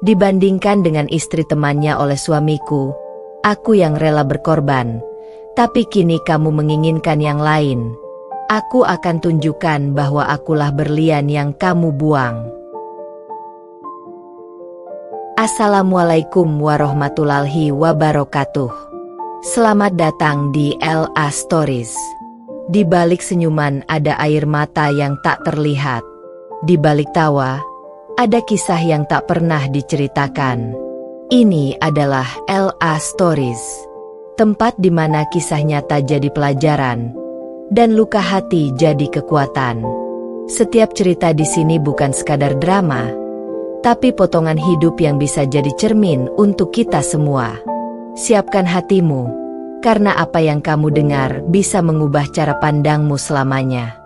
Dibandingkan dengan istri temannya oleh suamiku, aku yang rela berkorban. Tapi kini kamu menginginkan yang lain. Aku akan tunjukkan bahwa akulah berlian yang kamu buang. Assalamualaikum warahmatullahi wabarakatuh. Selamat datang di LA Stories. Di balik senyuman ada air mata yang tak terlihat. Di balik tawa, ada kisah yang tak pernah diceritakan. Ini adalah LA Stories. Tempat di mana kisah nyata jadi pelajaran dan luka hati jadi kekuatan. Setiap cerita di sini bukan sekadar drama, tapi potongan hidup yang bisa jadi cermin untuk kita semua. Siapkan hatimu, karena apa yang kamu dengar bisa mengubah cara pandangmu selamanya.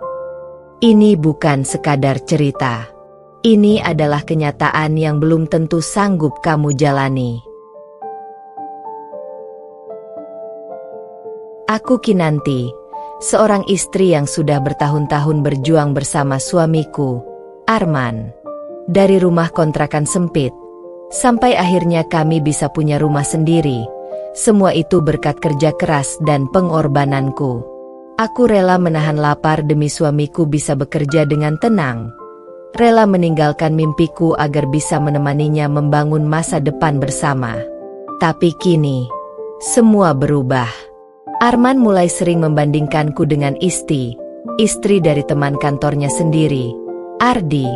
Ini bukan sekadar cerita. Ini adalah kenyataan yang belum tentu sanggup kamu jalani. Aku Kinanti, seorang istri yang sudah bertahun-tahun berjuang bersama suamiku, Arman. Dari rumah kontrakan sempit, sampai akhirnya kami bisa punya rumah sendiri. Semua itu berkat kerja keras dan pengorbananku. Aku rela menahan lapar demi suamiku bisa bekerja dengan tenang. Rela meninggalkan mimpiku agar bisa menemaninya membangun masa depan bersama. Tapi kini, semua berubah. Arman mulai sering membandingkanku dengan istri dari teman kantornya sendiri, Ardi,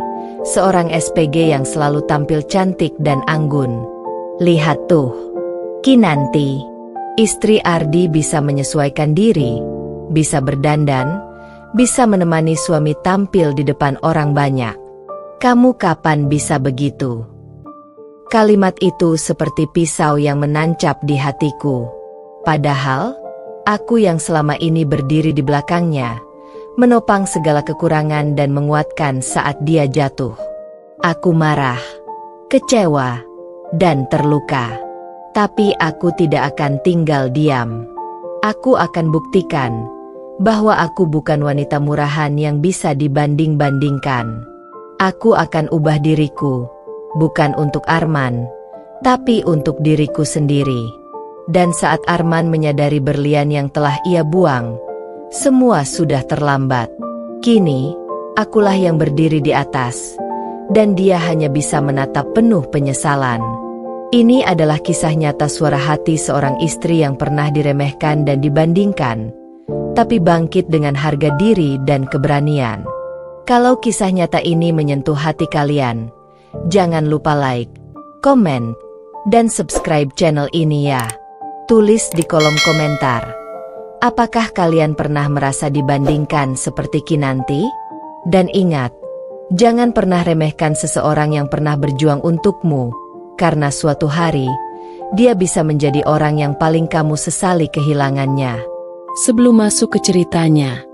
seorang SPG yang selalu tampil cantik dan anggun. Lihat tuh, Kinanti, istri Ardi bisa menyesuaikan diri, bisa berdandan, bisa menemani suami tampil di depan orang banyak. Kamu kapan bisa begitu? Kalimat itu seperti pisau yang menancap di hatiku. Padahal, aku yang selama ini berdiri di belakangnya, menopang segala kekurangan dan menguatkan saat dia jatuh. Aku marah, kecewa, dan terluka. Tapi aku tidak akan tinggal diam. Aku akan buktikan bahwa aku bukan wanita murahan yang bisa dibanding-bandingkan. Aku akan ubah diriku, bukan untuk Arman, tapi untuk diriku sendiri. Dan saat Arman menyadari berlian yang telah ia buang, semua sudah terlambat. Kini, akulah yang berdiri di atas, dan dia hanya bisa menatap penuh penyesalan. Ini adalah kisah nyata suara hati seorang istri yang pernah diremehkan dan dibandingkan, tapi bangkit dengan harga diri dan keberanian. Kalau kisah nyata ini menyentuh hati kalian, jangan lupa like, komen, dan subscribe channel ini ya. Tulis di kolom komentar, apakah kalian pernah merasa dibandingkan seperti Kinanti? Dan ingat, jangan pernah remehkan seseorang yang pernah berjuang untukmu, karena suatu hari, dia bisa menjadi orang yang paling kamu sesali kehilangannya. Sebelum masuk ke ceritanya,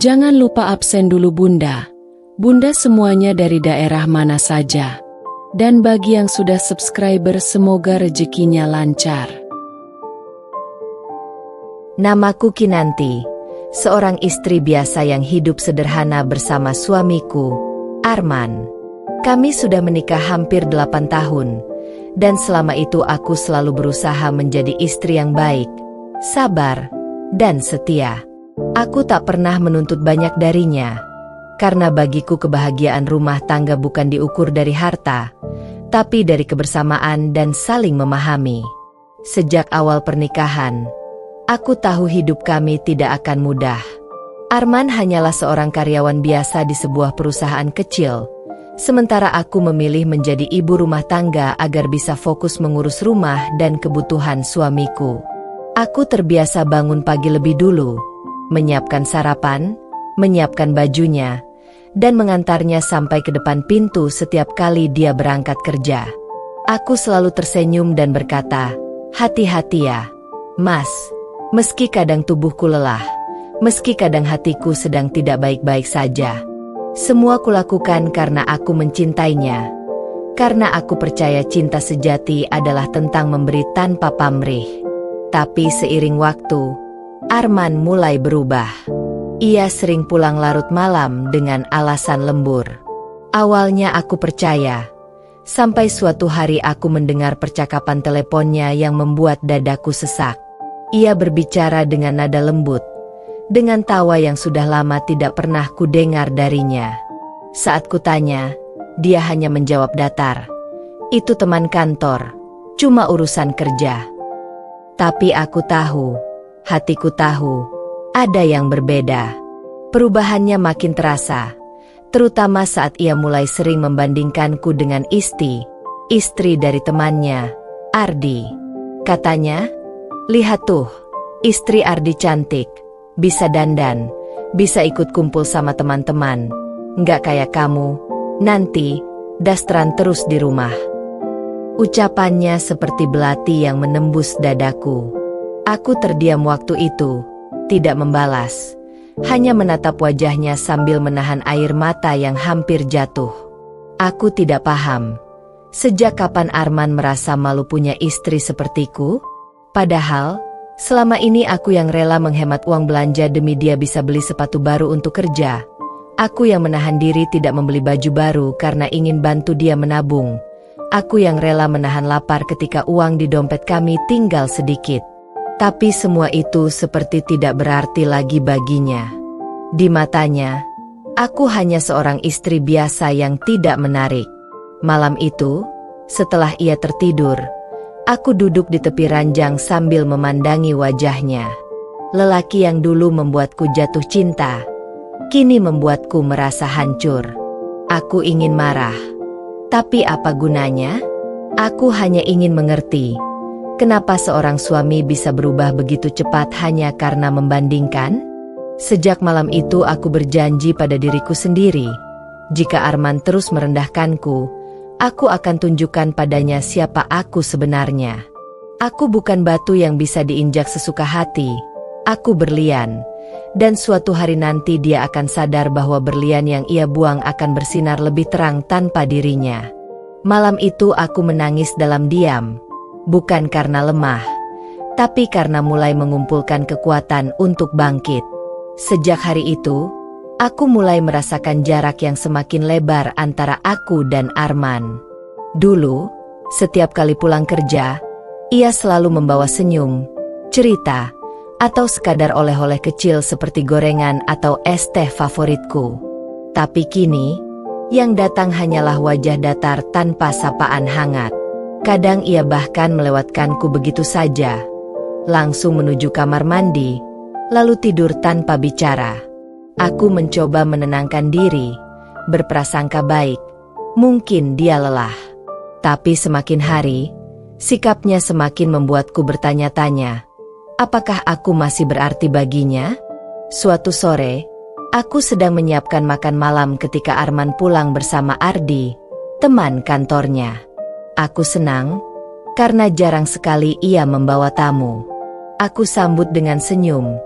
jangan lupa absen dulu Bunda. Bunda semuanya dari daerah mana saja. Dan bagi yang sudah subscriber semoga rezekinya lancar. Namaku Kinanti, seorang istri biasa yang hidup sederhana bersama suamiku, Arman. Kami sudah menikah hampir 8 tahun, dan selama itu aku selalu berusaha menjadi istri yang baik, sabar, dan setia. Aku tak pernah menuntut banyak darinya, karena bagiku kebahagiaan rumah tangga bukan diukur dari harta, tapi dari kebersamaan dan saling memahami. Sejak awal pernikahan, aku tahu hidup kami tidak akan mudah. Arman hanyalah seorang karyawan biasa di sebuah perusahaan kecil, sementara aku memilih menjadi ibu rumah tangga agar bisa fokus mengurus rumah dan kebutuhan suamiku. Aku terbiasa bangun pagi lebih dulu, menyiapkan sarapan, menyiapkan bajunya, dan mengantarnya sampai ke depan pintu setiap kali dia berangkat kerja. Aku selalu tersenyum dan berkata, "Hati-hati ya, Mas. Meski kadang tubuhku lelah, meski kadang hatiku sedang tidak baik-baik saja. Semua kulakukan karena aku mencintainya. Karena aku percaya cinta sejati adalah tentang memberi tanpa pamrih." Tapi seiring waktu, Arman mulai berubah. Ia sering pulang larut malam dengan alasan lembur. Awalnya aku percaya, Sampai suatu hari aku mendengar percakapan teleponnya yang membuat dadaku sesak. Ia berbicara dengan nada lembut, dengan tawa yang sudah lama tidak pernah kudengar darinya. Saat kutanya, dia hanya menjawab datar, "Itu teman kantor, cuma urusan kerja." Tapi aku tahu, hatiku tahu, ada yang berbeda. Perubahannya makin terasa, terutama saat ia mulai sering membandingkanku dengan istri dari temannya, Ardi. Katanya, "Lihat tuh, istri Ardi cantik, bisa dandan, bisa ikut kumpul sama teman-teman. Nggak kayak kamu, nanti dasteran terus di rumah." Ucapannya seperti belati yang menembus dadaku. Aku terdiam waktu itu, tidak membalas, hanya menatap wajahnya sambil menahan air mata yang hampir jatuh. Aku tidak paham, sejak kapan Arman merasa malu punya istri sepertiku? Padahal, selama ini aku yang rela menghemat uang belanja demi dia bisa beli sepatu baru untuk kerja. Aku yang menahan diri tidak membeli baju baru karena ingin bantu dia menabung. Aku yang rela menahan lapar ketika uang di dompet kami tinggal sedikit. Tapi semua itu seperti tidak berarti lagi baginya. Di matanya, aku hanya seorang istri biasa yang tidak menarik. Malam itu, setelah ia tertidur, aku duduk di tepi ranjang sambil memandangi wajahnya. Lelaki yang dulu membuatku jatuh cinta, kini membuatku merasa hancur. Aku ingin marah. Tapi apa gunanya? Aku hanya ingin mengerti, kenapa seorang suami bisa berubah begitu cepat hanya karena membandingkan? Sejak malam itu aku berjanji pada diriku sendiri, jika Arman terus merendahkanku, aku akan tunjukkan padanya siapa aku sebenarnya. Aku bukan batu yang bisa diinjak sesuka hati, aku berlian. Dan suatu hari nanti dia akan sadar bahwa berlian yang ia buang akan bersinar lebih terang tanpa dirinya. Malam itu aku menangis dalam diam, bukan karena lemah, tapi karena mulai mengumpulkan kekuatan untuk bangkit. Sejak hari itu, aku mulai merasakan jarak yang semakin lebar antara aku dan Arman. Dulu, setiap kali pulang kerja, ia selalu membawa senyum, cerita, atau sekadar oleh-oleh kecil seperti gorengan atau es teh favoritku. Tapi kini, yang datang hanyalah wajah datar tanpa sapaan hangat. Kadang ia bahkan melewatkanku begitu saja, langsung menuju kamar mandi, lalu tidur tanpa bicara. Aku mencoba menenangkan diri, berprasangka baik, mungkin dia lelah. Tapi semakin hari, sikapnya semakin membuatku bertanya-tanya, apakah aku masih berarti baginya? Suatu sore, aku sedang menyiapkan makan malam ketika Arman pulang bersama Ardi, teman kantornya. Aku senang, karena jarang sekali ia membawa tamu. Aku sambut dengan senyum,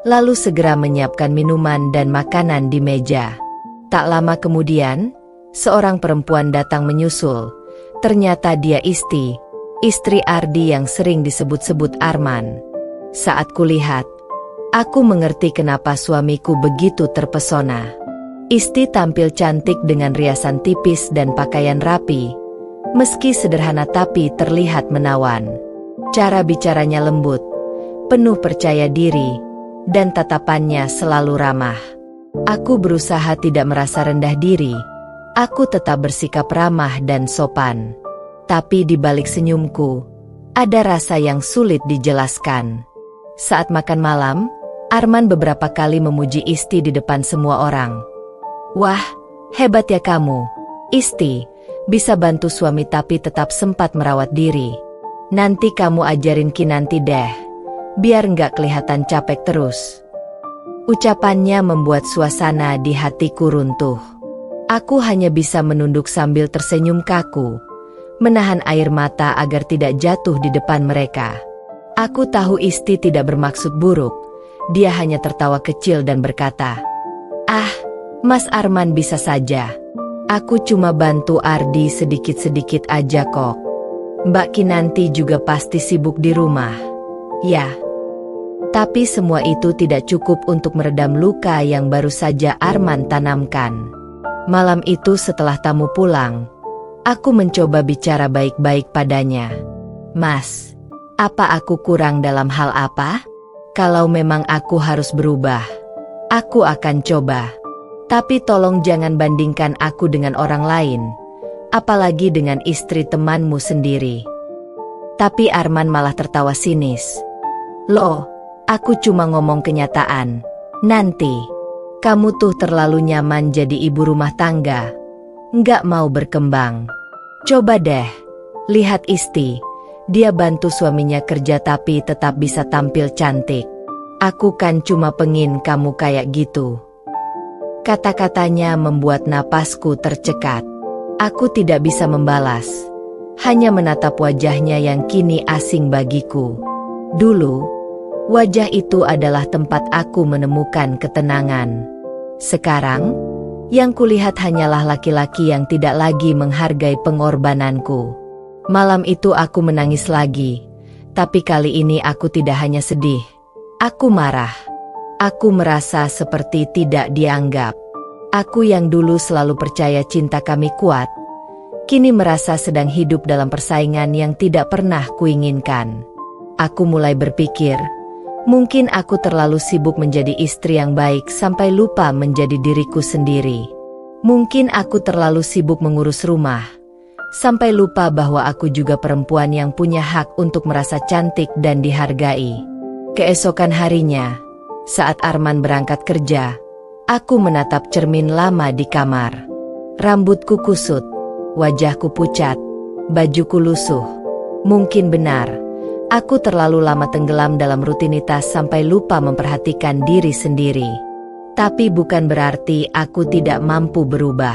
lalu segera menyiapkan minuman dan makanan di meja. Tak lama kemudian, seorang perempuan datang menyusul. Ternyata dia istri Ardi yang sering disebut-sebut Arman. Saat kulihat, aku mengerti kenapa suamiku begitu terpesona. Isti tampil cantik dengan riasan tipis dan pakaian rapi. Meski sederhana tapi terlihat menawan. Cara bicaranya lembut, penuh percaya diri, dan tatapannya selalu ramah. Aku berusaha tidak merasa rendah diri. Aku tetap bersikap ramah dan sopan. Tapi di balik senyumku, ada rasa yang sulit dijelaskan. Saat makan malam, Arman beberapa kali memuji Isti di depan semua orang. "Wah, hebat ya kamu, Isti, bisa bantu suami tapi tetap sempat merawat diri. Nanti kamu ajarin Kinanti deh, biar nggak kelihatan capek terus." Ucapannya membuat suasana di hatiku runtuh. Aku hanya bisa menunduk sambil tersenyum kaku, menahan air mata agar tidak jatuh di depan mereka. Aku tahu Isti tidak bermaksud buruk, dia hanya tertawa kecil dan berkata, "Ah, Mas Arman bisa saja. Aku cuma bantu Ardi sedikit-sedikit aja kok. Mbak Kinanti juga pasti sibuk di rumah." Ya. Tapi semua itu tidak cukup untuk meredam luka yang baru saja Arman tanamkan. Malam itu setelah tamu pulang, Aku mencoba bicara baik-baik padanya. Mas, apa aku kurang dalam hal apa? Kalau memang aku harus berubah, aku akan coba. Tapi tolong jangan bandingkan aku dengan orang lain, apalagi dengan istri temanmu sendiri. Tapi Arman malah tertawa sinis. Loh, aku cuma ngomong kenyataan. Nanti, kamu tuh terlalu nyaman jadi ibu rumah tangga. Nggak mau berkembang. Coba deh, lihat Isti. Dia bantu suaminya kerja tapi tetap bisa tampil cantik. Aku kan cuma pengin kamu kayak gitu. Kata-katanya membuat napasku tercekat. Aku tidak bisa membalas. Hanya menatap wajahnya yang kini asing bagiku. Dulu, wajah itu adalah tempat aku menemukan ketenangan. Sekarang, yang kulihat hanyalah laki-laki yang tidak lagi menghargai pengorbananku. Malam itu aku menangis lagi, tapi kali ini aku tidak hanya sedih. Aku marah. Aku merasa seperti tidak dianggap. Aku yang dulu selalu percaya cinta kami kuat, kini merasa sedang hidup dalam persaingan yang tidak pernah kuinginkan. Aku mulai berpikir, mungkin aku terlalu sibuk menjadi istri yang baik sampai lupa menjadi diriku sendiri. Mungkin aku terlalu sibuk mengurus rumah, sampai lupa bahwa aku juga perempuan yang punya hak untuk merasa cantik dan dihargai. Keesokan harinya, saat Arman berangkat kerja, aku menatap cermin lama di kamar. Rambutku kusut, wajahku pucat, bajuku lusuh. Mungkin benar, aku terlalu lama tenggelam dalam rutinitas sampai lupa memperhatikan diri sendiri. Tapi bukan berarti aku tidak mampu berubah.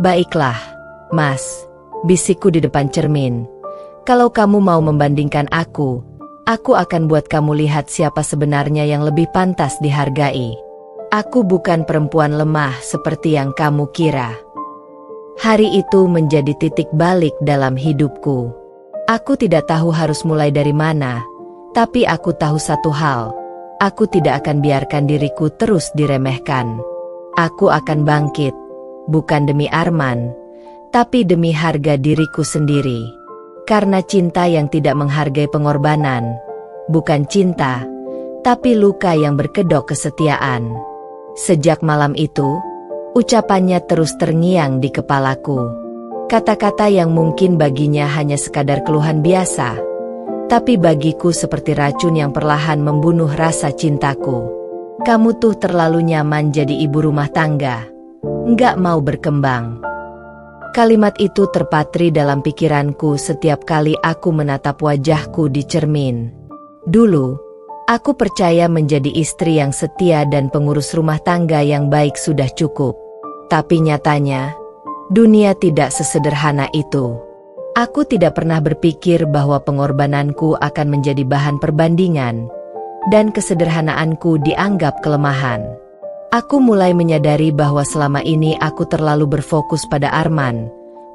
Baiklah, Mas, bisikku di depan cermin. Kalau kamu mau membandingkan aku akan buat kamu lihat siapa sebenarnya yang lebih pantas dihargai. Aku bukan perempuan lemah seperti yang kamu kira. Hari itu menjadi titik balik dalam hidupku. Aku tidak tahu harus mulai dari mana, tapi aku tahu satu hal. Aku tidak akan biarkan diriku terus diremehkan. Aku akan bangkit, bukan demi Arman, tapi demi harga diriku sendiri. Karena cinta yang tidak menghargai pengorbanan, bukan cinta, tapi luka yang berkedok kesetiaan. Sejak malam itu, ucapannya terus terngiang di kepalaku. Kata-kata yang mungkin baginya hanya sekadar keluhan biasa, tapi bagiku seperti racun yang perlahan membunuh rasa cintaku. Kamu tuh terlalu nyaman jadi ibu rumah tangga, nggak mau berkembang. Kalimat itu terpatri dalam pikiranku setiap kali aku menatap wajahku di cermin. Dulu, aku percaya menjadi istri yang setia dan pengurus rumah tangga yang baik sudah cukup. Tapi nyatanya, dunia tidak sesederhana itu. Aku tidak pernah berpikir bahwa pengorbananku akan menjadi bahan perbandingan, dan kesederhanaanku dianggap kelemahan. Aku mulai menyadari bahwa selama ini aku terlalu berfokus pada Arman,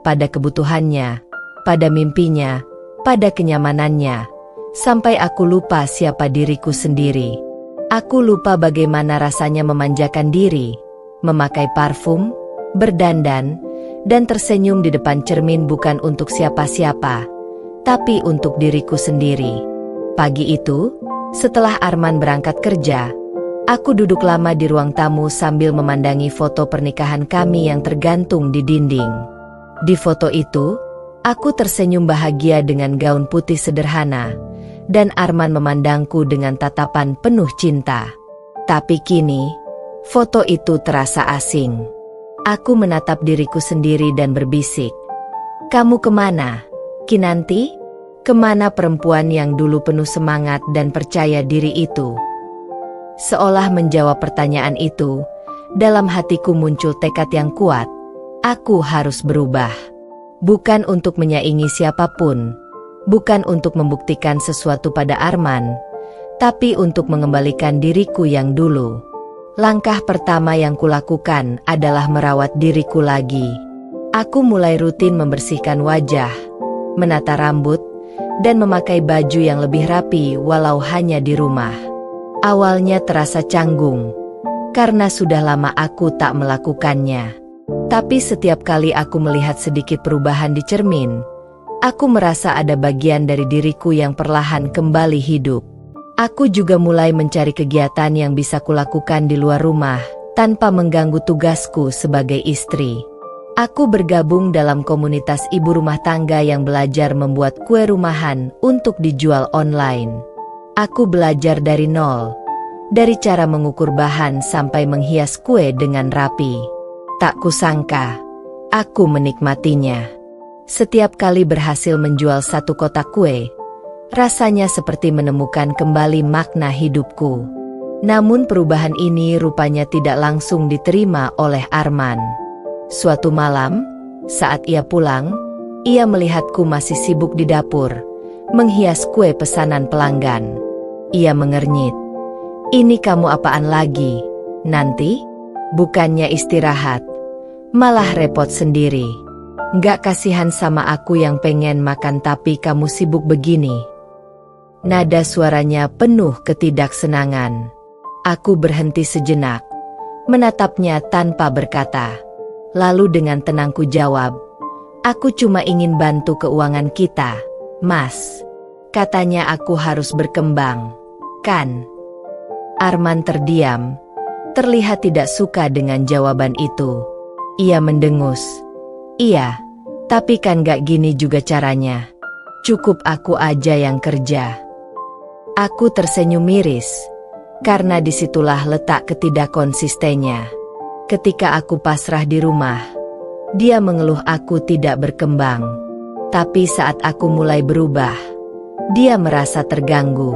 pada kebutuhannya, pada mimpinya, pada kenyamanannya, sampai aku lupa siapa diriku sendiri. Aku lupa bagaimana rasanya memanjakan diri, memakai parfum, berdandan, dan tersenyum di depan cermin bukan untuk siapa-siapa, tapi untuk diriku sendiri. Pagi itu, setelah Arman berangkat kerja, aku duduk lama di ruang tamu sambil memandangi foto pernikahan kami yang tergantung di dinding. Di foto itu, aku tersenyum bahagia dengan gaun putih sederhana, dan Arman memandangku dengan tatapan penuh cinta. Tapi kini, foto itu terasa asing. Aku menatap diriku sendiri dan berbisik, "Kamu kemana, Kinanti? Kemana perempuan yang dulu penuh semangat dan percaya diri itu?" Seolah menjawab pertanyaan itu, dalam hatiku muncul tekad yang kuat. Aku harus berubah. Bukan untuk menyaingi siapapun, bukan untuk membuktikan sesuatu pada Arman, tapi untuk mengembalikan diriku yang dulu. Langkah pertama yang kulakukan adalah merawat diriku lagi. Aku mulai rutin membersihkan wajah, menata rambut, dan memakai baju yang lebih rapi walau hanya di rumah. Awalnya terasa canggung, karena sudah lama aku tak melakukannya. Tapi setiap kali aku melihat sedikit perubahan di cermin, aku merasa ada bagian dari diriku yang perlahan kembali hidup. Aku juga mulai mencari kegiatan yang bisa kulakukan di luar rumah, tanpa mengganggu tugasku sebagai istri. Aku bergabung dalam komunitas ibu rumah tangga yang belajar membuat kue rumahan untuk dijual online. Aku belajar dari nol, dari cara mengukur bahan sampai menghias kue dengan rapi. Tak kusangka, aku menikmatinya. Setiap kali berhasil menjual satu kotak kue, rasanya seperti menemukan kembali makna hidupku. Namun perubahan ini rupanya tidak langsung diterima oleh Arman. Suatu malam, saat ia pulang, ia melihatku masih sibuk di dapur, menghias kue pesanan pelanggan. Ia mengernyit. "Ini kamu apaan lagi? Nanti? Bukannya istirahat, malah repot sendiri. Nggak kasihan sama aku yang pengen makan tapi kamu sibuk begini." Nada suaranya penuh ketidaksenangan. Aku berhenti sejenak, menatapnya tanpa berkata. Lalu dengan tenangku jawab, "Aku cuma ingin bantu keuangan kita, Mas. Katanya aku harus berkembang, kan?" Arman terdiam, terlihat tidak suka dengan jawaban itu. Ia mendengus. "Iya, tapi kan gak gini juga caranya. Cukup aku aja yang kerja." Aku tersenyum miris, karena disitulah letak ketidakkonsistennya. Ketika aku pasrah di rumah, dia mengeluh aku tidak berkembang. Tapi saat aku mulai berubah, dia merasa terganggu.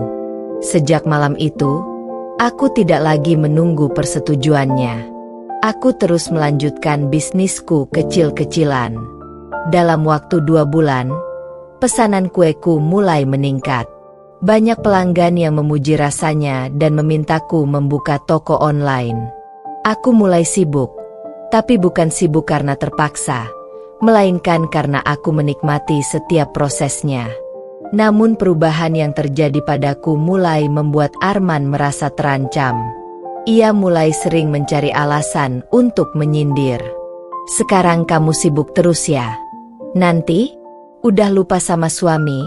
Sejak malam itu, aku tidak lagi menunggu persetujuannya. Aku terus melanjutkan bisnisku kecil-kecilan. Dalam waktu 2 bulan, pesanan kueku mulai meningkat. Banyak pelanggan yang memuji rasanya dan memintaku membuka toko online. Aku mulai sibuk, tapi bukan sibuk karena terpaksa, melainkan karena aku menikmati setiap prosesnya. Namun perubahan yang terjadi padaku mulai membuat Arman merasa terancam. Ia mulai sering mencari alasan untuk menyindir. "Sekarang kamu sibuk terus ya? Nanti? Udah lupa sama suami?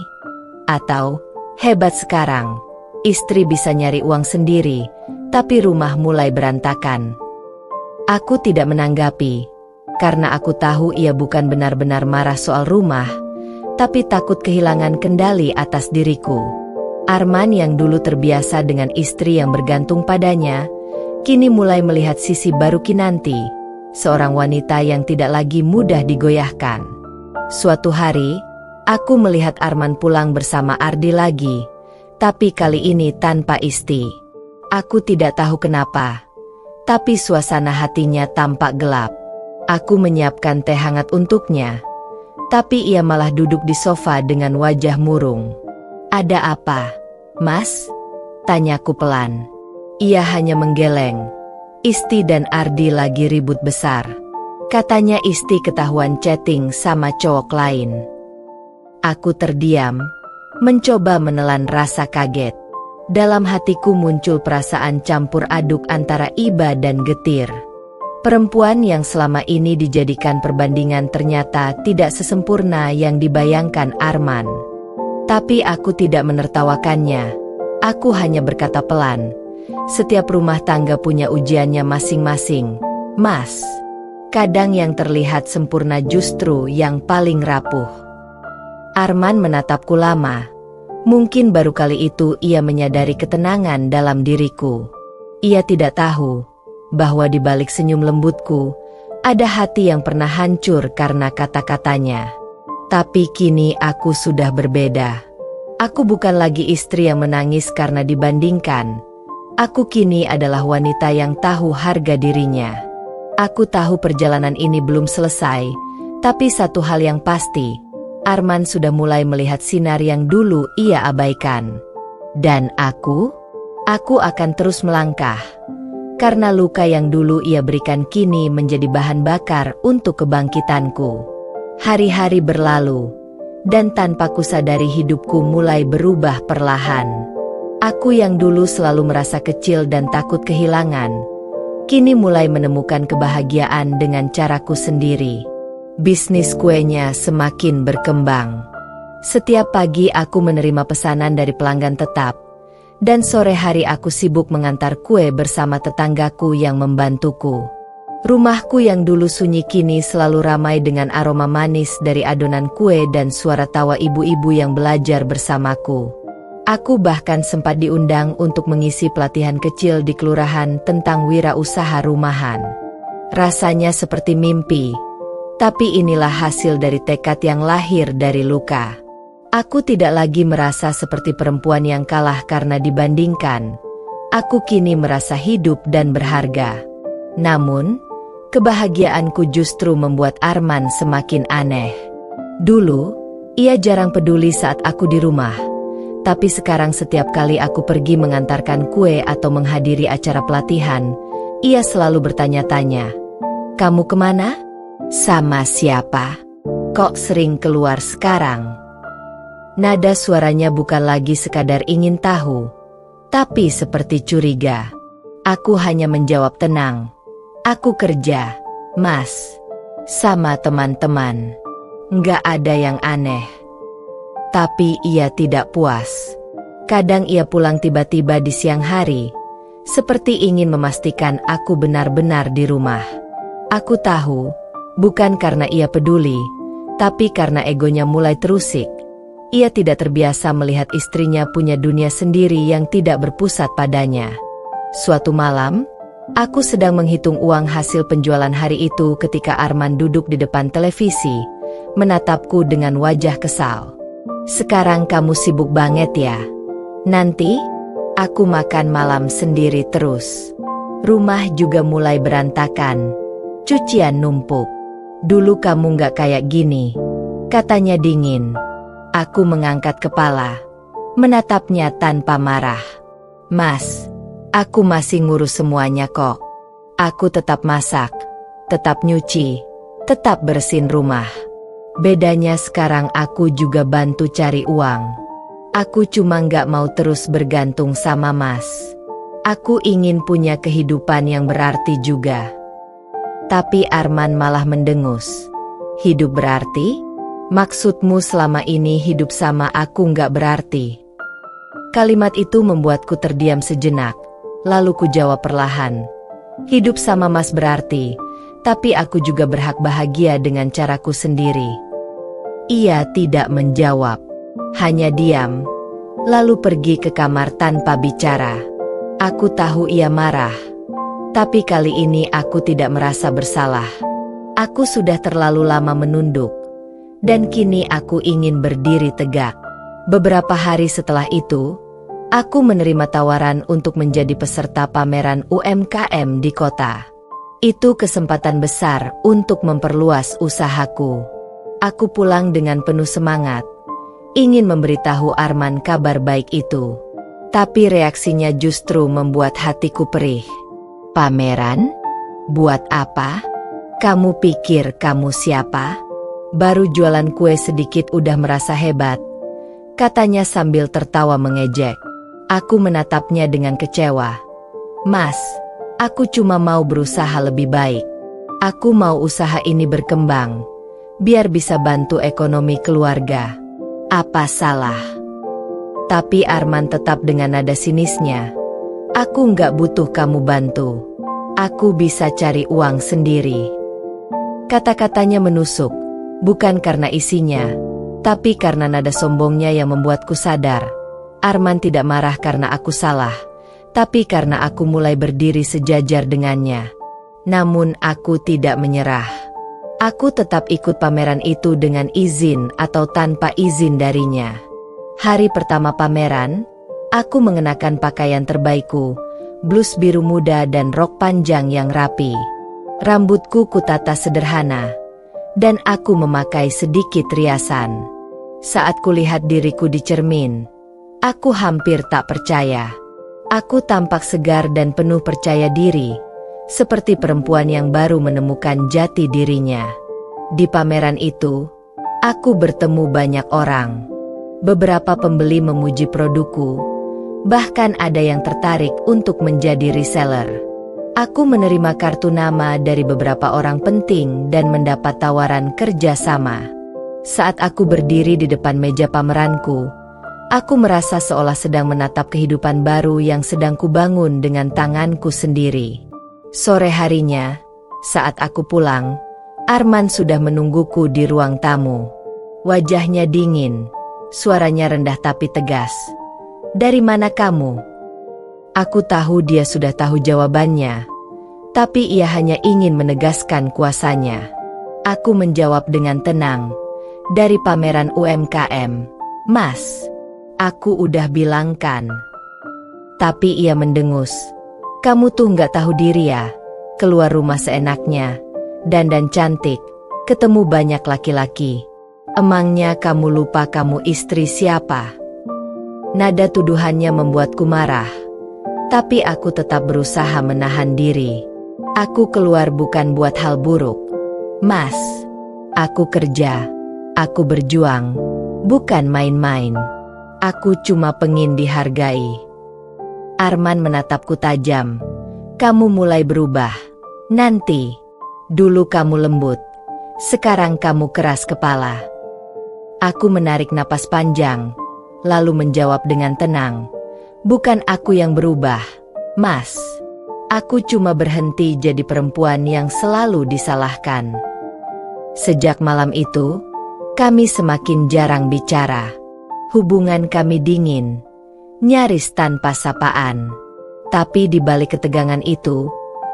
Atau, hebat sekarang, istri bisa nyari uang sendiri, tapi rumah mulai berantakan." Aku tidak menanggapi, karena aku tahu ia bukan benar-benar marah soal rumah, tapi takut kehilangan kendali atas diriku. Arman yang dulu terbiasa dengan istri yang bergantung padanya, kini mulai melihat sisi baru Kinanti, seorang wanita yang tidak lagi mudah digoyahkan. Suatu hari, aku melihat Arman pulang bersama Ardi lagi, tapi kali ini tanpa Isti. Aku tidak tahu kenapa, tapi suasana hatinya tampak gelap. Aku menyiapkan teh hangat untuknya, tapi ia malah duduk di sofa dengan wajah murung. "Ada apa, Mas?" tanyaku pelan. Ia hanya menggeleng. "Isti dan Ardi lagi ribut besar. Katanya Isti ketahuan chatting sama cowok lain." Aku terdiam, mencoba menelan rasa kaget. Dalam hatiku muncul perasaan campur aduk antara iba dan getir. Perempuan yang selama ini dijadikan perbandingan ternyata tidak sesempurna yang dibayangkan Arman. Tapi aku tidak menertawakannya. Aku hanya berkata pelan, "Setiap rumah tangga punya ujiannya masing-masing, Mas. Kadang yang terlihat sempurna justru yang paling rapuh." Arman menatapku lama. Mungkin baru kali itu ia menyadari ketenangan dalam diriku. Ia tidak tahu bahwa di balik senyum lembutku, ada hati yang pernah hancur karena kata-katanya. Tapi kini aku sudah berbeda. Aku bukan lagi istri yang menangis karena dibandingkan. Aku kini adalah wanita yang tahu harga dirinya. Aku tahu perjalanan ini belum selesai, tapi satu hal yang pasti, Arman sudah mulai melihat sinar yang dulu ia abaikan. Dan aku akan terus melangkah. Karena luka yang dulu ia berikan kini menjadi bahan bakar untuk kebangkitanku. Hari-hari berlalu, dan tanpa kusadari hidupku mulai berubah perlahan. Aku yang dulu selalu merasa kecil dan takut kehilangan, kini mulai menemukan kebahagiaan dengan caraku sendiri. Bisnis kuenya semakin berkembang. Setiap pagi aku menerima pesanan dari pelanggan tetap, dan sore hari aku sibuk mengantar kue bersama tetanggaku yang membantuku. Rumahku yang dulu sunyi kini selalu ramai dengan aroma manis dari adonan kue dan suara tawa ibu-ibu yang belajar bersamaku. Aku bahkan sempat diundang untuk mengisi pelatihan kecil di kelurahan tentang wirausaha rumahan. Rasanya seperti mimpi, tapi inilah hasil dari tekad yang lahir dari luka. Aku tidak lagi merasa seperti perempuan yang kalah karena dibandingkan. Aku kini merasa hidup dan berharga. Namun, kebahagiaanku justru membuat Arman semakin aneh. Dulu, ia jarang peduli saat aku di rumah. Tapi sekarang setiap kali aku pergi mengantarkan kue atau menghadiri acara pelatihan, ia selalu bertanya-tanya, "Kamu kemana? Sama siapa? Kok sering keluar sekarang?" Nada suaranya bukan lagi sekadar ingin tahu, tapi seperti curiga. Aku hanya menjawab tenang. "Aku kerja, Mas. Sama teman-teman. Nggak ada yang aneh." Tapi ia tidak puas. Kadang ia pulang tiba-tiba di siang hari, seperti ingin memastikan aku benar-benar di rumah. Aku tahu, bukan karena ia peduli, tapi karena egonya mulai terusik. Ia tidak terbiasa melihat istrinya punya dunia sendiri yang tidak berpusat padanya. Suatu malam, aku sedang menghitung uang hasil penjualan hari itu ketika Arman duduk di depan televisi, menatapku dengan wajah kesal. "Sekarang kamu sibuk banget ya? Nanti, aku makan malam sendiri terus. Rumah juga mulai berantakan. Cucian numpuk. Dulu kamu nggak kayak gini," katanya dingin. Aku mengangkat kepala, menatapnya tanpa marah. "Mas, aku masih ngurus semuanya kok. Aku tetap masak, tetap nyuci, tetap bersihin rumah. Bedanya sekarang aku juga bantu cari uang. Aku cuma nggak mau terus bergantung sama Mas. Aku ingin punya kehidupan yang berarti juga." Tapi Arman malah mendengus. "Hidup berarti? Maksudmu selama ini hidup sama aku nggak berarti?" Kalimat itu membuatku terdiam sejenak, lalu ku jawab perlahan. "Hidup sama Mas berarti, tapi aku juga berhak bahagia dengan caraku sendiri." Ia tidak menjawab, hanya diam, lalu pergi ke kamar tanpa bicara. Aku tahu ia marah, tapi kali ini aku tidak merasa bersalah. Aku sudah terlalu lama menunduk, dan kini aku ingin berdiri tegak. Beberapa hari setelah itu, aku menerima tawaran untuk menjadi peserta pameran UMKM di kota. Itu kesempatan besar untuk memperluas usahaku. Aku pulang dengan penuh semangat, ingin memberitahu Arman kabar baik itu. Tapi reaksinya justru membuat hatiku perih. "Pameran? Buat apa? Kamu pikir kamu siapa? Baru jualan kue sedikit udah merasa hebat," katanya sambil tertawa mengejek. Aku menatapnya dengan kecewa. "Mas, aku cuma mau berusaha lebih baik. Aku mau usaha ini berkembang, biar bisa bantu ekonomi keluarga. Apa salah?" Tapi Arman tetap dengan nada sinisnya. "Aku nggak butuh kamu bantu. Aku bisa cari uang sendiri." Kata-katanya menusuk. Bukan karena isinya, tapi karena nada sombongnya yang membuatku sadar. Arman tidak marah karena aku salah, tapi karena aku mulai berdiri sejajar dengannya. Namun aku tidak menyerah. Aku tetap ikut pameran itu dengan izin atau tanpa izin darinya. Hari pertama pameran, aku mengenakan pakaian terbaikku, blus biru muda dan rok panjang yang rapi. Rambutku kutata sederhana, dan aku memakai sedikit riasan. Saat kulihat diriku di cermin, aku hampir tak percaya. Aku tampak segar dan penuh percaya diri, seperti perempuan yang baru menemukan jati dirinya. Di pameran itu, aku bertemu banyak orang. Beberapa pembeli memuji produkku, bahkan ada yang tertarik untuk menjadi reseller. Aku menerima kartu nama dari beberapa orang penting dan mendapat tawaran kerja sama. Saat aku berdiri di depan meja pameranku, aku merasa seolah sedang menatap kehidupan baru yang sedang kubangun dengan tanganku sendiri. Sore harinya, saat aku pulang, Arman sudah menungguku di ruang tamu. Wajahnya dingin, suaranya rendah tapi tegas. "Dari mana kamu?" Aku tahu dia sudah tahu jawabannya, tapi ia hanya ingin menegaskan kuasanya. Aku menjawab dengan tenang, "Dari pameran UMKM, Mas." Aku udah bilang kan. Tapi ia mendengus. "Kamu tuh nggak tahu diri ya, keluar rumah seenaknya, dandan cantik, ketemu banyak laki-laki. Emangnya kamu lupa kamu istri siapa?" Nada tuduhannya membuatku marah. Tapi aku tetap berusaha menahan diri. "Aku keluar bukan buat hal buruk, Mas. Aku kerja, aku berjuang, bukan main-main. Aku cuma pengen dihargai." Arman menatapku tajam. "Kamu mulai berubah. Nanti. Dulu kamu lembut, sekarang kamu keras kepala." Aku menarik napas panjang, lalu menjawab dengan tenang, "Bukan aku yang berubah, Mas. Aku cuma berhenti jadi perempuan yang selalu disalahkan." Sejak malam itu, kami semakin jarang bicara. Hubungan kami dingin, nyaris tanpa sapaan. Tapi di balik ketegangan itu,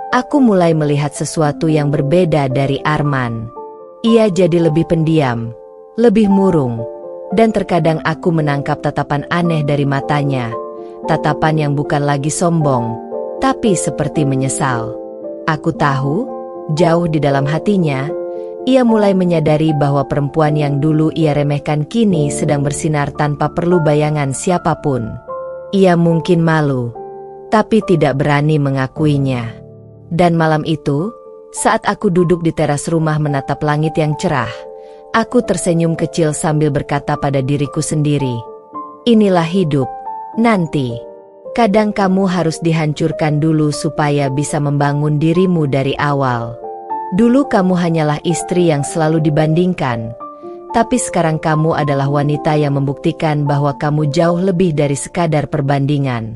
aku mulai melihat sesuatu yang berbeda dari Arman. Ia jadi lebih pendiam, lebih murung, dan terkadang aku menangkap tatapan aneh dari matanya. Tatapan yang bukan lagi sombong, tapi seperti menyesal. Aku tahu, jauh di dalam hatinya, ia mulai menyadari bahwa perempuan yang dulu ia remehkan kini sedang bersinar tanpa perlu bayangan siapapun. Ia mungkin malu, tapi tidak berani mengakuinya. Dan malam itu, saat aku duduk di teras rumah menatap langit yang cerah, aku tersenyum kecil sambil berkata pada diriku sendiri, "Inilah hidup. Nanti, kadang kamu harus dihancurkan dulu supaya bisa membangun dirimu dari awal. Dulu kamu hanyalah istri yang selalu dibandingkan, tapi sekarang kamu adalah wanita yang membuktikan bahwa kamu jauh lebih dari sekadar perbandingan."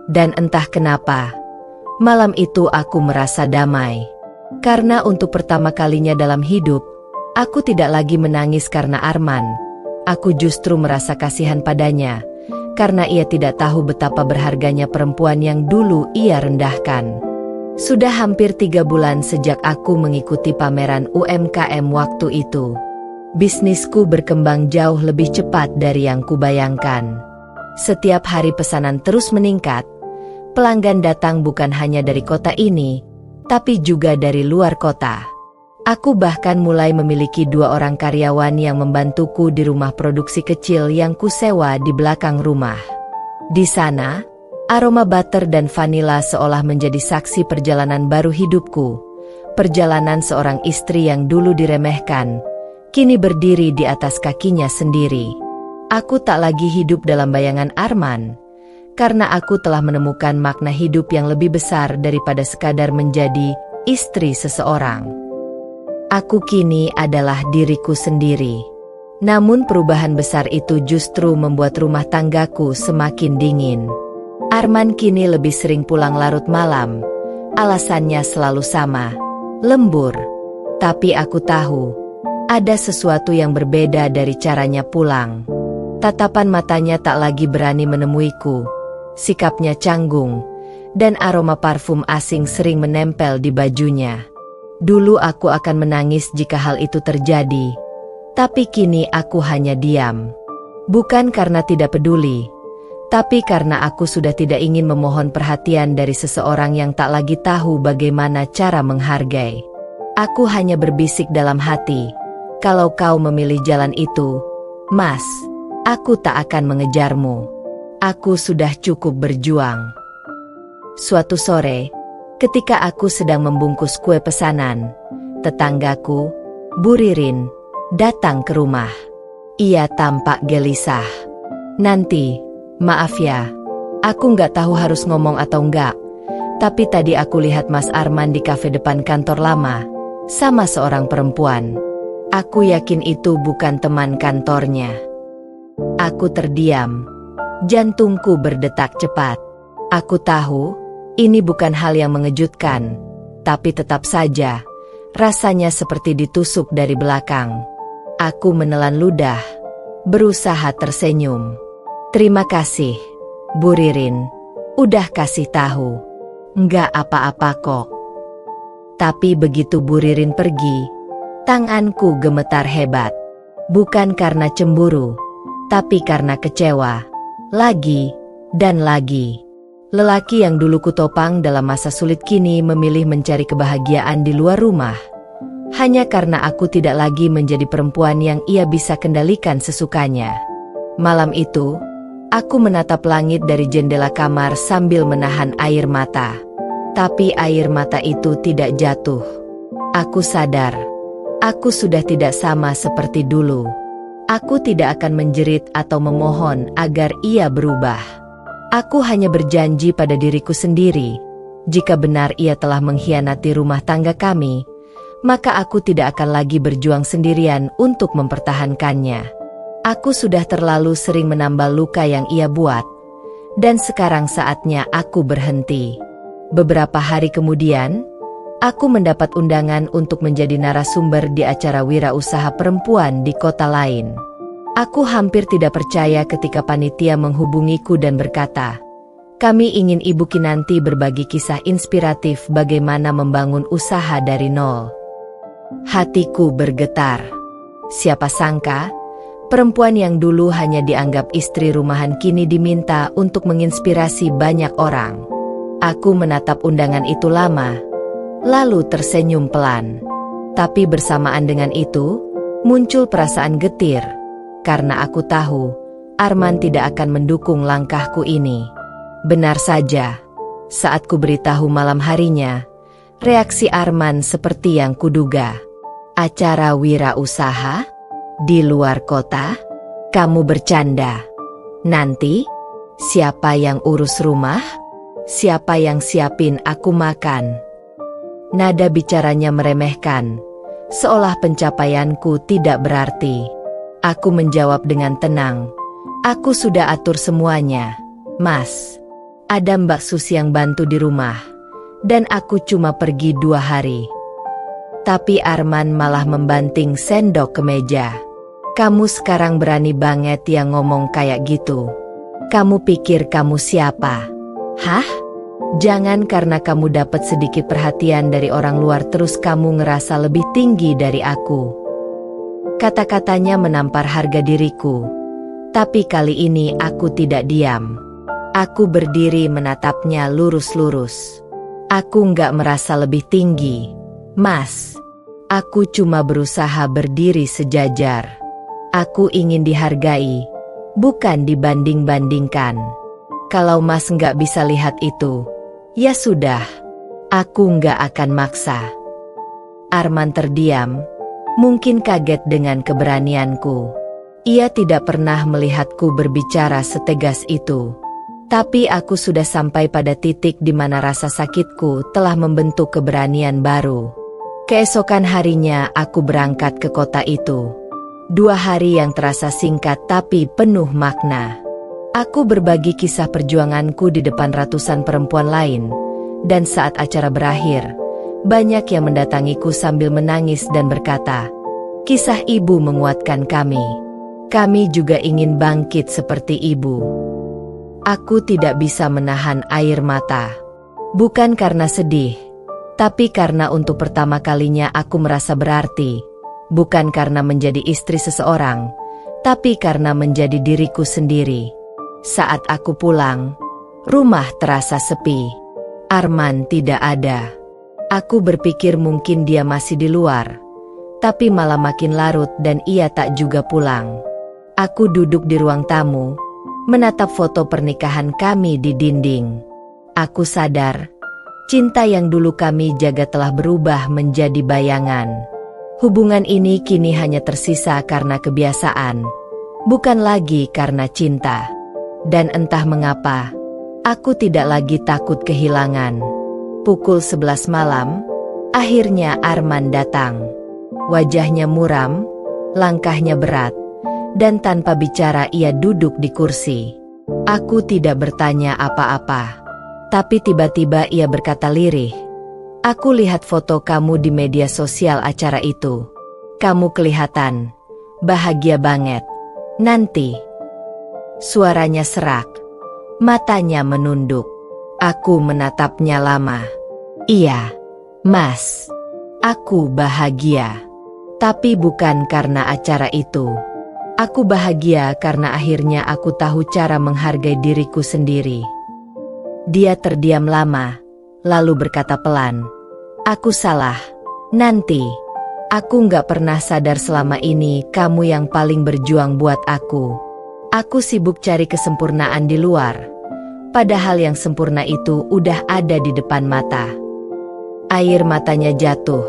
Dan entah kenapa, malam itu aku merasa damai. Karena untuk pertama kalinya dalam hidup, aku tidak lagi menangis karena Arman. Aku justru merasa kasihan padanya, karena ia tidak tahu betapa berharganya perempuan yang dulu ia rendahkan. Sudah hampir 3 bulan sejak aku mengikuti pameran UMKM waktu itu. Bisnisku berkembang jauh lebih cepat dari yang kubayangkan. Setiap hari pesanan terus meningkat. Pelanggan datang bukan hanya dari kota ini, tapi juga dari luar kota. Aku bahkan mulai memiliki 2 orang karyawan yang membantuku di rumah produksi kecil yang kusewa di belakang rumah. Di sana, aroma butter dan vanila seolah menjadi saksi perjalanan baru hidupku. Perjalanan seorang istri yang dulu diremehkan, kini berdiri di atas kakinya sendiri. Aku tak lagi hidup dalam bayangan Arman, karena aku telah menemukan makna hidup yang lebih besar daripada sekadar menjadi istri seseorang. Aku kini adalah diriku sendiri. Namun perubahan besar itu justru membuat rumah tanggaku semakin dingin. Arman kini lebih sering pulang larut malam. Alasannya selalu sama, lembur. Tapi aku tahu, ada sesuatu yang berbeda dari caranya pulang. Tatapan matanya tak lagi berani menemuiku. Sikapnya canggung, dan aroma parfum asing sering menempel di bajunya. Dulu aku akan menangis jika hal itu terjadi, tapi kini aku hanya diam. Bukan karena tidak peduli, tapi karena aku sudah tidak ingin memohon perhatian dari seseorang yang tak lagi tahu bagaimana cara menghargai. Aku hanya berbisik dalam hati, "Kalau kau memilih jalan itu, Mas, aku tak akan mengejarmu. Aku sudah cukup berjuang." Suatu sore, ketika aku sedang membungkus kue pesanan, tetanggaku, Bu Ririn, datang ke rumah. Ia tampak gelisah. "Nanti, maaf ya, aku nggak tahu harus ngomong atau enggak, Tapi tadi aku lihat Mas Arman di kafe depan kantor lama, sama seorang perempuan. Aku yakin itu bukan teman kantornya. Aku terdiam. Jantungku berdetak cepat. Aku tahu, ini bukan hal yang mengejutkan, tapi tetap saja, rasanya seperti ditusuk dari belakang. Aku menelan ludah, berusaha tersenyum. Terima kasih, Bu Ririn, udah kasih tahu. Enggak apa-apa kok. Tapi begitu Bu Ririn pergi, tanganku gemetar hebat. Bukan karena cemburu, tapi karena kecewa. Lagi, dan lagi. Lelaki yang dulu kutopang dalam masa sulit kini memilih mencari kebahagiaan di luar rumah. Hanya karena aku tidak lagi menjadi perempuan yang ia bisa kendalikan sesukanya. Malam itu, aku menatap langit dari jendela kamar sambil menahan air mata. Tapi air mata itu tidak jatuh. Aku sadar, aku sudah tidak sama seperti dulu. Aku tidak akan menjerit atau memohon agar ia berubah. Aku hanya berjanji pada diriku sendiri, jika benar ia telah mengkhianati rumah tangga kami, maka aku tidak akan lagi berjuang sendirian untuk mempertahankannya. Aku sudah terlalu sering menambal luka yang ia buat, dan sekarang saatnya aku berhenti. Beberapa hari kemudian, aku mendapat undangan untuk menjadi narasumber di acara wirausaha perempuan di kota lain. Aku hampir tidak percaya ketika panitia menghubungiku dan berkata, "Kami ingin Ibu Kinanti berbagi kisah inspiratif bagaimana membangun usaha dari nol." Hatiku bergetar. Siapa sangka, perempuan yang dulu hanya dianggap istri rumahan kini diminta untuk menginspirasi banyak orang. Aku menatap undangan itu lama, lalu tersenyum pelan. Tapi bersamaan dengan itu, muncul perasaan getir. Karena aku tahu, Arman tidak akan mendukung langkahku ini. Benar saja, saat ku beritahu malam harinya, reaksi Arman seperti yang kuduga. Acara wirausaha? Di luar kota? Kamu bercanda? Nanti? Siapa yang urus rumah? Siapa yang siapin aku makan? Nada bicaranya meremehkan, seolah pencapaianku tidak berarti. Aku menjawab dengan tenang, "Aku sudah atur semuanya, Mas. Ada Mbak Sus yang bantu di rumah, dan aku cuma pergi 2 hari. Tapi Arman malah membanting sendok ke meja. "Kamu sekarang berani banget yang ngomong kayak gitu. Kamu pikir kamu siapa? Hah? Jangan karena kamu dapat sedikit perhatian dari orang luar terus kamu ngerasa lebih tinggi dari aku." Kata-katanya menampar harga diriku. Tapi kali ini aku tidak diam. Aku berdiri menatapnya lurus-lurus. "Aku nggak merasa lebih tinggi, Mas. Aku cuma berusaha berdiri sejajar. Aku ingin dihargai, bukan dibanding-bandingkan. Kalau Mas nggak bisa lihat itu, ya sudah, aku nggak akan maksa." Arman terdiam. Mungkin kaget dengan keberanianku. Ia tidak pernah melihatku berbicara setegas itu. Tapi aku sudah sampai pada titik di mana rasa sakitku telah membentuk keberanian baru. Keesokan harinya aku berangkat ke kota itu. 2 hari yang terasa singkat tapi penuh makna. Aku berbagi kisah perjuanganku di depan ratusan perempuan lain. Dan saat acara berakhir, banyak yang mendatangiku sambil menangis dan berkata, "Kisah ibu menguatkan kami. Kami juga ingin bangkit seperti ibu." Aku tidak bisa menahan air mata. Bukan karena sedih, tapi karena untuk pertama kalinya aku merasa berarti. Bukan karena menjadi istri seseorang, tapi karena menjadi diriku sendiri. Saat aku pulang, rumah terasa sepi. Arman tidak ada. Aku berpikir mungkin dia masih di luar, tapi malah makin larut dan ia tak juga pulang. Aku duduk di ruang tamu, menatap foto pernikahan kami di dinding. Aku sadar, cinta yang dulu kami jaga telah berubah menjadi bayangan. Hubungan ini kini hanya tersisa karena kebiasaan, bukan lagi karena cinta. Dan entah mengapa, aku tidak lagi takut kehilangan. Pukul 11 malam, akhirnya Arman datang. Wajahnya muram, langkahnya berat, dan tanpa bicara ia duduk di kursi. Aku tidak bertanya apa-apa. Tapi tiba-tiba ia berkata lirih, "Aku lihat foto kamu di media sosial acara itu. Kamu kelihatan bahagia banget. Nanti." Suaranya serak, matanya menunduk. Aku menatapnya lama. "Iya, Mas. Aku bahagia. Tapi bukan karena acara itu. Aku bahagia karena akhirnya aku tahu cara menghargai diriku sendiri." Dia terdiam lama, lalu berkata pelan, "Aku salah. Nanti. Aku nggak pernah sadar selama ini kamu yang paling berjuang buat aku. Aku sibuk cari kesempurnaan di luar. Padahal yang sempurna itu udah ada di depan mata." Air matanya jatuh,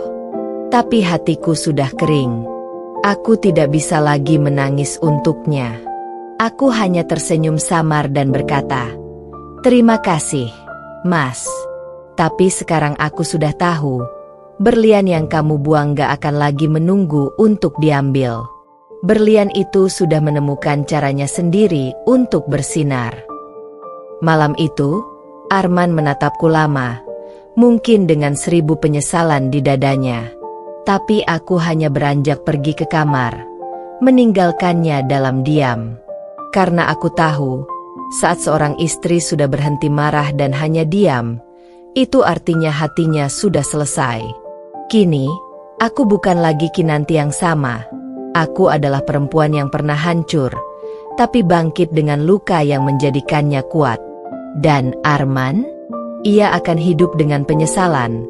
tapi hatiku sudah kering. Aku tidak bisa lagi menangis untuknya. Aku hanya tersenyum samar dan berkata, "Terima kasih, Mas. Tapi sekarang aku sudah tahu, berlian yang kamu buang gak akan lagi menunggu untuk diambil. Berlian itu sudah menemukan caranya sendiri untuk bersinar." Malam itu, Arman menatapku lama, mungkin dengan 1000 penyesalan di dadanya. Tapi aku hanya beranjak pergi ke kamar, meninggalkannya dalam diam. Karena aku tahu, saat seorang istri sudah berhenti marah dan hanya diam, itu artinya hatinya sudah selesai. Kini, aku bukan lagi Kinanti yang sama. Aku adalah perempuan yang pernah hancur, tapi bangkit dengan luka yang menjadikannya kuat. Dan Arman? Ia akan hidup dengan penyesalan,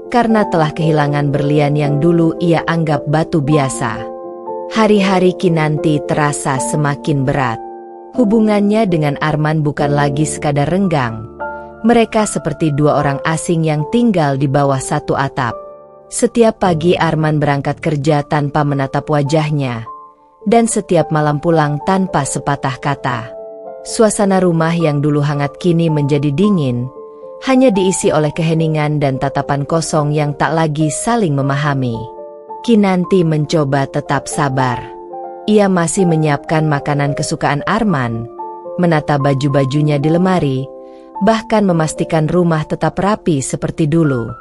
karena telah kehilangan berlian yang dulu ia anggap batu biasa. Hari-hari Kinanti terasa semakin berat. Hubungannya dengan Arman bukan lagi sekadar renggang. Mereka seperti dua orang asing yang tinggal di bawah satu atap. Setiap pagi Arman berangkat kerja tanpa menatap wajahnya, dan setiap malam pulang tanpa sepatah kata. Suasana rumah yang dulu hangat kini menjadi dingin, hanya diisi oleh keheningan dan tatapan kosong yang tak lagi saling memahami. Kinanti mencoba tetap sabar. Ia masih menyiapkan makanan kesukaan Arman, menata baju-bajunya di lemari, bahkan memastikan rumah tetap rapi seperti dulu.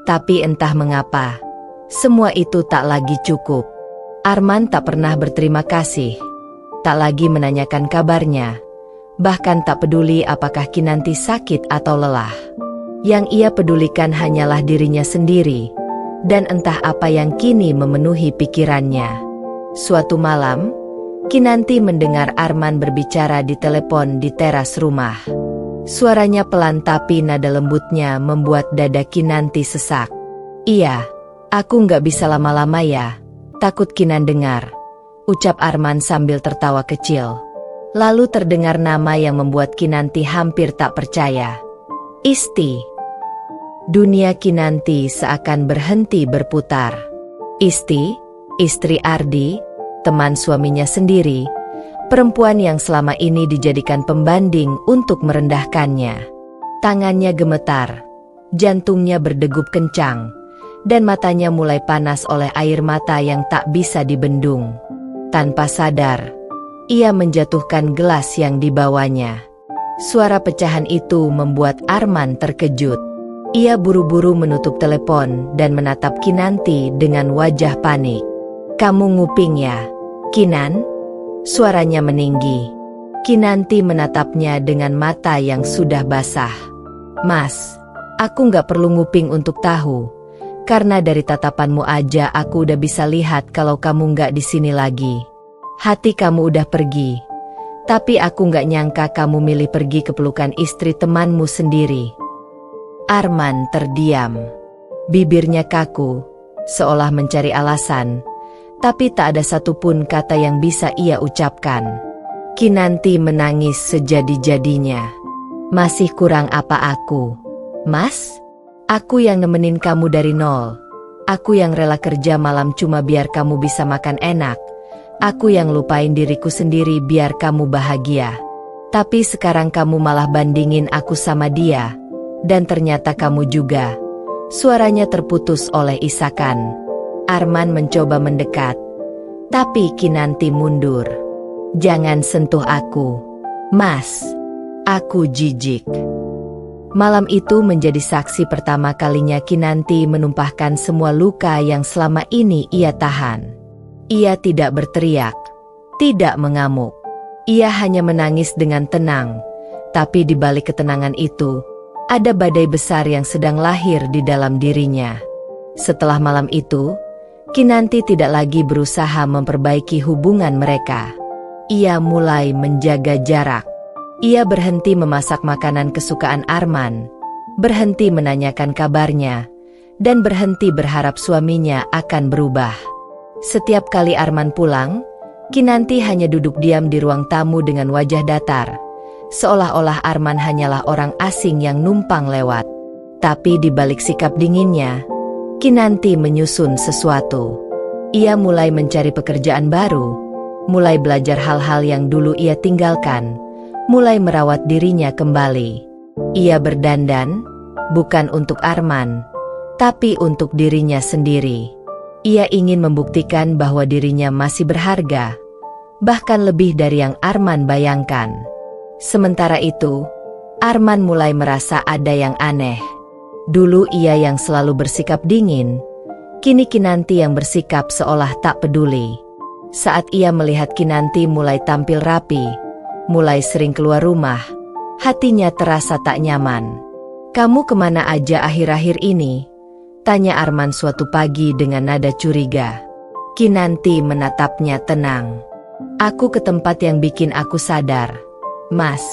Tapi entah mengapa, semua itu tak lagi cukup. Arman tak pernah berterima kasih, tak lagi menanyakan kabarnya, bahkan tak peduli apakah Kinanti sakit atau lelah. Yang ia pedulikan hanyalah dirinya sendiri, dan entah apa yang kini memenuhi pikirannya. Suatu malam, Kinanti mendengar Arman berbicara di telepon di teras rumah. Suaranya pelan tapi nada lembutnya membuat dada Kinanti sesak. "Iya, aku nggak bisa lama-lama ya, takut Kinan dengar," ucap Arman sambil tertawa kecil. Lalu terdengar nama yang membuat Kinanti hampir tak percaya. "Isti." Dunia Kinanti seakan berhenti berputar. Isti, istri Ardi, teman suaminya sendiri, perempuan yang selama ini dijadikan pembanding untuk merendahkannya. Tangannya gemetar, jantungnya berdegup kencang, dan matanya mulai panas oleh air mata yang tak bisa dibendung. Tanpa sadar, ia menjatuhkan gelas yang dibawanya. Suara pecahan itu membuat Arman terkejut. Ia buru-buru menutup telepon dan menatap Kinanti dengan wajah panik. "Kamu nguping ya, Kinan?" Suaranya meninggi. Kinanti menatapnya dengan mata yang sudah basah. "Mas, aku nggak perlu nguping untuk tahu, karena dari tatapanmu aja aku udah bisa lihat kalau kamu nggak di sini lagi. Hati kamu udah pergi, tapi aku nggak nyangka kamu milih pergi ke pelukan istri temanmu sendiri." Arman terdiam. Bibirnya kaku, seolah mencari alasan, tapi tak ada satupun kata yang bisa ia ucapkan. Kinanti menangis sejadi-jadinya. "Masih kurang apa aku, Mas? Aku yang nemenin kamu dari nol. Aku yang rela kerja malam cuma biar kamu bisa makan enak. Aku yang lupain diriku sendiri biar kamu bahagia. Tapi sekarang kamu malah bandingin aku sama dia. Dan ternyata kamu juga. Suaranya terputus oleh isakan. Arman mencoba mendekat. Tapi Kinanti mundur. Jangan sentuh aku, Mas. Aku jijik. Malam itu menjadi saksi pertama kalinya Kinanti menumpahkan semua luka yang selama ini ia tahan. Ia tidak berteriak, tidak mengamuk. Ia hanya menangis dengan tenang. Tapi di balik ketenangan itu, ada badai besar yang sedang lahir di dalam dirinya. Setelah malam itu, Kinanti tidak lagi berusaha memperbaiki hubungan mereka. Ia mulai menjaga jarak. Ia berhenti memasak makanan kesukaan Arman, berhenti menanyakan kabarnya, dan berhenti berharap suaminya akan berubah. Setiap kali Arman pulang, Kinanti hanya duduk diam di ruang tamu dengan wajah datar, seolah-olah Arman hanyalah orang asing yang numpang lewat. Tapi di balik sikap dinginnya, Kinanti menyusun sesuatu. Ia mulai mencari pekerjaan baru, mulai belajar hal-hal yang dulu ia tinggalkan, mulai merawat dirinya kembali. Ia berdandan, bukan untuk Arman, tapi untuk dirinya sendiri. Ia ingin membuktikan bahwa dirinya masih berharga, bahkan lebih dari yang Arman bayangkan. Sementara itu, Arman mulai merasa ada yang aneh. Dulu ia yang selalu bersikap dingin, kini Kinanti yang bersikap seolah tak peduli. Saat ia melihat Kinanti mulai tampil rapi, mulai sering keluar rumah, hatinya terasa tak nyaman. "Kamu kemana aja akhir-akhir ini?" tanya Arman suatu pagi dengan nada curiga. Kinanti menatapnya tenang. "Aku ke tempat yang bikin aku sadar, Mas,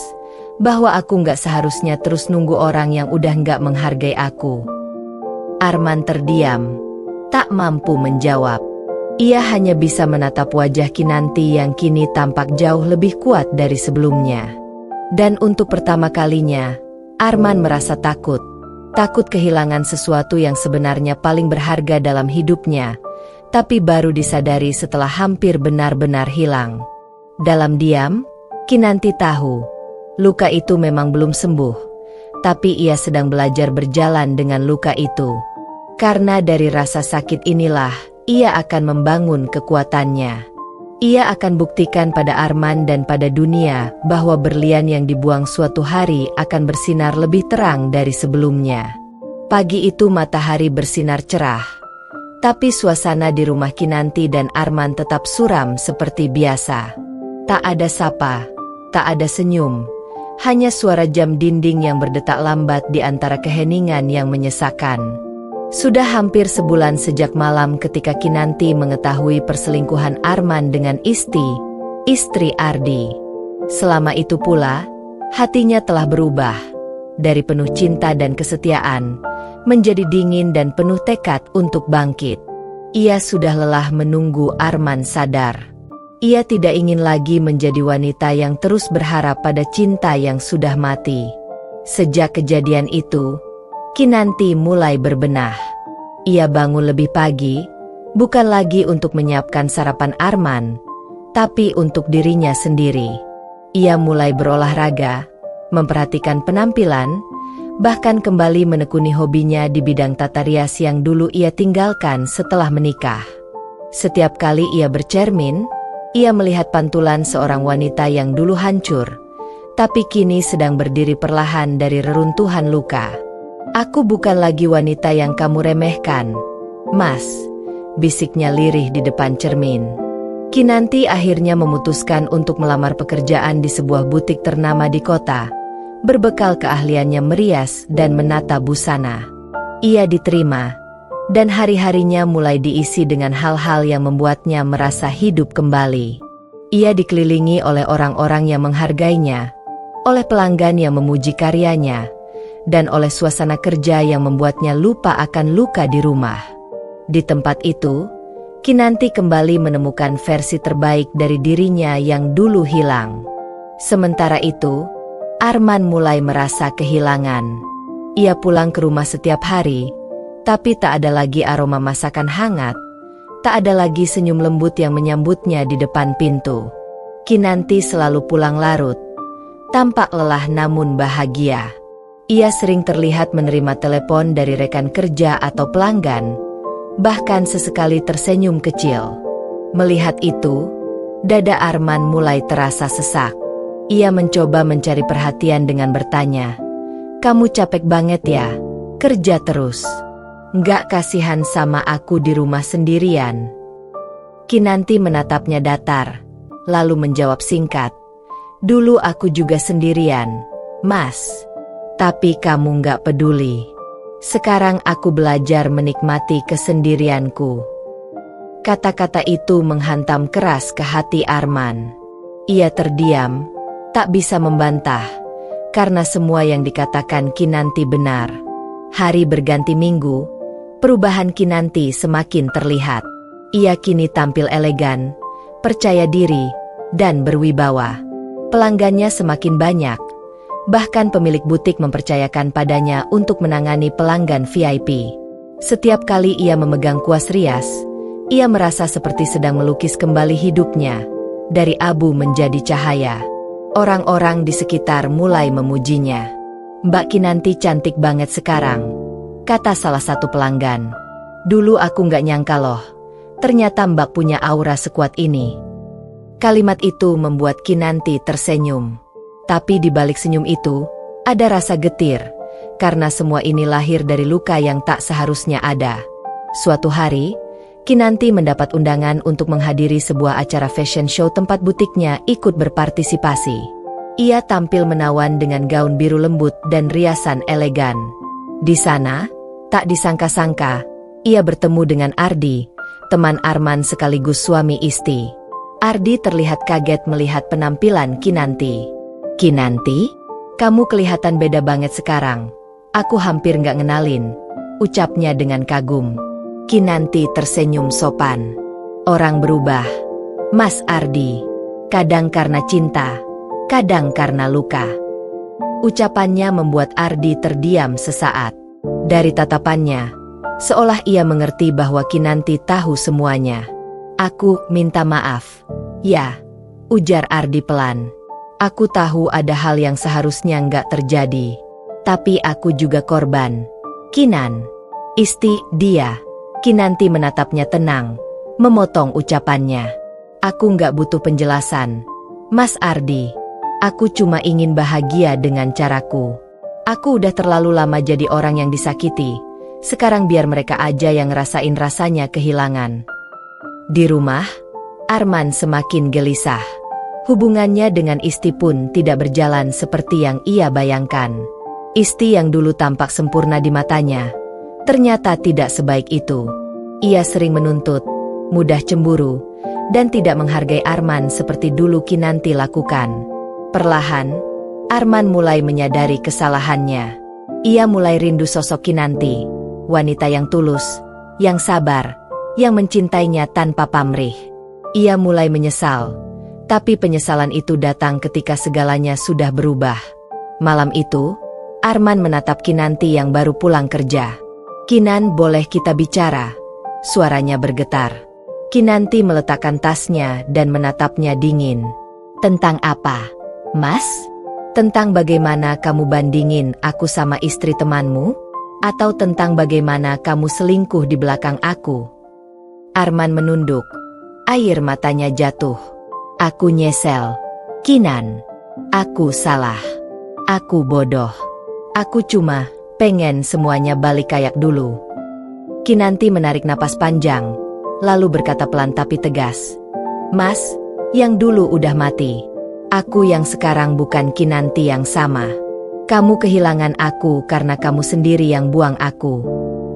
bahwa aku nggak seharusnya terus nunggu orang yang udah nggak menghargai aku." Arman terdiam, tak mampu menjawab. Ia hanya bisa menatap wajah Kinanti yang kini tampak jauh lebih kuat dari sebelumnya. Dan untuk pertama kalinya, Arman merasa takut. Takut kehilangan sesuatu yang sebenarnya paling berharga dalam hidupnya, tapi baru disadari setelah hampir benar-benar hilang. Dalam diam, Kinanti tahu, luka itu memang belum sembuh, tapi ia sedang belajar berjalan dengan luka itu. Karena dari rasa sakit inilah, ia akan membangun kekuatannya. Ia akan buktikan pada Arman dan pada dunia bahwa berlian yang dibuang suatu hari akan bersinar lebih terang dari sebelumnya. Pagi itu matahari bersinar cerah, tapi suasana di rumah Kinanti dan Arman tetap suram seperti biasa. Tak ada sapa, tak ada senyum, hanya suara jam dinding yang berdetak lambat di antara keheningan yang menyesakan. Sudah hampir sebulan sejak malam ketika Kinanti mengetahui perselingkuhan Arman dengan istri Ardi. Selama itu pula, hatinya telah berubah, dari penuh cinta dan kesetiaan, menjadi dingin dan penuh tekad untuk bangkit. Ia sudah lelah menunggu Arman sadar. Ia tidak ingin lagi menjadi wanita yang terus berharap pada cinta yang sudah mati. Sejak kejadian itu, Kinanti mulai berbenah. Ia bangun lebih pagi, bukan lagi untuk menyiapkan sarapan Arman, tapi untuk dirinya sendiri. Ia mulai berolahraga, memperhatikan penampilan, bahkan kembali menekuni hobinya di bidang tata rias yang dulu ia tinggalkan setelah menikah. Setiap kali ia bercermin, ia melihat pantulan seorang wanita yang dulu hancur, tapi kini sedang berdiri perlahan dari reruntuhan luka. "Aku bukan lagi wanita yang kamu remehkan, Mas," bisiknya lirih di depan cermin. Kinanti akhirnya memutuskan untuk melamar pekerjaan di sebuah butik ternama di kota, berbekal keahliannya merias dan menata busana. Ia diterima, dan hari-harinya mulai diisi dengan hal-hal yang membuatnya merasa hidup kembali. Ia dikelilingi oleh orang-orang yang menghargainya, oleh pelanggan yang memuji karyanya, dan oleh suasana kerja yang membuatnya lupa akan luka di rumah. Di tempat itu, Kinanti kembali menemukan versi terbaik dari dirinya yang dulu hilang. Sementara itu, Arman mulai merasa kehilangan. Ia pulang ke rumah setiap hari, tapi tak ada lagi aroma masakan hangat, tak ada lagi senyum lembut yang menyambutnya di depan pintu. Kinanti selalu pulang larut, tampak lelah namun bahagia. Ia sering terlihat menerima telepon dari rekan kerja atau pelanggan, bahkan sesekali tersenyum kecil. Melihat itu, dada Arman mulai terasa sesak. Ia mencoba mencari perhatian dengan bertanya, "Kamu capek banget ya? Kerja terus. Nggak kasihan sama aku di rumah sendirian?" Kinanti menatapnya datar, lalu menjawab singkat, "Dulu aku juga sendirian, Mas. Tapi kamu nggak peduli. Sekarang aku belajar menikmati kesendirianku." Kata-kata itu menghantam keras ke hati Arman. Ia terdiam, tak bisa membantah, karena semua yang dikatakan Kinanti benar. Hari berganti minggu, perubahan Kinanti semakin terlihat. Ia kini tampil elegan, percaya diri, dan berwibawa. Pelanggannya semakin banyak. Bahkan pemilik butik mempercayakan padanya untuk menangani pelanggan VIP. Setiap kali ia memegang kuas rias, ia merasa seperti sedang melukis kembali hidupnya, dari abu menjadi cahaya. Orang-orang di sekitar mulai memujinya. "Mbak Kinanti cantik banget sekarang," kata salah satu pelanggan. "Dulu aku nggak nyangka loh, ternyata Mbak punya aura sekuat ini." Kalimat itu membuat Kinanti tersenyum. Tapi di balik senyum itu, ada rasa getir, karena semua ini lahir dari luka yang tak seharusnya ada. Suatu hari, Kinanti mendapat undangan untuk menghadiri sebuah acara fashion show tempat butiknya ikut berpartisipasi. Ia tampil menawan dengan gaun biru lembut dan riasan elegan. Di sana, tak disangka-sangka, ia bertemu dengan Ardi, teman Arman sekaligus suami istri. Ardi terlihat kaget melihat penampilan Kinanti. "Kinanti, kamu kelihatan beda banget sekarang. Aku hampir nggak ngenalin," ucapnya dengan kagum. Kinanti tersenyum sopan. "Orang berubah, Mas Ardi. Kadang karena cinta, kadang karena luka." Ucapannya membuat Ardi terdiam sesaat. Dari tatapannya, seolah ia mengerti bahwa Kinanti tahu semuanya. "Aku minta maaf." "Ya," ujar Ardi pelan. "Aku tahu ada hal yang seharusnya nggak terjadi. Tapi aku juga korban. Kinan, istri dia." Kinanti menatapnya tenang, memotong ucapannya. "Aku nggak butuh penjelasan, Mas Ardi. Aku cuma ingin bahagia dengan caraku. Aku udah terlalu lama jadi orang yang disakiti. Sekarang biar mereka aja yang ngerasain rasanya kehilangan." Di rumah, Arman semakin gelisah. Hubungannya dengan Isti pun tidak berjalan seperti yang ia bayangkan. Isti yang dulu tampak sempurna di matanya, ternyata tidak sebaik itu. Ia sering menuntut, mudah cemburu, dan tidak menghargai Arman seperti dulu Kinanti lakukan. Perlahan, Arman mulai menyadari kesalahannya. Ia mulai rindu sosok Kinanti, wanita yang tulus, yang sabar, yang mencintainya tanpa pamrih. Ia mulai menyesal, tapi penyesalan itu datang ketika segalanya sudah berubah. Malam itu, Arman menatap Kinanti yang baru pulang kerja. "Kinan, boleh kita bicara?" Suaranya bergetar. Kinanti meletakkan tasnya dan menatapnya dingin. "Tentang apa, Mas? Tentang bagaimana kamu bandingin aku sama istri temanmu? Atau tentang bagaimana kamu selingkuh di belakang aku?" Arman menunduk. Air matanya jatuh. "Aku nyesel, Kinan. Aku salah. Aku bodoh. Aku cuma pengen semuanya balik kayak dulu." Kinanti menarik napas panjang, lalu berkata pelan tapi tegas, "Mas, yang dulu udah mati. Aku yang sekarang bukan Kinanti yang sama. Kamu kehilangan aku karena kamu sendiri yang buang aku.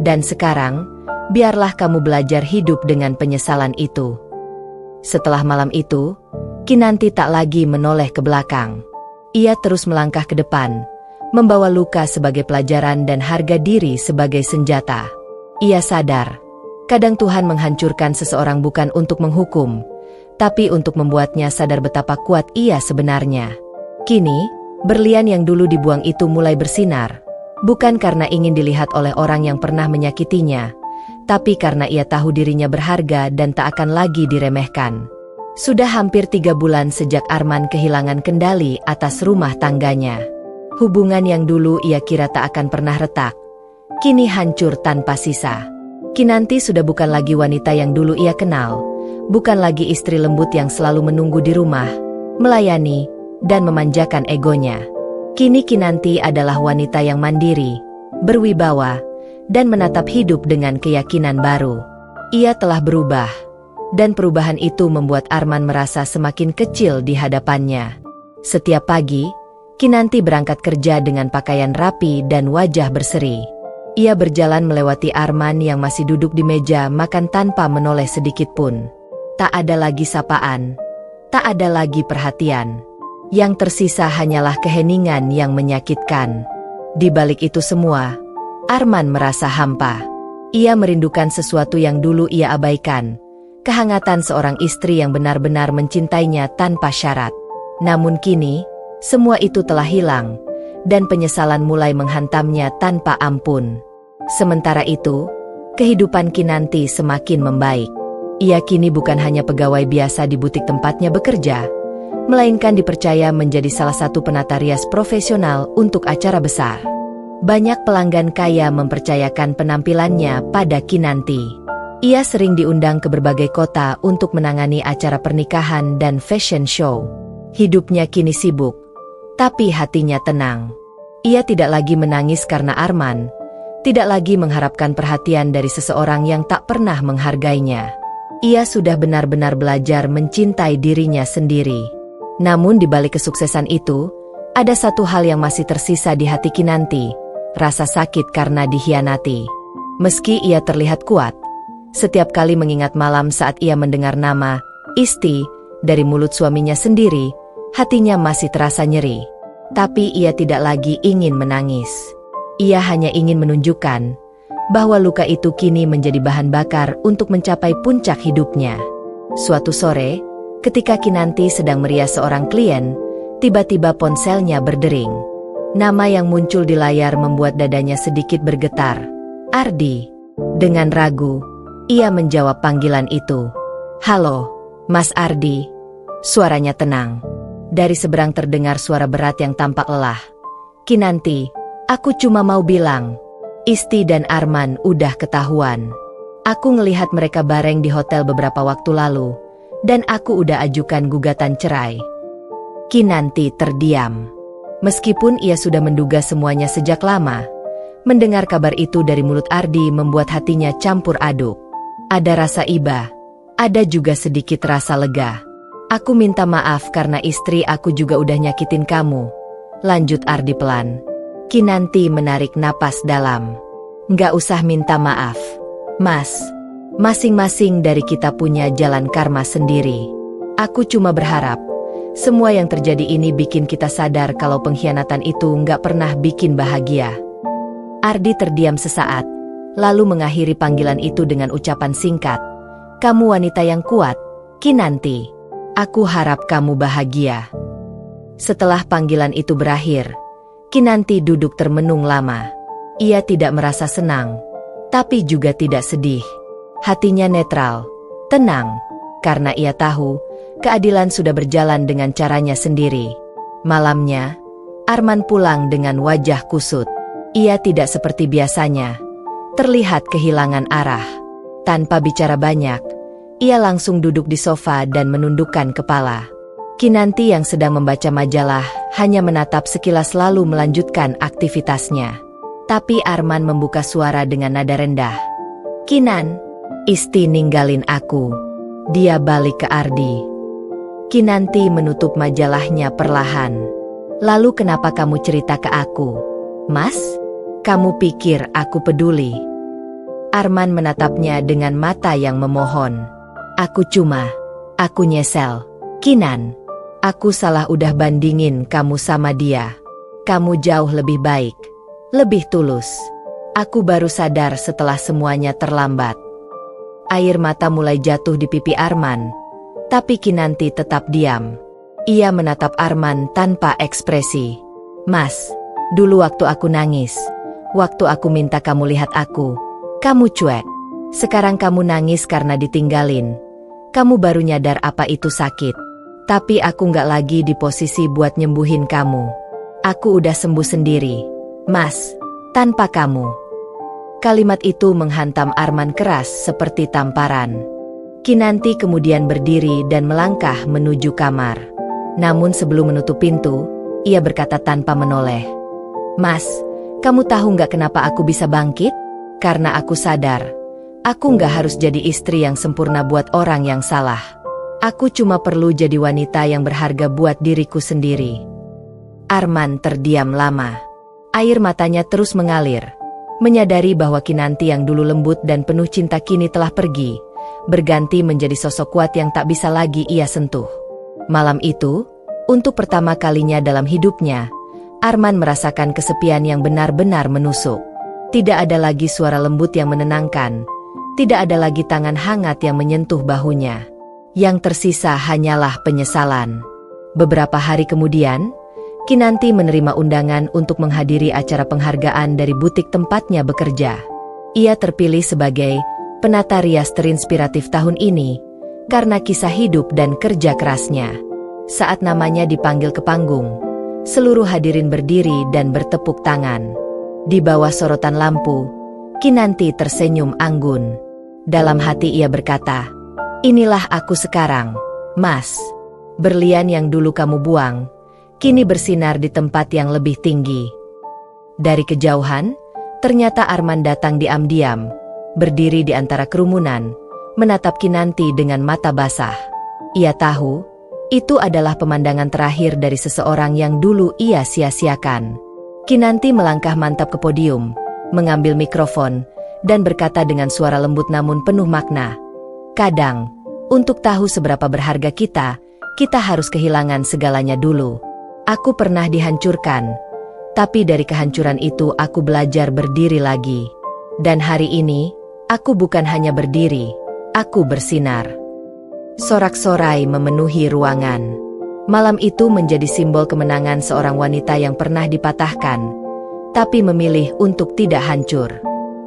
Dan sekarang, biarlah kamu belajar hidup dengan penyesalan itu." Setelah malam itu, Kinanti tak lagi menoleh ke belakang. Ia terus melangkah ke depan, membawa luka sebagai pelajaran dan harga diri sebagai senjata. Ia sadar, kadang Tuhan menghancurkan seseorang bukan untuk menghukum, tapi untuk membuatnya sadar betapa kuat ia sebenarnya. Kini, berlian yang dulu dibuang itu mulai bersinar, bukan karena ingin dilihat oleh orang yang pernah menyakitinya, tapi karena ia tahu dirinya berharga dan tak akan lagi diremehkan. Sudah hampir 3 bulan sejak Arman kehilangan kendali atas rumah tangganya. Hubungan yang dulu ia kira tak akan pernah retak, kini hancur tanpa sisa. Kinanti sudah bukan lagi wanita yang dulu ia kenal, bukan lagi istri lembut yang selalu menunggu di rumah, melayani, dan memanjakan egonya. Kini Kinanti adalah wanita yang mandiri, berwibawa, dan menatap hidup dengan keyakinan baru. Ia telah berubah, dan perubahan itu membuat Arman merasa semakin kecil di hadapannya. Setiap pagi, Kinanti berangkat kerja dengan pakaian rapi dan wajah berseri. Ia berjalan melewati Arman yang masih duduk di meja makan tanpa menoleh sedikit pun. Tak ada lagi sapaan, tak ada lagi perhatian. Yang tersisa hanyalah keheningan yang menyakitkan. Di balik itu semua, Arman merasa hampa. Ia merindukan sesuatu yang dulu ia abaikan, kehangatan seorang istri yang benar-benar mencintainya tanpa syarat. Namun kini, semua itu telah hilang, dan penyesalan mulai menghantamnya tanpa ampun. Sementara itu, kehidupan Kinanti semakin membaik. Ia kini bukan hanya pegawai biasa di butik tempatnya bekerja, melainkan dipercaya menjadi salah satu penata rias profesional untuk acara besar. Banyak pelanggan kaya mempercayakan penampilannya pada Kinanti. Ia sering diundang ke berbagai kota untuk menangani acara pernikahan dan fashion show. Hidupnya kini sibuk, tapi hatinya tenang. Ia tidak lagi menangis karena Arman, tidak lagi mengharapkan perhatian dari seseorang yang tak pernah menghargainya. Ia sudah benar-benar belajar mencintai dirinya sendiri. Namun di balik kesuksesan itu, ada satu hal yang masih tersisa di hati Kinanti, rasa sakit karena dikhianati. Meski ia terlihat kuat, setiap kali mengingat malam saat ia mendengar nama Isti dari mulut suaminya sendiri, hatinya masih terasa nyeri. Tapi ia tidak lagi ingin menangis. Ia hanya ingin menunjukkan bahwa luka itu kini menjadi bahan bakar untuk mencapai puncak hidupnya. Suatu sore, ketika Kinanti sedang merias seorang klien, tiba-tiba ponselnya berdering. Nama yang muncul di layar membuat dadanya sedikit bergetar. Ardi. Dengan ragu, ia menjawab panggilan itu. "Halo, Mas Ardi." Suaranya tenang. Dari seberang terdengar suara berat yang tampak lelah. "Kinanti, aku cuma mau bilang, Isti dan Arman udah ketahuan. Aku ngelihat mereka bareng di hotel beberapa waktu lalu, dan aku udah ajukan gugatan cerai." Kinanti terdiam. Meskipun ia sudah menduga semuanya sejak lama, mendengar kabar itu dari mulut Ardi membuat hatinya campur aduk. Ada rasa iba, ada juga sedikit rasa lega. "Aku minta maaf karena istri aku juga udah nyakitin kamu," lanjut Ardi pelan. Kinanti menarik napas dalam. "Nggak usah minta maaf, Mas. Masing-masing dari kita punya jalan karma sendiri. Aku cuma berharap semua yang terjadi ini bikin kita sadar kalau pengkhianatan itu nggak pernah bikin bahagia." Ardi terdiam sesaat, lalu mengakhiri panggilan itu dengan ucapan singkat. "Kamu wanita yang kuat, Kinanti. Aku harap kamu bahagia." Setelah panggilan itu berakhir, Kinanti duduk termenung lama. Ia tidak merasa senang, tapi juga tidak sedih. Hatinya netral, tenang, karena ia tahu keadilan sudah berjalan dengan caranya sendiri. Malamnya, Arman pulang dengan wajah kusut. Ia tidak seperti biasanya, terlihat kehilangan arah. Tanpa bicara banyak, ia langsung duduk di sofa dan menundukkan kepala. Kinanti yang sedang membaca majalah hanya menatap sekilas lalu melanjutkan aktivitasnya. Tapi Arman membuka suara dengan nada rendah. "Kinan, Isti ninggalin aku." Dia balik ke Ardi. Kinanti menutup majalahnya perlahan. "Lalu kenapa kamu cerita ke aku, Mas? Kamu pikir aku peduli?" Arman menatapnya dengan mata yang memohon. Aku nyesel. Kinan, aku salah udah bandingin kamu sama dia. Kamu jauh lebih baik, lebih tulus. Aku baru sadar setelah semuanya terlambat." Air mata mulai jatuh di pipi Arman, tapi Kinanti tetap diam. Ia menatap Arman tanpa ekspresi. "Mas, dulu waktu aku nangis, waktu aku minta kamu lihat aku, kamu cuek. Sekarang kamu nangis karena ditinggalin. Kamu baru nyadar apa itu sakit. Tapi aku nggak lagi di posisi buat nyembuhin kamu. Aku udah sembuh sendiri, Mas, tanpa kamu. Kalimat itu menghantam Arman keras seperti tamparan. Kinanti kemudian berdiri dan melangkah menuju kamar. Namun sebelum menutup pintu, ia berkata tanpa menoleh. Mas, kamu tahu nggak kenapa aku bisa bangkit? Karena aku sadar, aku nggak harus jadi istri yang sempurna buat orang yang salah. Aku cuma perlu jadi wanita yang berharga buat diriku sendiri. Arman terdiam lama. Air matanya terus mengalir. Menyadari bahwa Kinanti yang dulu lembut dan penuh cinta kini telah pergi, berganti menjadi sosok kuat yang tak bisa lagi ia sentuh. Malam itu, untuk pertama kalinya dalam hidupnya, Arman merasakan kesepian yang benar-benar menusuk. Tidak ada lagi suara lembut yang menenangkan. Tidak ada lagi tangan hangat yang menyentuh bahunya. Yang tersisa hanyalah penyesalan. Beberapa hari kemudian, Kinanti menerima undangan untuk menghadiri acara penghargaan dari butik tempatnya bekerja. Ia terpilih sebagai penata rias terinspiratif tahun ini karena kisah hidup dan kerja kerasnya. Saat namanya dipanggil ke panggung, seluruh hadirin berdiri dan bertepuk tangan. Di bawah sorotan lampu, Kinanti tersenyum anggun. Dalam hati ia berkata, "Inilah aku sekarang, Mas. Berlian yang dulu kamu buang, kini bersinar di tempat yang lebih tinggi." Dari kejauhan, ternyata Arman datang diam-diam, berdiri di antara kerumunan, menatap Kinanti dengan mata basah. Ia tahu, itu adalah pemandangan terakhir dari seseorang yang dulu ia sia-siakan. Kinanti melangkah mantap ke podium, mengambil mikrofon, dan berkata dengan suara lembut namun penuh makna, "Kadang, untuk tahu seberapa berharga kita harus kehilangan segalanya dulu. Aku pernah dihancurkan, tapi dari kehancuran itu aku belajar berdiri lagi. Dan hari ini, aku bukan hanya berdiri, aku bersinar." Sorak-sorai memenuhi ruangan. Malam itu menjadi simbol kemenangan seorang wanita yang pernah dipatahkan, tapi memilih untuk tidak hancur.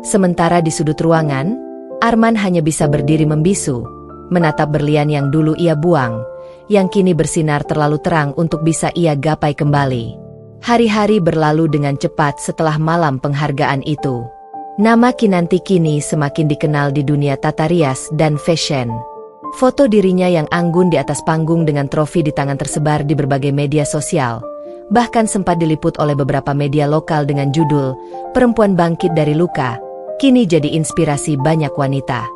Sementara di sudut ruangan, Arman hanya bisa berdiri membisu, menatap berlian yang dulu ia buang, yang kini bersinar terlalu terang untuk bisa ia gapai kembali. Hari-hari berlalu dengan cepat setelah malam penghargaan itu. Nama Kinanti kini semakin dikenal di dunia tata rias dan fashion. Foto dirinya yang anggun di atas panggung dengan trofi di tangan tersebar di berbagai media sosial. Bahkan sempat diliput oleh beberapa media lokal dengan judul, "Perempuan Bangkit dari Luka," kini jadi inspirasi banyak wanita.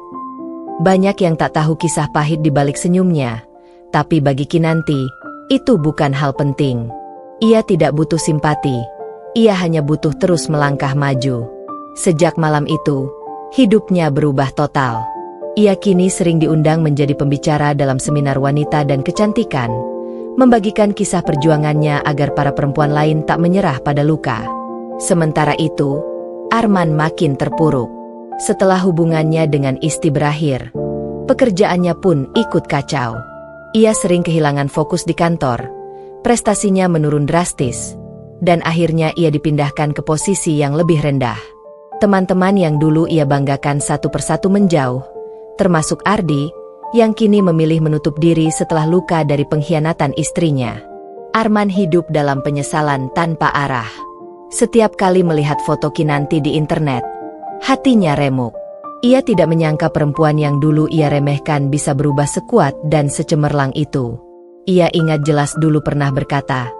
Banyak yang tak tahu kisah pahit di balik senyumnya, tapi bagi Kinanti, itu bukan hal penting. Ia tidak butuh simpati, ia hanya butuh terus melangkah maju. Sejak malam itu, hidupnya berubah total. Ia kini sering diundang menjadi pembicara dalam seminar wanita dan kecantikan, membagikan kisah perjuangannya agar para perempuan lain tak menyerah pada luka. Sementara itu, Arman makin terpuruk. Setelah hubungannya dengan Isti berakhir, pekerjaannya pun ikut kacau. Ia sering kehilangan fokus di kantor, prestasinya menurun drastis, dan akhirnya ia dipindahkan ke posisi yang lebih rendah. Teman-teman yang dulu ia banggakan satu persatu menjauh, termasuk Ardi, yang kini memilih menutup diri setelah luka dari pengkhianatan istrinya. Arman hidup dalam penyesalan tanpa arah. Setiap kali melihat foto Kinanti di internet, hatinya remuk. Ia tidak menyangka perempuan yang dulu ia remehkan bisa berubah sekuat dan secemerlang itu. Ia ingat jelas dulu pernah berkata,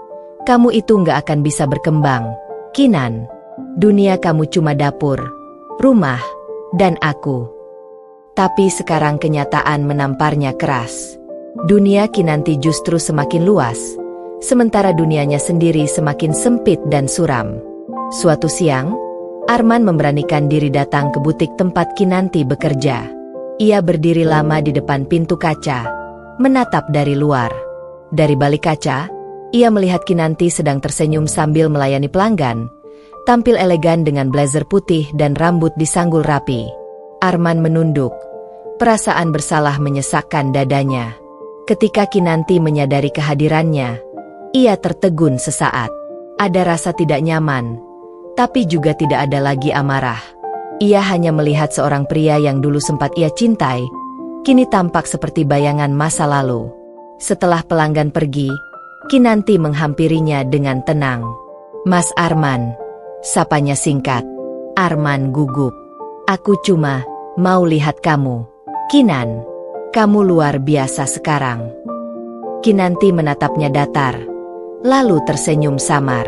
"Kamu itu nggak akan bisa berkembang, Kinan. Dunia kamu cuma dapur, rumah, dan aku." Tapi sekarang kenyataan menamparnya keras. Dunia Kinanti justru semakin luas, sementara dunianya sendiri semakin sempit dan suram. Suatu siang, Arman memberanikan diri datang ke butik tempat Kinanti bekerja. Ia berdiri lama di depan pintu kaca, menatap dari luar. Dari balik kaca, ia melihat Kinanti sedang tersenyum sambil melayani pelanggan, tampil elegan dengan blazer putih dan rambut disanggul rapi. Arman menunduk. Perasaan bersalah menyesakkan dadanya. Ketika Kinanti menyadari kehadirannya, ia tertegun sesaat. Ada rasa tidak nyaman, tapi juga tidak ada lagi amarah. Ia hanya melihat seorang pria yang dulu sempat ia cintai, kini tampak seperti bayangan masa lalu. Setelah pelanggan pergi, Kinanti menghampirinya dengan tenang. Mas Arman, sapanya singkat. Arman gugup. Aku cuma mau lihat kamu. Kinan, kamu luar biasa sekarang. Kinanti menatapnya datar, lalu tersenyum samar.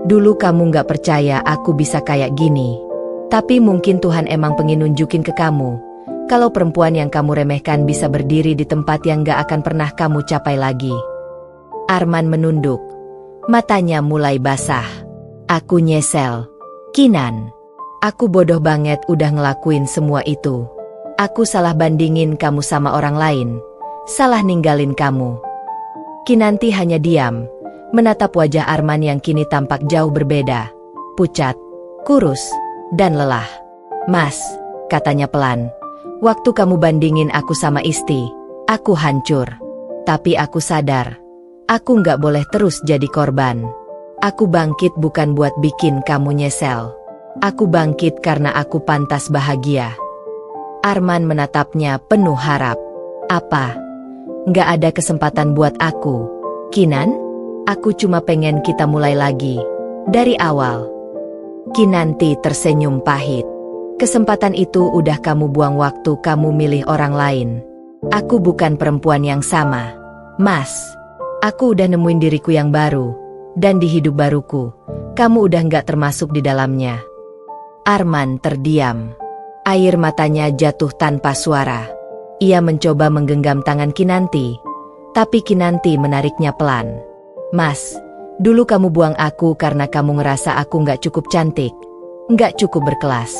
Dulu kamu gak percaya aku bisa kayak gini. Tapi mungkin Tuhan emang pengen nunjukin ke kamu, kalau perempuan yang kamu remehkan bisa berdiri di tempat yang gak akan pernah kamu capai lagi. Arman menunduk. Matanya mulai basah. Aku nyesel. Kinan, aku bodoh banget udah ngelakuin semua itu. Aku salah bandingin kamu sama orang lain. Salah ninggalin kamu. Kinanti hanya diam, menatap wajah Arman yang kini tampak jauh berbeda. Pucat, kurus, dan lelah. Mas, katanya pelan. Waktu kamu bandingin aku sama Isti, aku hancur. Tapi aku sadar, aku nggak boleh terus jadi korban. Aku bangkit bukan buat bikin kamu nyesel. Aku bangkit karena aku pantas bahagia. Arman menatapnya penuh harap. Apa? Nggak ada kesempatan buat aku, Kinan? Aku cuma pengen kita mulai lagi, dari awal. Kinanti tersenyum pahit. Kesempatan itu udah kamu buang waktu kamu milih orang lain. Aku bukan perempuan yang sama, Mas. Aku udah nemuin diriku yang baru, dan di hidup baruku, kamu udah nggak termasuk di dalamnya. Arman terdiam. Air matanya jatuh tanpa suara. Ia mencoba menggenggam tangan Kinanti, tapi Kinanti menariknya pelan. Mas, dulu kamu buang aku karena kamu ngerasa aku nggak cukup cantik, nggak cukup berkelas.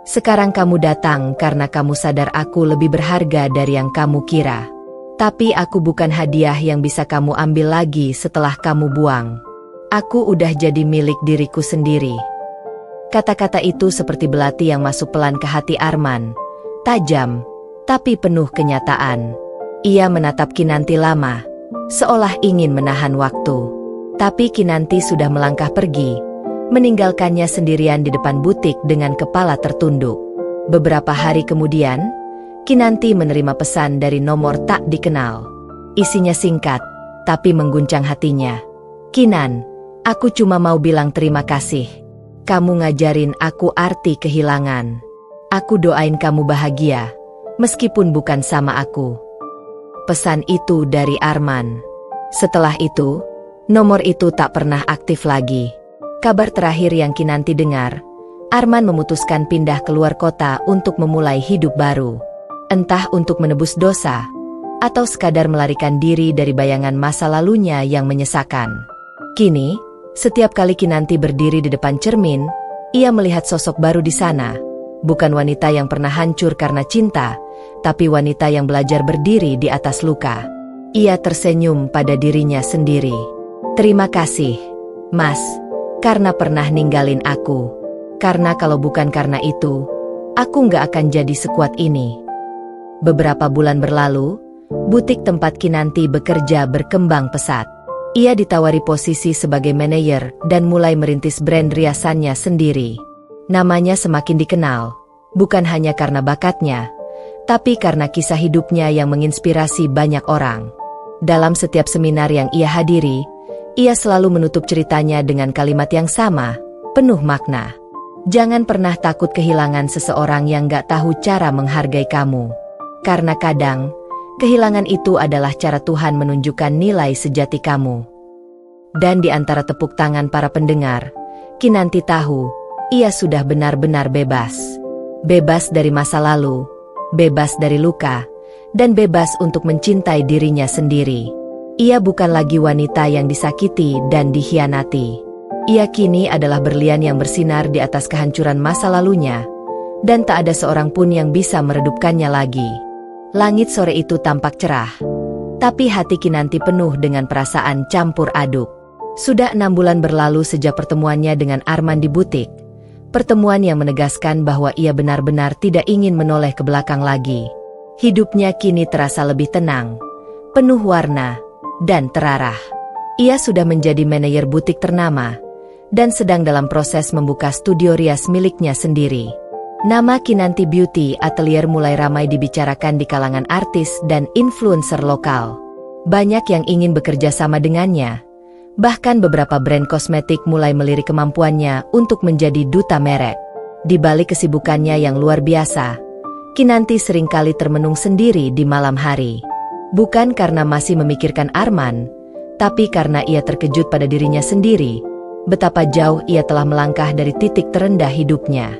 Sekarang kamu datang karena kamu sadar aku lebih berharga dari yang kamu kira. Tapi aku bukan hadiah yang bisa kamu ambil lagi setelah kamu buang. Aku udah jadi milik diriku sendiri. Kata-kata itu seperti belati yang masuk pelan ke hati Arman. Tajam, tapi penuh kenyataan. Ia menatap Kinanti lama, seolah ingin menahan waktu. Tapi Kinanti sudah melangkah pergi, meninggalkannya sendirian di depan butik dengan kepala tertunduk. Beberapa hari kemudian, Kinanti menerima pesan dari nomor tak dikenal. Isinya singkat, tapi mengguncang hatinya. Kinan, aku cuma mau bilang terima kasih. Kamu ngajarin aku arti kehilangan. Aku doain kamu bahagia, meskipun bukan sama aku. Pesan itu dari Arman. Setelah itu, nomor itu tak pernah aktif lagi. Kabar terakhir yang Kinanti dengar, Arman memutuskan pindah keluar kota untuk memulai hidup baru. Entah untuk menebus dosa, atau sekadar melarikan diri dari bayangan masa lalunya yang menyesakan. Kini, setiap kali Kinanti berdiri di depan cermin, ia melihat sosok baru di sana. Bukan wanita yang pernah hancur karena cinta, tapi wanita yang belajar berdiri di atas luka. Ia tersenyum pada dirinya sendiri. Terima kasih, Mas, karena pernah ninggalin aku. Karena kalau bukan karena itu, aku nggak akan jadi sekuat ini. Beberapa bulan berlalu, butik tempat Kinanti bekerja berkembang pesat. Ia ditawari posisi sebagai manajer dan mulai merintis brand riasannya sendiri. Namanya semakin dikenal, bukan hanya karena bakatnya, tapi karena kisah hidupnya yang menginspirasi banyak orang. Dalam setiap seminar yang ia hadiri, ia selalu menutup ceritanya dengan kalimat yang sama, penuh makna. Jangan pernah takut kehilangan seseorang yang gak tahu cara menghargai kamu. Karena kadang, kehilangan itu adalah cara Tuhan menunjukkan nilai sejati kamu. Dan di antara tepuk tangan para pendengar, Kinanti tahu, ia sudah benar-benar bebas. Bebas dari masa lalu, bebas dari luka, dan bebas untuk mencintai dirinya sendiri. Ia bukan lagi wanita yang disakiti dan dikhianati. Ia kini adalah berlian yang bersinar di atas kehancuran masa lalunya, dan tak ada seorang pun yang bisa meredupkannya lagi. Langit sore itu tampak cerah, tapi hati Kinanti penuh dengan perasaan campur aduk. Sudah 6 bulan berlalu sejak pertemuannya dengan Arman di butik. Pertemuan yang menegaskan bahwa ia benar-benar tidak ingin menoleh ke belakang lagi. Hidupnya kini terasa lebih tenang, penuh warna, dan terarah. Ia sudah menjadi manajer butik ternama, dan sedang dalam proses membuka studio rias miliknya sendiri. Nama Kinanti Beauty Atelier mulai ramai dibicarakan di kalangan artis dan influencer lokal. Banyak yang ingin bekerja sama dengannya, Bahkan beberapa brand kosmetik mulai melirik kemampuannya untuk menjadi duta merek. Di balik kesibukannya yang luar biasa, Kinanti seringkali termenung sendiri di malam hari. Bukan karena masih memikirkan Arman, tapi karena ia terkejut pada dirinya sendiri, betapa jauh ia telah melangkah dari titik terendah hidupnya.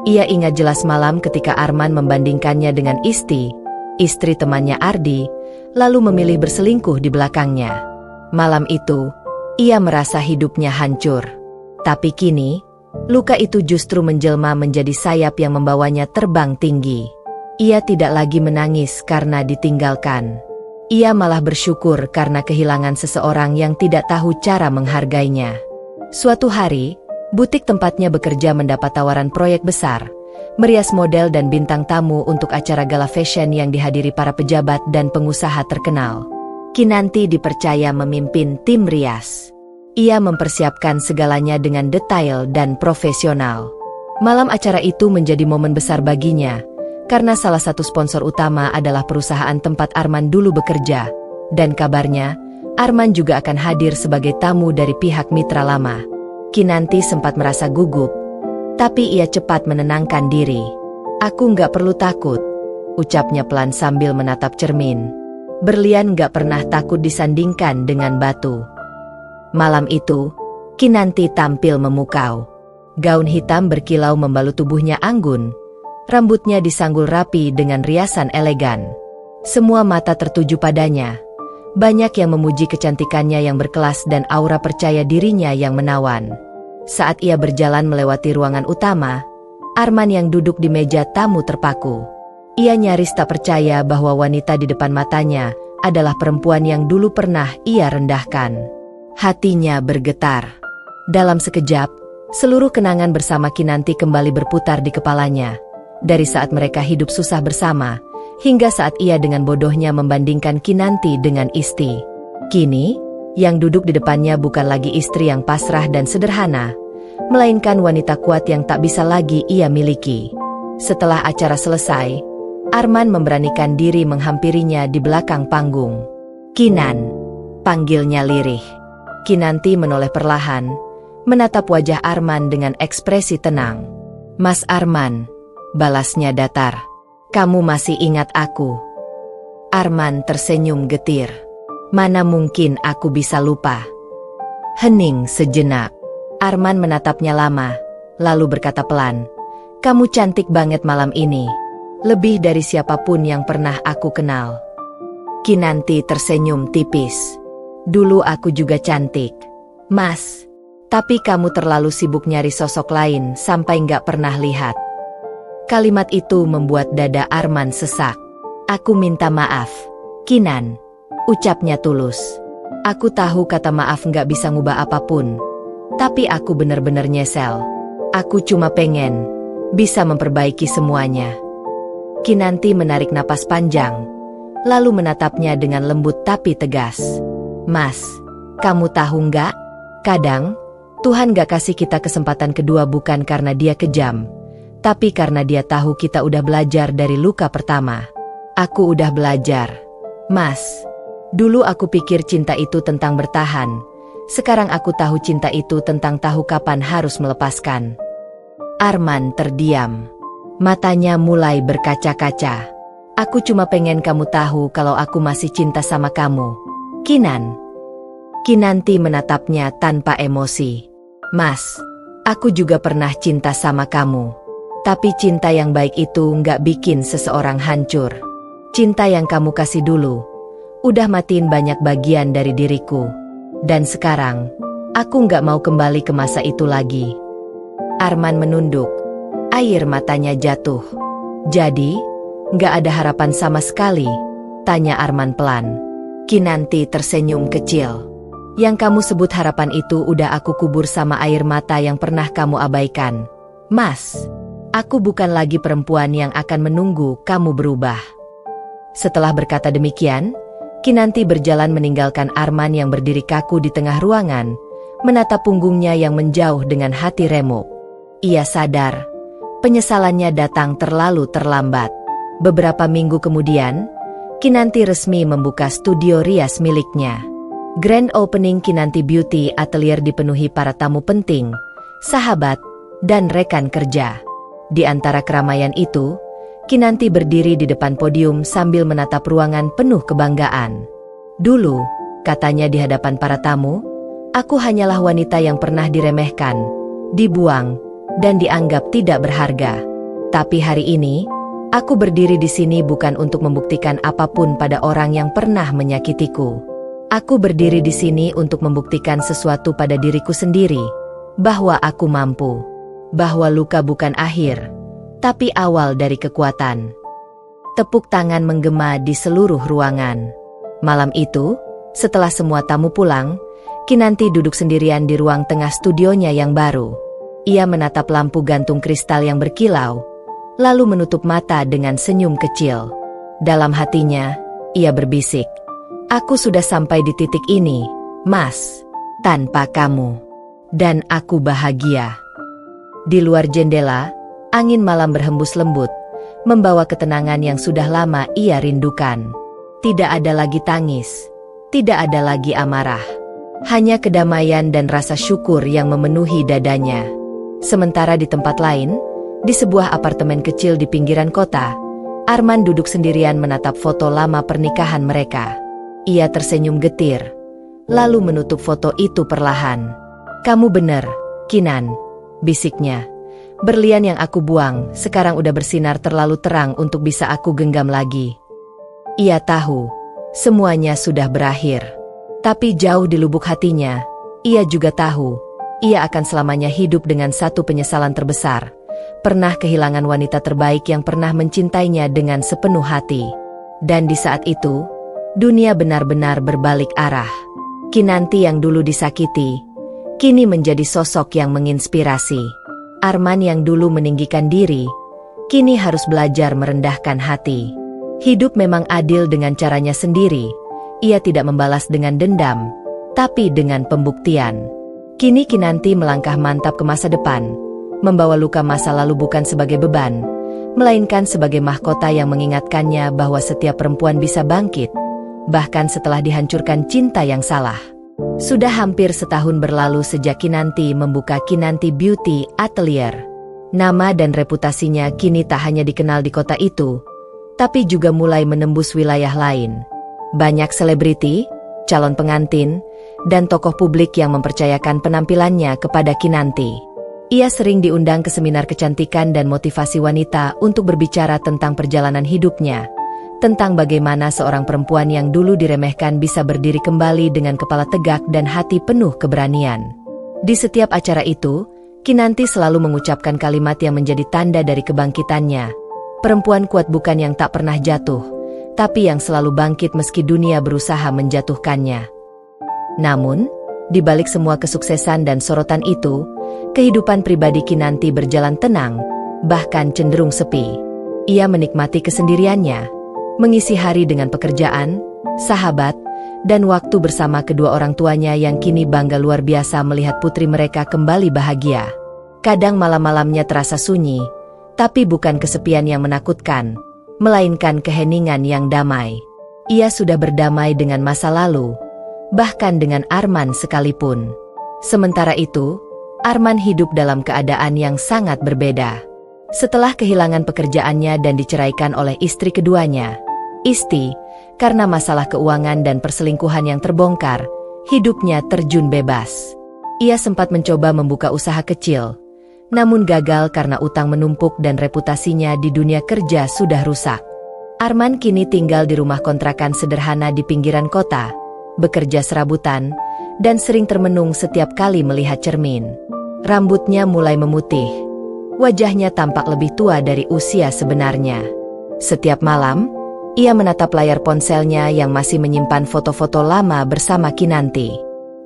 Ia ingat jelas malam ketika Arman membandingkannya dengan istri temannya Ardi, lalu memilih berselingkuh di belakangnya. Malam itu, ia merasa hidupnya hancur. Tapi kini, luka itu justru menjelma menjadi sayap yang membawanya terbang tinggi. Ia tidak lagi menangis karena ditinggalkan. Ia malah bersyukur karena kehilangan seseorang yang tidak tahu cara menghargainya. Suatu hari, butik tempatnya bekerja mendapat tawaran proyek besar, merias model dan bintang tamu untuk acara gala fashion yang dihadiri para pejabat dan pengusaha terkenal. Kinanti dipercaya memimpin tim rias. Ia mempersiapkan segalanya dengan detail dan profesional. Malam acara itu menjadi momen besar baginya, karena salah satu sponsor utama adalah perusahaan tempat Arman dulu bekerja, dan kabarnya, Arman juga akan hadir sebagai tamu dari pihak mitra lama. Kinanti sempat merasa gugup, tapi ia cepat menenangkan diri. "Aku nggak perlu takut," ucapnya pelan sambil menatap cermin. Berlian nggak pernah takut disandingkan dengan batu. Malam itu, Kinanti tampil memukau. Gaun hitam berkilau membalut tubuhnya anggun, rambutnya disanggul rapi dengan riasan elegan. Semua mata tertuju padanya. Banyak yang memuji kecantikannya yang berkelas dan aura percaya dirinya yang menawan. Saat ia berjalan melewati ruangan utama, Arman yang duduk di meja tamu terpaku. Ia nyaris tak percaya bahwa wanita di depan matanya adalah perempuan yang dulu pernah ia rendahkan. Hatinya bergetar. Dalam sekejap, seluruh kenangan bersama Kinanti kembali berputar di kepalanya. Dari saat mereka hidup susah bersama, hingga saat ia dengan bodohnya membandingkan Kinanti dengan istri. Kini, yang duduk di depannya bukan lagi istri yang pasrah dan sederhana, melainkan wanita kuat yang tak bisa lagi ia miliki. Setelah acara selesai, Arman memberanikan diri menghampirinya di belakang panggung. "Kinan," panggilnya lirih. Kinanti menoleh perlahan, menatap wajah Arman dengan ekspresi tenang. "Mas Arman," balasnya datar. "Kamu masih ingat aku?" Arman tersenyum getir. "Mana mungkin aku bisa lupa." Hening sejenak. Arman menatapnya lama, lalu berkata pelan, "Kamu cantik banget malam ini. Lebih dari siapapun yang pernah aku kenal." Kinanti tersenyum tipis. "Dulu aku juga cantik, Mas. Tapi kamu terlalu sibuk nyari sosok lain sampai nggak pernah lihat." Kalimat itu membuat dada Arman sesak. "Aku minta maaf, Kinan," ucapnya tulus. "Aku tahu kata maaf nggak bisa ngubah apapun. Tapi aku benar-benar nyesel. Aku cuma pengen bisa memperbaiki semuanya." Kinanti menarik napas panjang, lalu menatapnya dengan lembut tapi tegas. "Mas, kamu tahu nggak? Kadang, Tuhan gak kasih kita kesempatan kedua bukan karena dia kejam, tapi karena dia tahu kita udah belajar dari luka pertama. Aku udah belajar, Mas. Dulu aku pikir cinta itu tentang bertahan. Sekarang aku tahu cinta itu tentang tahu kapan harus melepaskan." Arman terdiam. Matanya mulai berkaca-kaca. "Aku cuma pengen kamu tahu kalau aku masih cinta sama kamu, Kinan." Kinanti menatapnya tanpa emosi. "Mas, aku juga pernah cinta sama kamu. Tapi cinta yang baik itu nggak bikin seseorang hancur. Cinta yang kamu kasih dulu udah matiin banyak bagian dari diriku. Dan sekarang, aku nggak mau kembali ke masa itu lagi." Arman menunduk. Air matanya jatuh. "Jadi, nggak ada harapan sama sekali?" tanya Arman pelan. Kinanti tersenyum kecil. "Yang kamu sebut harapan itu udah aku kubur sama air mata yang pernah kamu abaikan. Mas, aku bukan lagi perempuan yang akan menunggu kamu berubah." Setelah berkata demikian, Kinanti berjalan meninggalkan Arman yang berdiri kaku di tengah ruangan, menatap punggungnya yang menjauh dengan hati remuk. Ia sadar, penyesalannya datang terlalu terlambat. Beberapa minggu kemudian, Kinanti resmi membuka studio rias miliknya. Grand opening Kinanti Beauty Atelier dipenuhi para tamu penting, sahabat, dan rekan kerja. Di antara keramaian itu, Kinanti berdiri di depan podium sambil menatap ruangan penuh kebanggaan. Dulu, katanya di hadapan para tamu, aku hanyalah wanita yang pernah diremehkan, dibuang, dan dianggap tidak berharga. Tapi hari ini, aku berdiri di sini bukan untuk membuktikan apapun pada orang yang pernah menyakitiku. Aku berdiri di sini untuk membuktikan sesuatu pada diriku sendiri, bahwa aku mampu, bahwa luka bukan akhir, tapi awal dari kekuatan. Tepuk tangan menggema di seluruh ruangan. Malam itu, setelah semua tamu pulang, Kinanti duduk sendirian di ruang tengah studionya yang baru. Ia menatap lampu gantung kristal yang berkilau, lalu menutup mata dengan senyum kecil. Dalam hatinya, ia berbisik, "Aku sudah sampai di titik ini, Mas, tanpa kamu. Dan aku bahagia." Di luar jendela, angin malam berhembus lembut, membawa ketenangan yang sudah lama ia rindukan. Tidak ada lagi tangis, tidak ada lagi amarah. Hanya kedamaian dan rasa syukur yang memenuhi dadanya. Sementara di tempat lain, di sebuah apartemen kecil di pinggiran kota, Arman duduk sendirian menatap foto lama pernikahan mereka. Ia tersenyum getir, lalu menutup foto itu perlahan. "Kamu benar, Kinan," bisiknya. "Berlian yang aku buang sekarang udah bersinar terlalu terang untuk bisa aku genggam lagi." Ia tahu, semuanya sudah berakhir. Tapi jauh di lubuk hatinya, ia juga tahu, ia akan selamanya hidup dengan satu penyesalan terbesar. Pernah kehilangan wanita terbaik yang pernah mencintainya dengan sepenuh hati. Dan di saat itu, dunia benar-benar berbalik arah. Kinanti yang dulu disakiti, kini menjadi sosok yang menginspirasi. Arman yang dulu meninggikan diri, kini harus belajar merendahkan hati. Hidup memang adil dengan caranya sendiri. Ia tidak membalas dengan dendam, tapi dengan pembuktian. Kini Kinanti melangkah mantap ke masa depan, membawa luka masa lalu bukan sebagai beban, melainkan sebagai mahkota yang mengingatkannya bahwa setiap perempuan bisa bangkit, bahkan setelah dihancurkan cinta yang salah. Sudah hampir setahun berlalu sejak Kinanti membuka Kinanti Beauty Atelier. Nama dan reputasinya kini tak hanya dikenal di kota itu, tapi juga mulai menembus wilayah lain. Banyak selebriti, calon pengantin, dan tokoh publik yang mempercayakan penampilannya kepada Kinanti. Ia sering diundang ke seminar kecantikan dan motivasi wanita untuk berbicara tentang perjalanan hidupnya, tentang bagaimana seorang perempuan yang dulu diremehkan bisa berdiri kembali dengan kepala tegak dan hati penuh keberanian. Di setiap acara itu, Kinanti selalu mengucapkan kalimat yang menjadi tanda dari kebangkitannya. Perempuan kuat bukan yang tak pernah jatuh, tapi yang selalu bangkit meski dunia berusaha menjatuhkannya. Namun, di balik semua kesuksesan dan sorotan itu, kehidupan pribadi Kinanti berjalan tenang, bahkan cenderung sepi. Ia menikmati kesendiriannya, mengisi hari dengan pekerjaan, sahabat, dan waktu bersama kedua orang tuanya yang kini bangga luar biasa melihat putri mereka kembali bahagia. Kadang malam-malamnya terasa sunyi, tapi bukan kesepian yang menakutkan, melainkan keheningan yang damai. Ia sudah berdamai dengan masa lalu, bahkan dengan Arman sekalipun. Sementara itu, Arman hidup dalam keadaan yang sangat berbeda. Setelah kehilangan pekerjaannya dan diceraikan oleh istri keduanya, Isti, karena masalah keuangan dan perselingkuhan yang terbongkar, hidupnya terjun bebas. Ia sempat mencoba membuka usaha kecil, namun gagal karena utang menumpuk dan reputasinya di dunia kerja sudah rusak. Arman kini tinggal di rumah kontrakan sederhana di pinggiran kota, bekerja serabutan, dan sering termenung setiap kali melihat cermin. Rambutnya mulai memutih, wajahnya tampak lebih tua dari usia sebenarnya. Setiap malam, ia menatap layar ponselnya yang masih menyimpan foto-foto lama bersama Kinanti.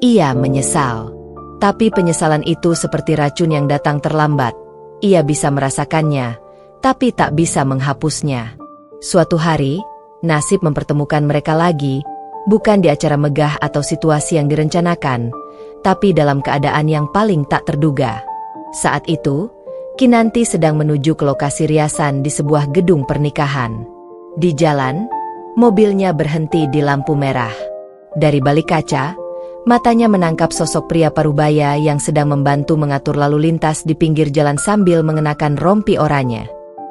Ia menyesal. Tapi penyesalan itu seperti racun yang datang terlambat. Ia bisa merasakannya, tapi tak bisa menghapusnya. Suatu hari, nasib mempertemukan mereka lagi, bukan di acara megah atau situasi yang direncanakan, tapi dalam keadaan yang paling tak terduga. Saat itu, Kinanti sedang menuju ke lokasi riasan di sebuah gedung pernikahan. Di jalan, mobilnya berhenti di lampu merah. Dari balik kaca, matanya menangkap sosok pria parubaya yang sedang membantu mengatur lalu lintas di pinggir jalan sambil mengenakan rompi oranye.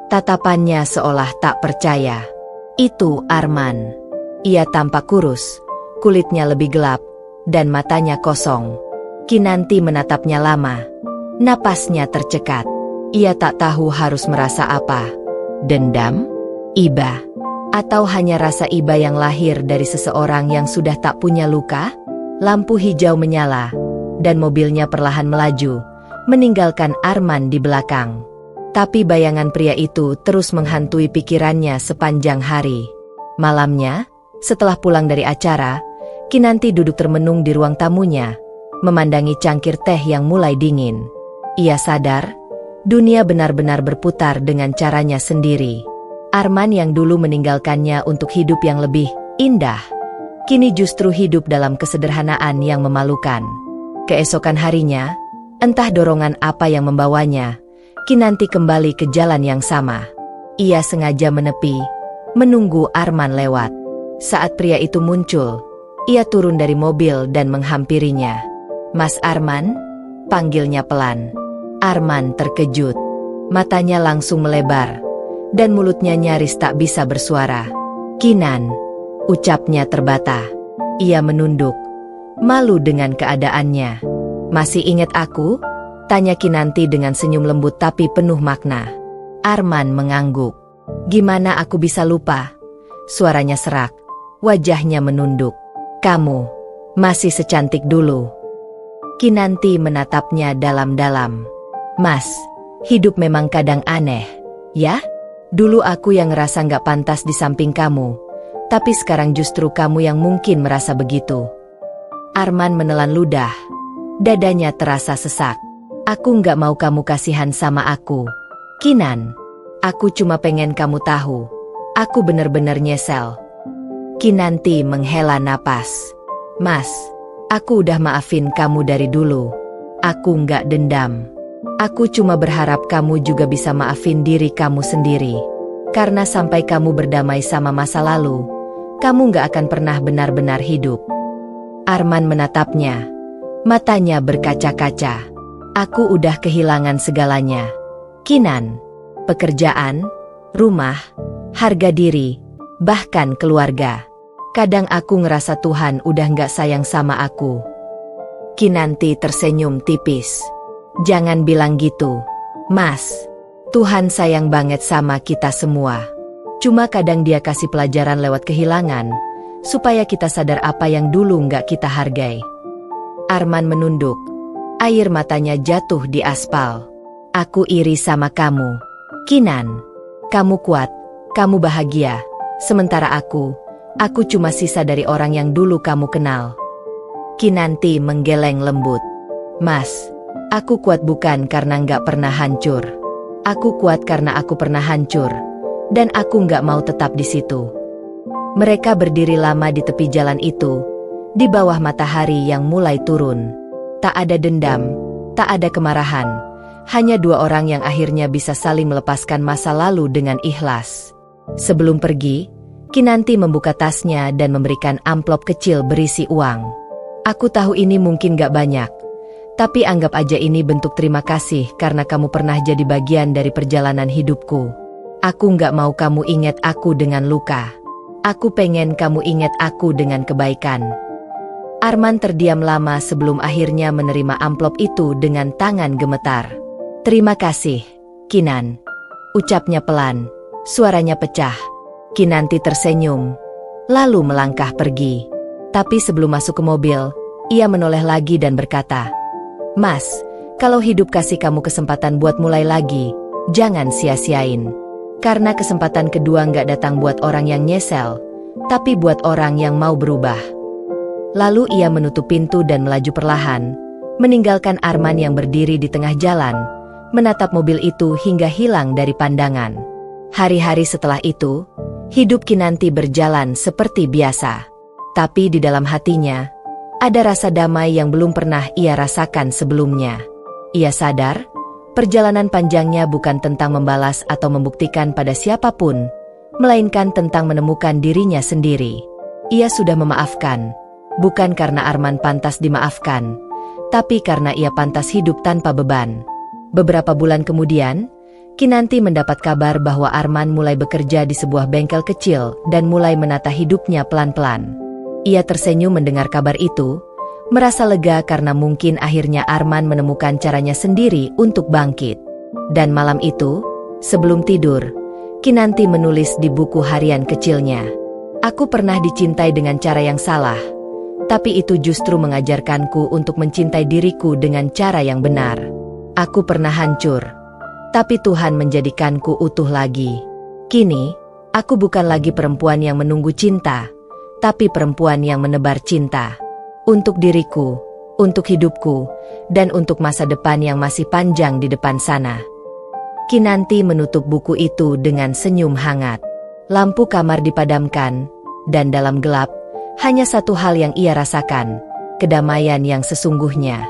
Tatapannya seolah tak percaya. Itu Arman. Ia tampak kurus, kulitnya lebih gelap, dan matanya kosong. Kinanti menatapnya lama. Napasnya tercekat. Ia tak tahu harus merasa apa. Dendam? Iba? Atau hanya rasa iba yang lahir dari seseorang yang sudah tak punya luka? Lampu hijau menyala, dan mobilnya perlahan melaju, meninggalkan Arman di belakang. Tapi bayangan pria itu terus menghantui pikirannya sepanjang hari. Malamnya, setelah pulang dari acara, Kinanti duduk termenung di ruang tamunya, memandangi cangkir teh yang mulai dingin. Ia sadar, dunia benar-benar berputar dengan caranya sendiri. Arman yang dulu meninggalkannya untuk hidup yang lebih indah, kini justru hidup dalam kesederhanaan yang memalukan. Keesokan harinya, entah dorongan apa yang membawanya, Kinanti kembali ke jalan yang sama. Ia sengaja menepi, menunggu Arman lewat. Saat pria itu muncul, ia turun dari mobil dan menghampirinya. "Mas Arman?" panggilnya pelan. Arman terkejut. Matanya langsung melebar, dan mulutnya nyaris tak bisa bersuara. "Kinan," ucapnya terbata. Ia menunduk, malu dengan keadaannya. "Masih ingat aku?" tanya Kinanti dengan senyum lembut tapi penuh makna. Arman mengangguk. "Gimana aku bisa lupa?" Suaranya serak, wajahnya menunduk. "Kamu masih secantik dulu." Kinanti menatapnya dalam-dalam. "Mas, hidup memang kadang aneh, ya? Dulu aku yang ngerasa gak pantas di samping kamu, tapi sekarang justru kamu yang mungkin merasa begitu." Arman menelan ludah. Dadanya terasa sesak. "Aku gak mau kamu kasihan sama aku, Kinan. Aku cuma pengen kamu tahu, aku bener-bener nyesel." Kinanti menghela napas. "Mas, aku udah maafin kamu dari dulu. Aku gak dendam. Aku cuma berharap kamu juga bisa maafin diri kamu sendiri. Karena sampai kamu berdamai sama masa lalu, kamu gak akan pernah benar-benar hidup." Arman menatapnya. Matanya berkaca-kaca. "Aku udah kehilangan segalanya, Kinan. Pekerjaan, rumah, harga diri, bahkan keluarga. Kadang aku ngerasa Tuhan udah gak sayang sama aku." Kinanti tersenyum tipis. "Jangan bilang gitu, Mas. Tuhan sayang banget sama kita semua. Cuma kadang Dia kasih pelajaran lewat kehilangan, supaya kita sadar apa yang dulu gak kita hargai." Arman menunduk. Air matanya jatuh di aspal. "Aku iri sama kamu, Kinan. Kamu kuat, kamu bahagia. Sementara aku cuma sisa dari orang yang dulu kamu kenal." Kinanti menggeleng lembut. "Mas, aku kuat bukan karena nggak pernah hancur. Aku kuat karena aku pernah hancur, dan aku nggak mau tetap di situ." Mereka berdiri lama di tepi jalan itu, di bawah matahari yang mulai turun. Tak ada dendam, tak ada kemarahan, hanya dua orang yang akhirnya bisa saling melepaskan masa lalu dengan ikhlas. Sebelum pergi, Kinanti membuka tasnya dan memberikan amplop kecil berisi uang. "Aku tahu ini mungkin gak banyak, tapi anggap aja ini bentuk terima kasih karena kamu pernah jadi bagian dari perjalanan hidupku. Aku gak mau kamu ingat aku dengan luka. Aku pengen kamu ingat aku dengan kebaikan." Arman terdiam lama sebelum akhirnya menerima amplop itu dengan tangan gemetar. "Terima kasih, Kinan," ucapnya pelan, suaranya pecah. Kinanti tersenyum, lalu melangkah pergi. Tapi sebelum masuk ke mobil, ia menoleh lagi dan berkata, "Mas, kalau hidup kasih kamu kesempatan buat mulai lagi, jangan sia-siain. Karena kesempatan kedua nggak datang buat orang yang nyesel, tapi buat orang yang mau berubah." Lalu ia menutup pintu dan melaju perlahan, meninggalkan Arman yang berdiri di tengah jalan, menatap mobil itu hingga hilang dari pandangan. Hari-hari setelah itu, hidup Kinanti berjalan seperti biasa. Tapi di dalam hatinya, ada rasa damai yang belum pernah ia rasakan sebelumnya. Ia sadar, perjalanan panjangnya bukan tentang membalas atau membuktikan pada siapapun, melainkan tentang menemukan dirinya sendiri. Ia sudah memaafkan, Bukan karena Arman pantas dimaafkan, tapi karena ia pantas hidup tanpa beban. Beberapa bulan kemudian, Kinanti mendapat kabar bahwa Arman mulai bekerja di sebuah bengkel kecil dan mulai menata hidupnya pelan-pelan. Ia tersenyum mendengar kabar itu, merasa lega karena mungkin akhirnya Arman menemukan caranya sendiri untuk bangkit. Dan malam itu, sebelum tidur, Kinanti menulis di buku harian kecilnya, "Aku pernah dicintai dengan cara yang salah, tapi itu justru mengajarkanku untuk mencintai diriku dengan cara yang benar. Aku pernah hancur, tapi Tuhan menjadikanku utuh lagi. Kini, aku bukan lagi perempuan yang menunggu cinta, tapi perempuan yang menebar cinta. Untuk diriku, untuk hidupku, dan untuk masa depan yang masih panjang di depan sana." Kinanti menutup buku itu dengan senyum hangat. Lampu kamar dipadamkan, dan dalam gelap, hanya satu hal yang ia rasakan, kedamaian yang sesungguhnya.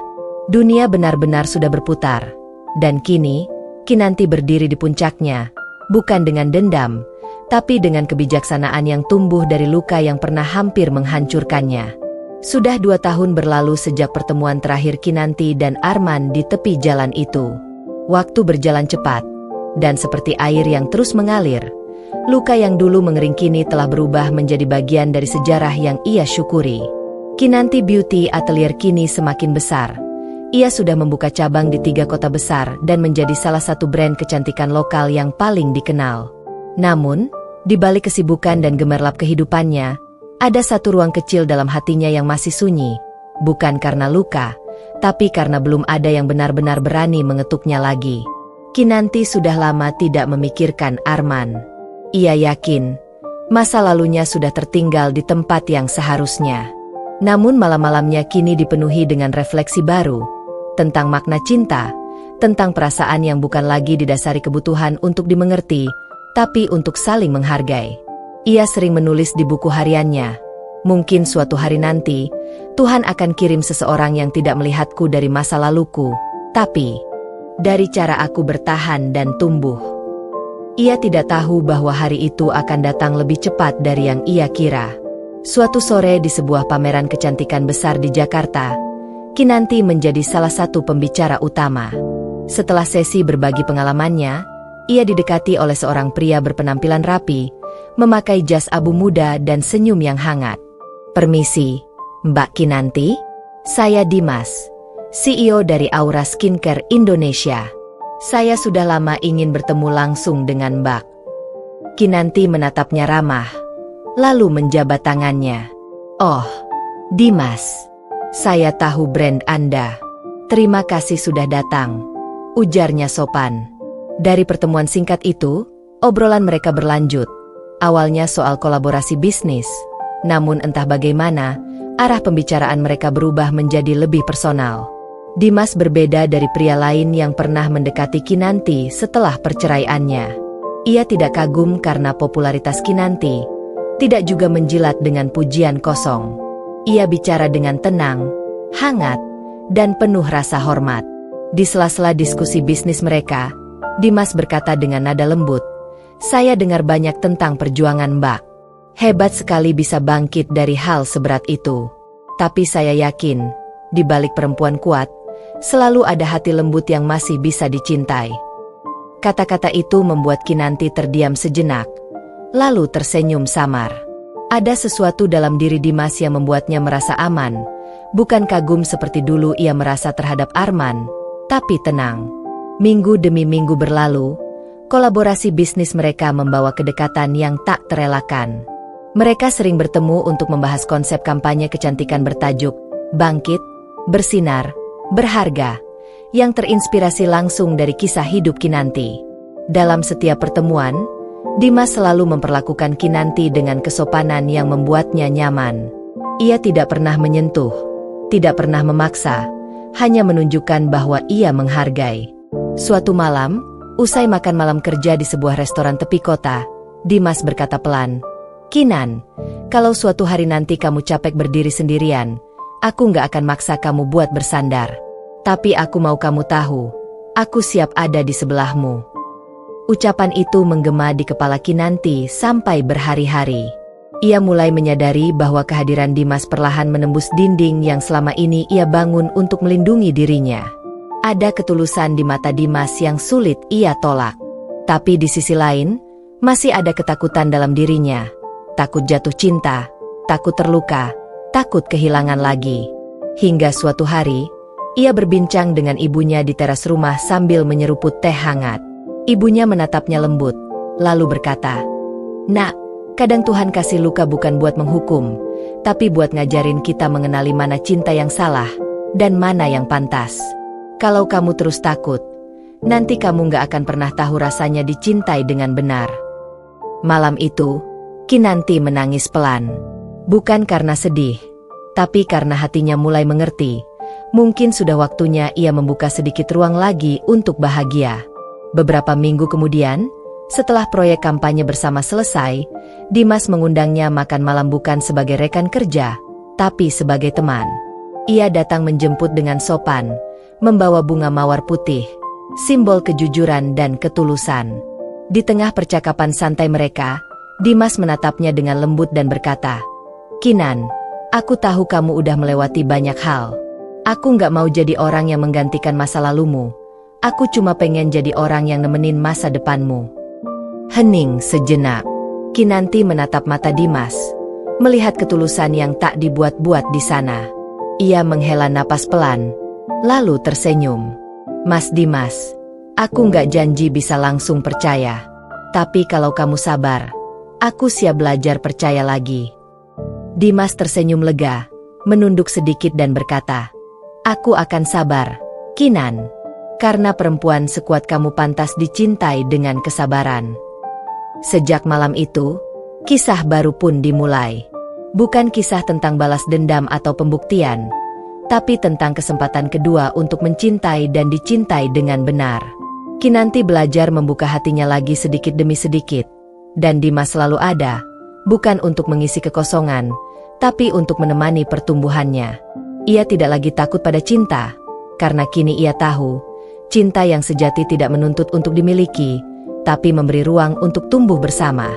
Dunia benar-benar sudah berputar, dan kini, Kinanti berdiri di puncaknya, bukan dengan dendam, tapi dengan kebijaksanaan yang tumbuh dari luka yang pernah hampir menghancurkannya. Sudah 2 tahun berlalu sejak pertemuan terakhir Kinanti dan Arman di tepi jalan itu. Waktu berjalan cepat, dan seperti air yang terus mengalir, luka yang dulu mengering kini telah berubah menjadi bagian dari sejarah yang ia syukuri. Kinanti Beauty Atelier kini semakin besar. Ia sudah membuka cabang di 3 kota besar dan menjadi salah satu brand kecantikan lokal yang paling dikenal. Namun, di balik kesibukan dan gemerlap kehidupannya, ada satu ruang kecil dalam hatinya yang masih sunyi, bukan karena luka, tapi karena belum ada yang benar-benar berani mengetuknya lagi. Kinanti sudah lama tidak memikirkan Arman. Ia yakin, masa lalunya sudah tertinggal di tempat yang seharusnya. Namun malam-malamnya kini dipenuhi dengan refleksi baru, tentang makna cinta, tentang perasaan yang bukan lagi didasari kebutuhan untuk dimengerti, tapi untuk saling menghargai. Ia sering menulis di buku hariannya, "Mungkin suatu hari nanti, Tuhan akan kirim seseorang yang tidak melihatku dari masa laluku, tapi dari cara aku bertahan dan tumbuh." Ia tidak tahu bahwa hari itu akan datang lebih cepat dari yang ia kira. Suatu sore di sebuah pameran kecantikan besar di Jakarta, Kinanti menjadi salah satu pembicara utama. Setelah sesi berbagi pengalamannya, ia didekati oleh seorang pria berpenampilan rapi, memakai jas abu muda dan senyum yang hangat. "Permisi, Mbak Kinanti, saya Dimas, CEO dari Aura Skincare Indonesia. Saya sudah lama ingin bertemu langsung dengan Mbak." Kinanti menatapnya ramah, lalu menjabat tangannya. "Oh, Dimas, saya tahu brand Anda. Terima kasih sudah datang," ujarnya sopan. Dari pertemuan singkat itu, obrolan mereka berlanjut. Awalnya soal kolaborasi bisnis, namun entah bagaimana, arah pembicaraan mereka berubah menjadi lebih personal. Dimas berbeda dari pria lain yang pernah mendekati Kinanti setelah perceraiannya. Ia tidak kagum karena popularitas Kinanti, tidak juga menjilat dengan pujian kosong. Ia bicara dengan tenang, hangat, dan penuh rasa hormat. Di sela-sela diskusi bisnis mereka, Dimas berkata dengan nada lembut, "Saya dengar banyak tentang perjuangan Mbak. Hebat sekali bisa bangkit dari hal seberat itu. Tapi saya yakin, di balik perempuan kuat, selalu ada hati lembut yang masih bisa dicintai." Kata-kata itu membuat Kinanti terdiam sejenak, lalu tersenyum samar. Ada sesuatu dalam diri Dimas yang membuatnya merasa aman, bukan kagum seperti dulu ia merasa terhadap Arman, tapi tenang. Minggu demi minggu berlalu, kolaborasi bisnis mereka membawa kedekatan yang tak terelakkan. Mereka sering bertemu untuk membahas konsep kampanye kecantikan bertajuk "Bangkit, Bersinar, Berharga", yang terinspirasi langsung dari kisah hidup Kinanti. Dalam setiap pertemuan, Dimas selalu memperlakukan Kinanti dengan kesopanan yang membuatnya nyaman. Ia tidak pernah menyentuh, tidak pernah memaksa, hanya menunjukkan bahwa ia menghargai. Suatu malam, usai makan malam kerja di sebuah restoran tepi kota, Dimas berkata pelan, "Kinan, kalau suatu hari nanti kamu capek berdiri sendirian, aku nggak akan maksa kamu buat bersandar. Tapi aku mau kamu tahu, aku siap ada di sebelahmu." Ucapan itu menggema di kepala Kinanti sampai berhari-hari. Ia mulai menyadari bahwa kehadiran Dimas perlahan menembus dinding yang selama ini ia bangun untuk melindungi dirinya. Ada ketulusan di mata Dimas yang sulit ia tolak. Tapi di sisi lain, masih ada ketakutan dalam dirinya. Takut jatuh cinta, takut terluka, takut kehilangan lagi. Hingga suatu hari, ia berbincang dengan ibunya di teras rumah sambil menyeruput teh hangat. Ibunya menatapnya lembut, lalu berkata, "Nak, kadang Tuhan kasih luka bukan buat menghukum, tapi buat ngajarin kita mengenali mana cinta yang salah dan mana yang pantas. Kalau kamu terus takut, nanti kamu gak akan pernah tahu rasanya dicintai dengan benar." Malam itu, Kinanti menangis pelan. Bukan karena sedih, tapi karena hatinya mulai mengerti. Mungkin sudah waktunya ia membuka sedikit ruang lagi untuk bahagia. Beberapa minggu kemudian, setelah proyek kampanye bersama selesai, Dimas mengundangnya makan malam bukan sebagai rekan kerja, tapi sebagai teman. Ia datang menjemput dengan sopan, membawa bunga mawar putih, simbol kejujuran dan ketulusan. Di tengah percakapan santai mereka, Dimas menatapnya dengan lembut dan berkata, "Kinan, aku tahu kamu udah melewati banyak hal. Aku nggak mau jadi orang yang menggantikan masa lalumu. Aku cuma pengen jadi orang yang nemenin masa depanmu." Hening sejenak. Kinanti menatap mata Dimas, melihat ketulusan yang tak dibuat-buat di sana. Ia menghela napas pelan, lalu tersenyum. "Mas Dimas, aku nggak janji bisa langsung percaya. Tapi kalau kamu sabar, aku siap belajar percaya lagi." Dimas tersenyum lega, menunduk sedikit dan berkata, "Aku akan sabar, Kinan. Karena perempuan sekuat kamu pantas dicintai dengan kesabaran." Sejak malam itu, kisah baru pun dimulai. Bukan kisah tentang balas dendam atau pembuktian, tapi tentang kesempatan kedua untuk mencintai dan dicintai dengan benar. Kinanti belajar membuka hatinya lagi sedikit demi sedikit, dan Dimas selalu ada, bukan untuk mengisi kekosongan, tapi untuk menemani pertumbuhannya. Ia tidak lagi takut pada cinta, karena kini ia tahu, cinta yang sejati tidak menuntut untuk dimiliki, tapi memberi ruang untuk tumbuh bersama.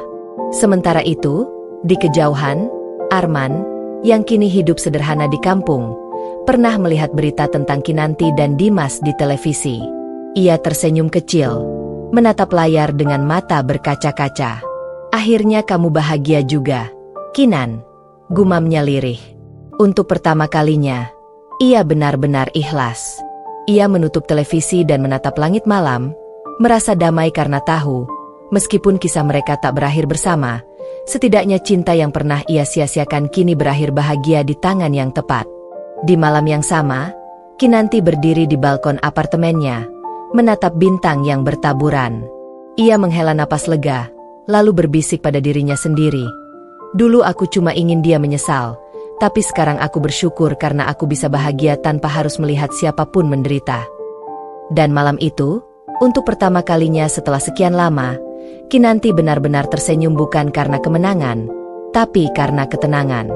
Sementara itu, di kejauhan, Arman, yang kini hidup sederhana di kampung, pernah melihat berita tentang Kinanti dan Dimas di televisi. Ia tersenyum kecil, menatap layar dengan mata berkaca-kaca. "Akhirnya kamu bahagia juga, Kinan," gumamnya lirih. Untuk pertama kalinya, ia benar-benar ikhlas. Ia menutup televisi dan menatap langit malam, merasa damai karena tahu, meskipun kisah mereka tak berakhir bersama, setidaknya cinta yang pernah ia sia-siakan kini berakhir bahagia di tangan yang tepat. Di malam yang sama, Kinanti berdiri di balkon apartemennya, menatap bintang yang bertaburan. Ia menghela napas lega, lalu berbisik pada dirinya sendiri, "Dulu aku cuma ingin dia menyesal, tapi sekarang aku bersyukur karena aku bisa bahagia tanpa harus melihat siapapun menderita." Dan malam itu, untuk pertama kalinya setelah sekian lama, Kinanti benar-benar tersenyum bukan karena kemenangan, tapi karena ketenangan.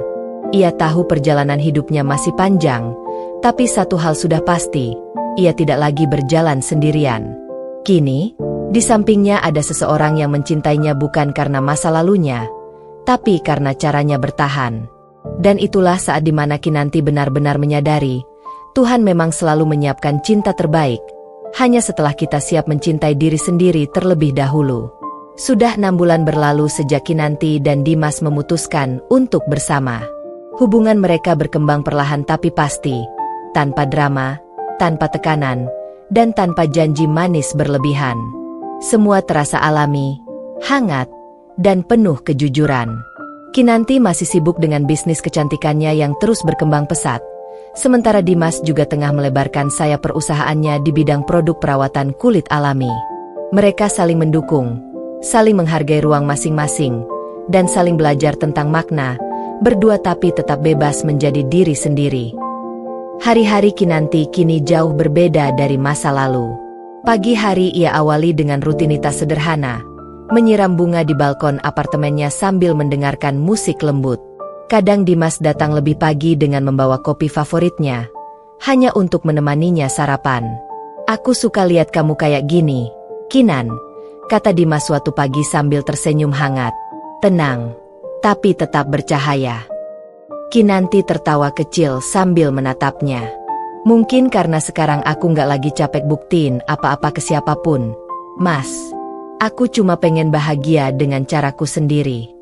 Ia tahu perjalanan hidupnya masih panjang, tapi satu hal sudah pasti, ia tidak lagi berjalan sendirian. Kini, di sampingnya ada seseorang yang mencintainya bukan karena masa lalunya, tapi karena caranya bertahan. Dan itulah saat dimana Kinanti benar-benar menyadari, Tuhan memang selalu menyiapkan cinta terbaik, hanya setelah kita siap mencintai diri sendiri terlebih dahulu. Sudah 6 bulan berlalu sejak Kinanti dan Dimas memutuskan untuk bersama. Hubungan mereka berkembang perlahan tapi pasti, tanpa drama, tanpa tekanan, dan tanpa janji manis berlebihan. Semua terasa alami, hangat, dan penuh kejujuran. Kinanti masih sibuk dengan bisnis kecantikannya yang terus berkembang pesat, sementara Dimas juga tengah melebarkan sayap perusahaannya di bidang produk perawatan kulit alami. Mereka saling mendukung, saling menghargai ruang masing-masing, dan saling belajar tentang makna, berdua tapi tetap bebas menjadi diri sendiri. Hari-hari Kinanti kini jauh berbeda dari masa lalu. Pagi hari ia awali dengan rutinitas sederhana, menyiram bunga di balkon apartemennya sambil mendengarkan musik lembut. Kadang Dimas datang lebih pagi dengan membawa kopi favoritnya, hanya untuk menemaninya sarapan. "Aku suka lihat kamu kayak gini, Kinan," kata Dimas suatu pagi sambil tersenyum hangat. "Tenang, tapi tetap bercahaya. Kinanti tertawa kecil sambil menatapnya. Mungkin karena sekarang aku nggak lagi capek buktiin apa-apa ke siapapun, Mas. Aku cuma pengen bahagia dengan caraku sendiri.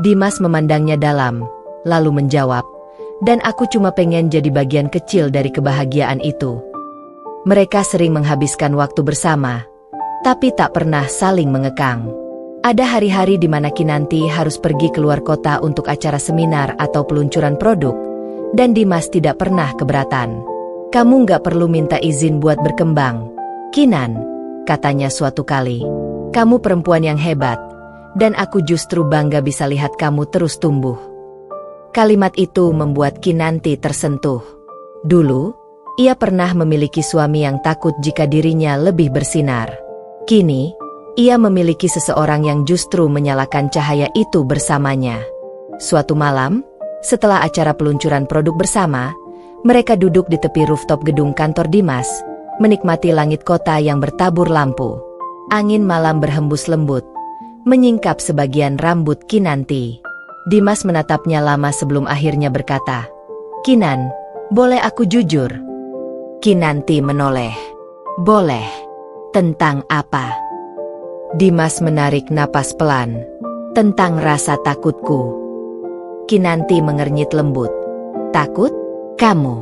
Dimas memandangnya dalam, lalu menjawab, dan aku cuma pengen jadi bagian kecil dari kebahagiaan itu. Mereka sering menghabiskan waktu bersama, tapi tak pernah saling mengekang. Ada hari-hari di mana Kinanti harus pergi keluar kota untuk acara seminar atau peluncuran produk, dan Dimas tidak pernah keberatan. Kamu nggak perlu minta izin buat berkembang, Kinan, katanya suatu kali. Kamu perempuan yang hebat, dan aku justru bangga bisa lihat kamu terus tumbuh. Kalimat itu membuat Kinanti tersentuh. Dulu, ia pernah memiliki suami yang takut jika dirinya lebih bersinar. Kini, ia memiliki seseorang yang justru menyalakan cahaya itu bersamanya. Suatu malam, setelah acara peluncuran produk bersama, mereka duduk di tepi rooftop gedung kantor Dimas, menikmati langit kota yang bertabur lampu. Angin malam berhembus lembut, menyingkap sebagian rambut Kinanti. Dimas menatapnya lama sebelum akhirnya berkata, "Kinan, boleh aku jujur?" Kinanti menoleh. "Boleh. Tentang apa?" Dimas menarik napas pelan. "Tentang rasa takutku." Kinanti mengernyit lembut. "Takut? Kamu?"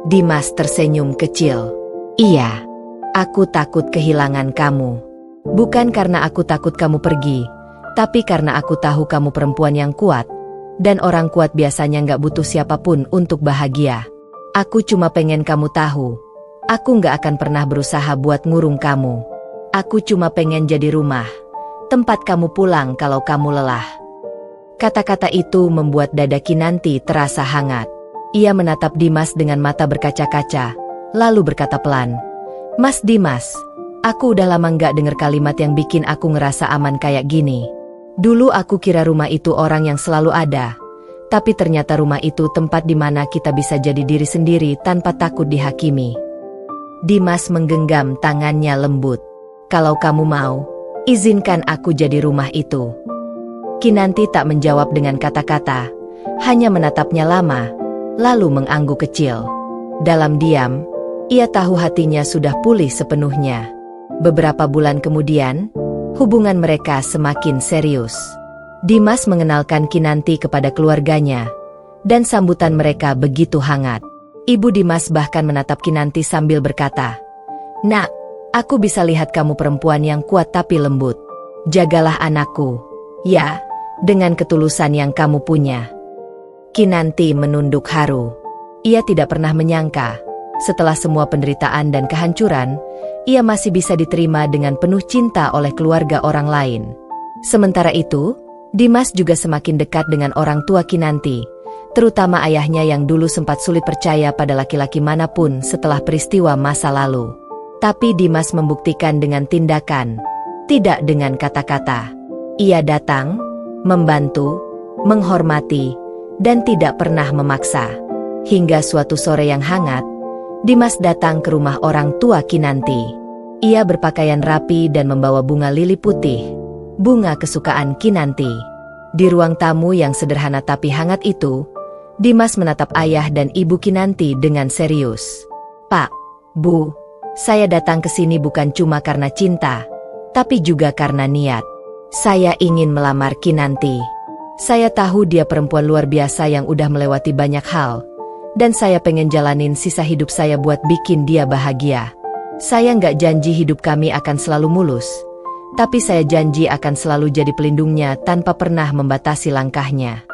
Dimas tersenyum kecil. "Iya. Aku takut kehilangan kamu. Bukan karena aku takut kamu pergi, tapi karena aku tahu kamu perempuan yang kuat, dan orang kuat biasanya nggak butuh siapapun untuk bahagia. Aku cuma pengen kamu tahu, aku nggak akan pernah berusaha buat ngurung kamu. Aku cuma pengen jadi rumah, tempat kamu pulang kalau kamu lelah." Kata-kata itu membuat dada Kinanti terasa hangat. Ia menatap Dimas dengan mata berkaca-kaca, lalu berkata pelan, "Mas Dimas, aku udah lama nggak dengar kalimat yang bikin aku ngerasa aman kayak gini. Dulu aku kira rumah itu orang yang selalu ada, tapi ternyata rumah itu tempat di mana kita bisa jadi diri sendiri tanpa takut dihakimi." Dimas menggenggam tangannya lembut. "Kalau kamu mau, izinkan aku jadi rumah itu." Kinanti tak menjawab dengan kata-kata, hanya menatapnya lama, lalu mengangguk kecil. Dalam diam, ia tahu hatinya sudah pulih sepenuhnya. Beberapa bulan kemudian, hubungan mereka semakin serius. Dimas mengenalkan Kinanti kepada keluarganya, dan sambutan mereka begitu hangat. Ibu Dimas bahkan menatap Kinanti sambil berkata, "Nak, aku bisa lihat kamu perempuan yang kuat tapi lembut. Jagalah anakku, ya, dengan ketulusan yang kamu punya." Kinanti menunduk haru. Ia tidak pernah menyangka, setelah semua penderitaan dan kehancuran, ia masih bisa diterima dengan penuh cinta oleh keluarga orang lain. Sementara itu, Dimas juga semakin dekat dengan orang tua Kinanti, terutama ayahnya yang dulu sempat sulit percaya pada laki-laki manapun setelah peristiwa masa lalu. Tapi Dimas membuktikan dengan tindakan, tidak dengan kata-kata. Ia datang, membantu, menghormati, dan tidak pernah memaksa. Hingga suatu sore yang hangat, Dimas datang ke rumah orang tua Kinanti. Ia berpakaian rapi dan membawa bunga lili putih, bunga kesukaan Kinanti. Di ruang tamu yang sederhana tapi hangat itu, Dimas menatap ayah dan ibu Kinanti dengan serius. "Pak, Bu, saya datang ke sini bukan cuma karena cinta, tapi juga karena niat. Saya ingin melamar Kinanti. Saya tahu dia perempuan luar biasa yang udah melewati banyak hal, dan saya pengen jalanin sisa hidup saya buat bikin dia bahagia. Saya nggak janji hidup kami akan selalu mulus, tapi saya janji akan selalu jadi pelindungnya tanpa pernah membatasi langkahnya."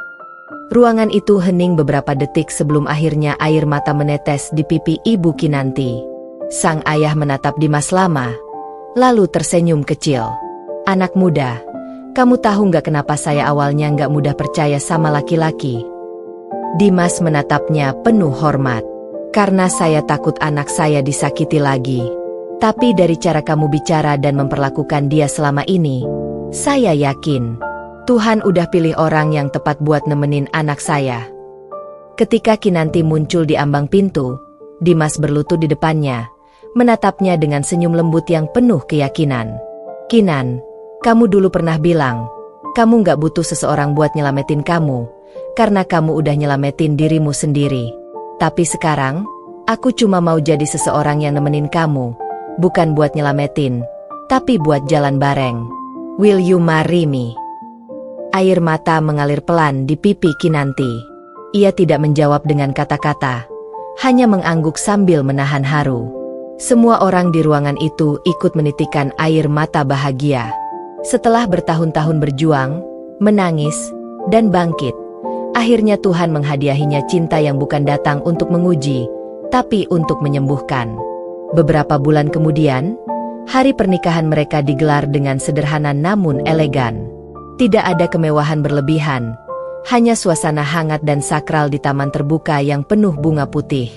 Ruangan itu hening beberapa detik sebelum akhirnya air mata menetes di pipi ibu Kinanti. Sang ayah menatap Dimas lama, lalu tersenyum kecil. "Anak muda, kamu tahu nggak kenapa saya awalnya nggak mudah percaya sama laki-laki?" Dimas menatapnya penuh hormat. "Karena saya takut anak saya disakiti lagi. Tapi dari cara kamu bicara dan memperlakukan dia selama ini, saya yakin Tuhan udah pilih orang yang tepat buat nemenin anak saya." Ketika Kinanti muncul di ambang pintu, Dimas berlutut di depannya, menatapnya dengan senyum lembut yang penuh keyakinan. "Kinan, kamu dulu pernah bilang, Kamu gak butuh seseorang buat nyelamatin kamu, karena kamu udah nyelamatin dirimu sendiri. Tapi sekarang, aku cuma mau jadi seseorang yang nemenin kamu, bukan buat nyelamatin, tapi buat jalan bareng. Will you marry me? Air mata mengalir pelan di pipi Kinanti. Ia tidak menjawab dengan kata-kata, hanya mengangguk sambil menahan haru. Semua orang di ruangan itu ikut menitikkan air mata bahagia. Setelah bertahun-tahun berjuang, menangis, dan bangkit, akhirnya Tuhan menghadiahinya cinta yang bukan datang untuk menguji, tapi untuk menyembuhkan. Beberapa bulan kemudian, hari pernikahan mereka digelar dengan sederhana namun elegan. Tidak ada kemewahan berlebihan, hanya suasana hangat dan sakral di taman terbuka yang penuh bunga putih.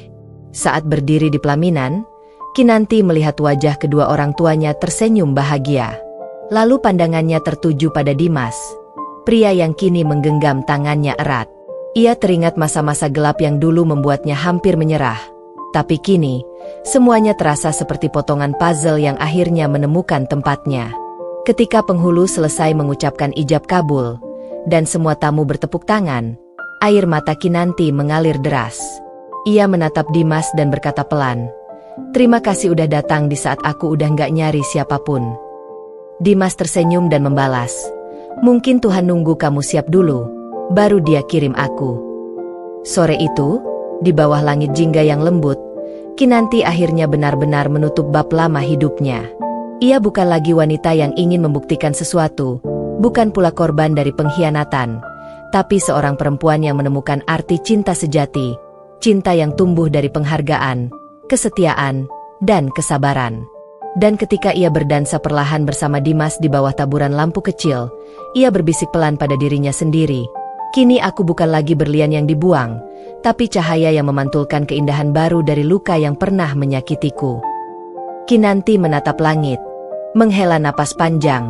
Saat berdiri di pelaminan, Kinanti melihat wajah kedua orang tuanya tersenyum bahagia. Lalu pandangannya tertuju pada Dimas, pria yang kini menggenggam tangannya erat. Ia teringat masa-masa gelap yang dulu membuatnya hampir menyerah. Tapi kini, semuanya terasa seperti potongan puzzle yang akhirnya menemukan tempatnya. Ketika penghulu selesai mengucapkan ijab kabul, dan semua tamu bertepuk tangan, air mata Kinanti mengalir deras. Ia menatap Dimas dan berkata pelan, "Terima kasih udah datang di saat aku udah gak nyari siapapun." Dimas tersenyum dan membalas, "Mungkin Tuhan nunggu kamu siap dulu, baru Dia kirim aku." Sore itu, di bawah langit jingga yang lembut, Kinanti akhirnya benar-benar menutup bab lama hidupnya. Ia bukan lagi wanita yang ingin membuktikan sesuatu, bukan pula korban dari pengkhianatan, tapi seorang perempuan yang menemukan arti cinta sejati, cinta yang tumbuh dari penghargaan, kesetiaan, dan kesabaran. Dan ketika ia berdansa perlahan bersama Dimas di bawah taburan lampu kecil, ia berbisik pelan pada dirinya sendiri, "Kini aku bukan lagi berlian yang dibuang, tapi cahaya yang memantulkan keindahan baru dari luka yang pernah menyakitiku." Kinanti menatap langit, menghela napas panjang,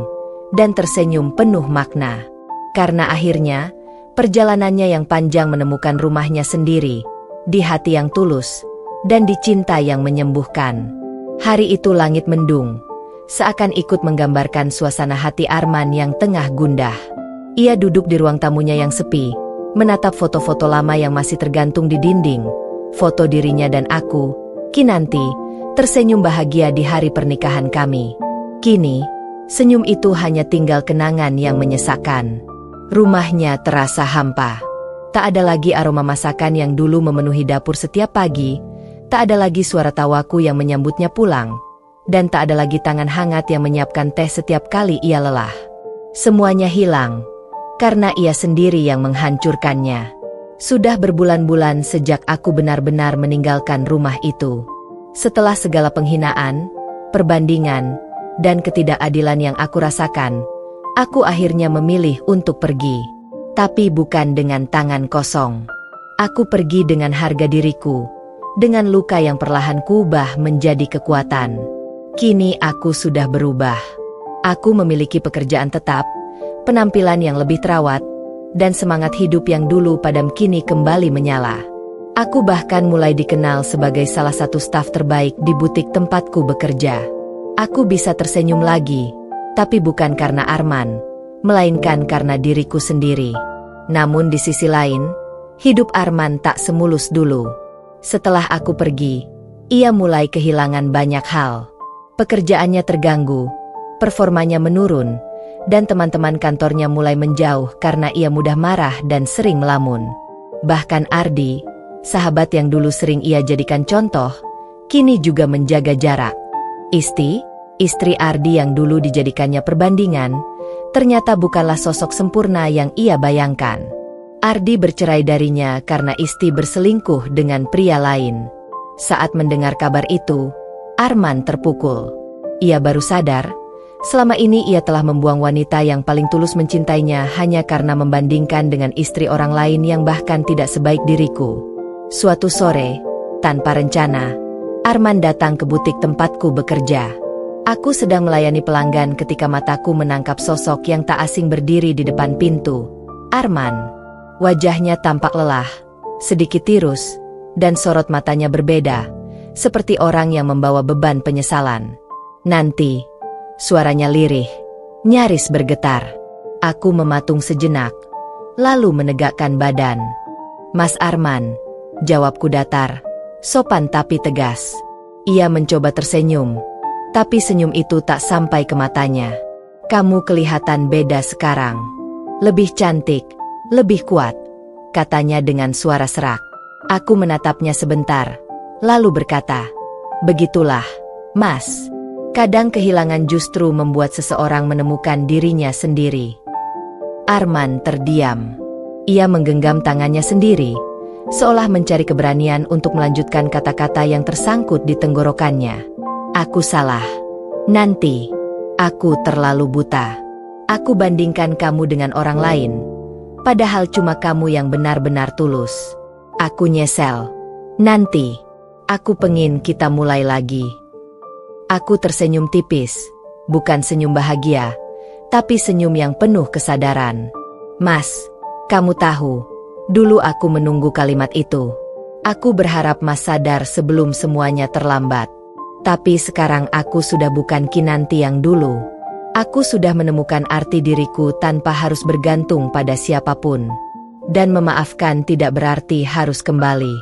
dan tersenyum penuh makna. Karena akhirnya, perjalanannya yang panjang menemukan rumahnya sendiri, di hati yang tulus, dan di cinta yang menyembuhkan. Hari itu langit mendung, seakan ikut menggambarkan suasana hati Arman yang tengah gundah. Ia duduk di ruang tamunya yang sepi, menatap foto-foto lama yang masih tergantung di dinding. Foto dirinya dan aku, Kinanti, tersenyum bahagia di hari pernikahan kami. Kini, senyum itu hanya tinggal kenangan yang menyesakkan. Rumahnya terasa hampa. Tak ada lagi aroma masakan yang dulu memenuhi dapur setiap pagi. Tak ada lagi suara tawaku yang menyambutnya pulang, dan tak ada lagi tangan hangat yang menyiapkan teh setiap kali ia lelah. Semuanya hilang, karena ia sendiri yang menghancurkannya. Sudah berbulan-bulan sejak aku benar-benar meninggalkan rumah itu. Setelah segala penghinaan, perbandingan, dan ketidakadilan yang aku rasakan, aku akhirnya memilih untuk pergi. Tapi bukan dengan tangan kosong. Aku pergi dengan harga diriku, dengan luka yang perlahan kubah menjadi kekuatan. Kini aku sudah berubah. Aku memiliki pekerjaan tetap, penampilan yang lebih terawat, dan semangat hidup yang dulu padam kini kembali menyala. Aku bahkan mulai dikenal sebagai salah satu staf terbaik di butik tempatku bekerja. Aku bisa tersenyum lagi, tapi bukan karena Arman, melainkan karena diriku sendiri. Namun di sisi lain, hidup Arman tak semulus dulu. Setelah aku pergi, ia mulai kehilangan banyak hal. Pekerjaannya terganggu, performanya menurun, dan teman-teman kantornya mulai menjauh karena ia mudah marah dan sering melamun. Bahkan Ardi, sahabat yang dulu sering ia jadikan contoh, kini juga menjaga jarak. Istri Ardi yang dulu dijadikannya perbandingan, ternyata bukanlah sosok sempurna yang ia bayangkan. Ardi bercerai darinya karena Isti berselingkuh dengan pria lain. Saat mendengar kabar itu, Arman terpukul. Ia baru sadar, selama ini ia telah membuang wanita yang paling tulus mencintainya hanya karena membandingkan dengan istri orang lain yang bahkan tidak sebaik diriku. Suatu sore, tanpa rencana, Arman datang ke butik tempatku bekerja. Aku sedang melayani pelanggan ketika mataku menangkap sosok yang tak asing berdiri di depan pintu. Arman. Wajahnya tampak lelah, sedikit tirus, dan sorot matanya berbeda, seperti orang yang membawa beban penyesalan. "Nanti," suaranya lirih, nyaris bergetar. Aku mematung sejenak, lalu menegakkan badan. Mas Arman, jawabku datar, sopan tapi tegas. Ia mencoba tersenyum, tapi senyum itu tak sampai ke matanya. Kamu kelihatan beda sekarang. Lebih cantik, lebih kuat, katanya dengan suara serak. Aku menatapnya sebentar, lalu berkata, begitulah, Mas. Kadang kehilangan justru membuat seseorang menemukan dirinya sendiri. Arman terdiam. Ia menggenggam tangannya sendiri, seolah mencari keberanian untuk melanjutkan kata-kata yang tersangkut di tenggorokannya. Aku salah. Nanti. Aku terlalu buta. Aku bandingkan kamu dengan orang lain, padahal cuma kamu yang benar-benar tulus. Aku nyesel. Nanti. Aku pengin kita mulai lagi. Aku tersenyum tipis, bukan senyum bahagia, tapi senyum yang penuh kesadaran. Mas, kamu tahu, dulu aku menunggu kalimat itu. Aku berharap Mas sadar sebelum semuanya terlambat. Tapi sekarang aku sudah bukan Kinanti yang dulu. Aku sudah menemukan arti diriku tanpa harus bergantung pada siapapun. Dan memaafkan tidak berarti harus kembali.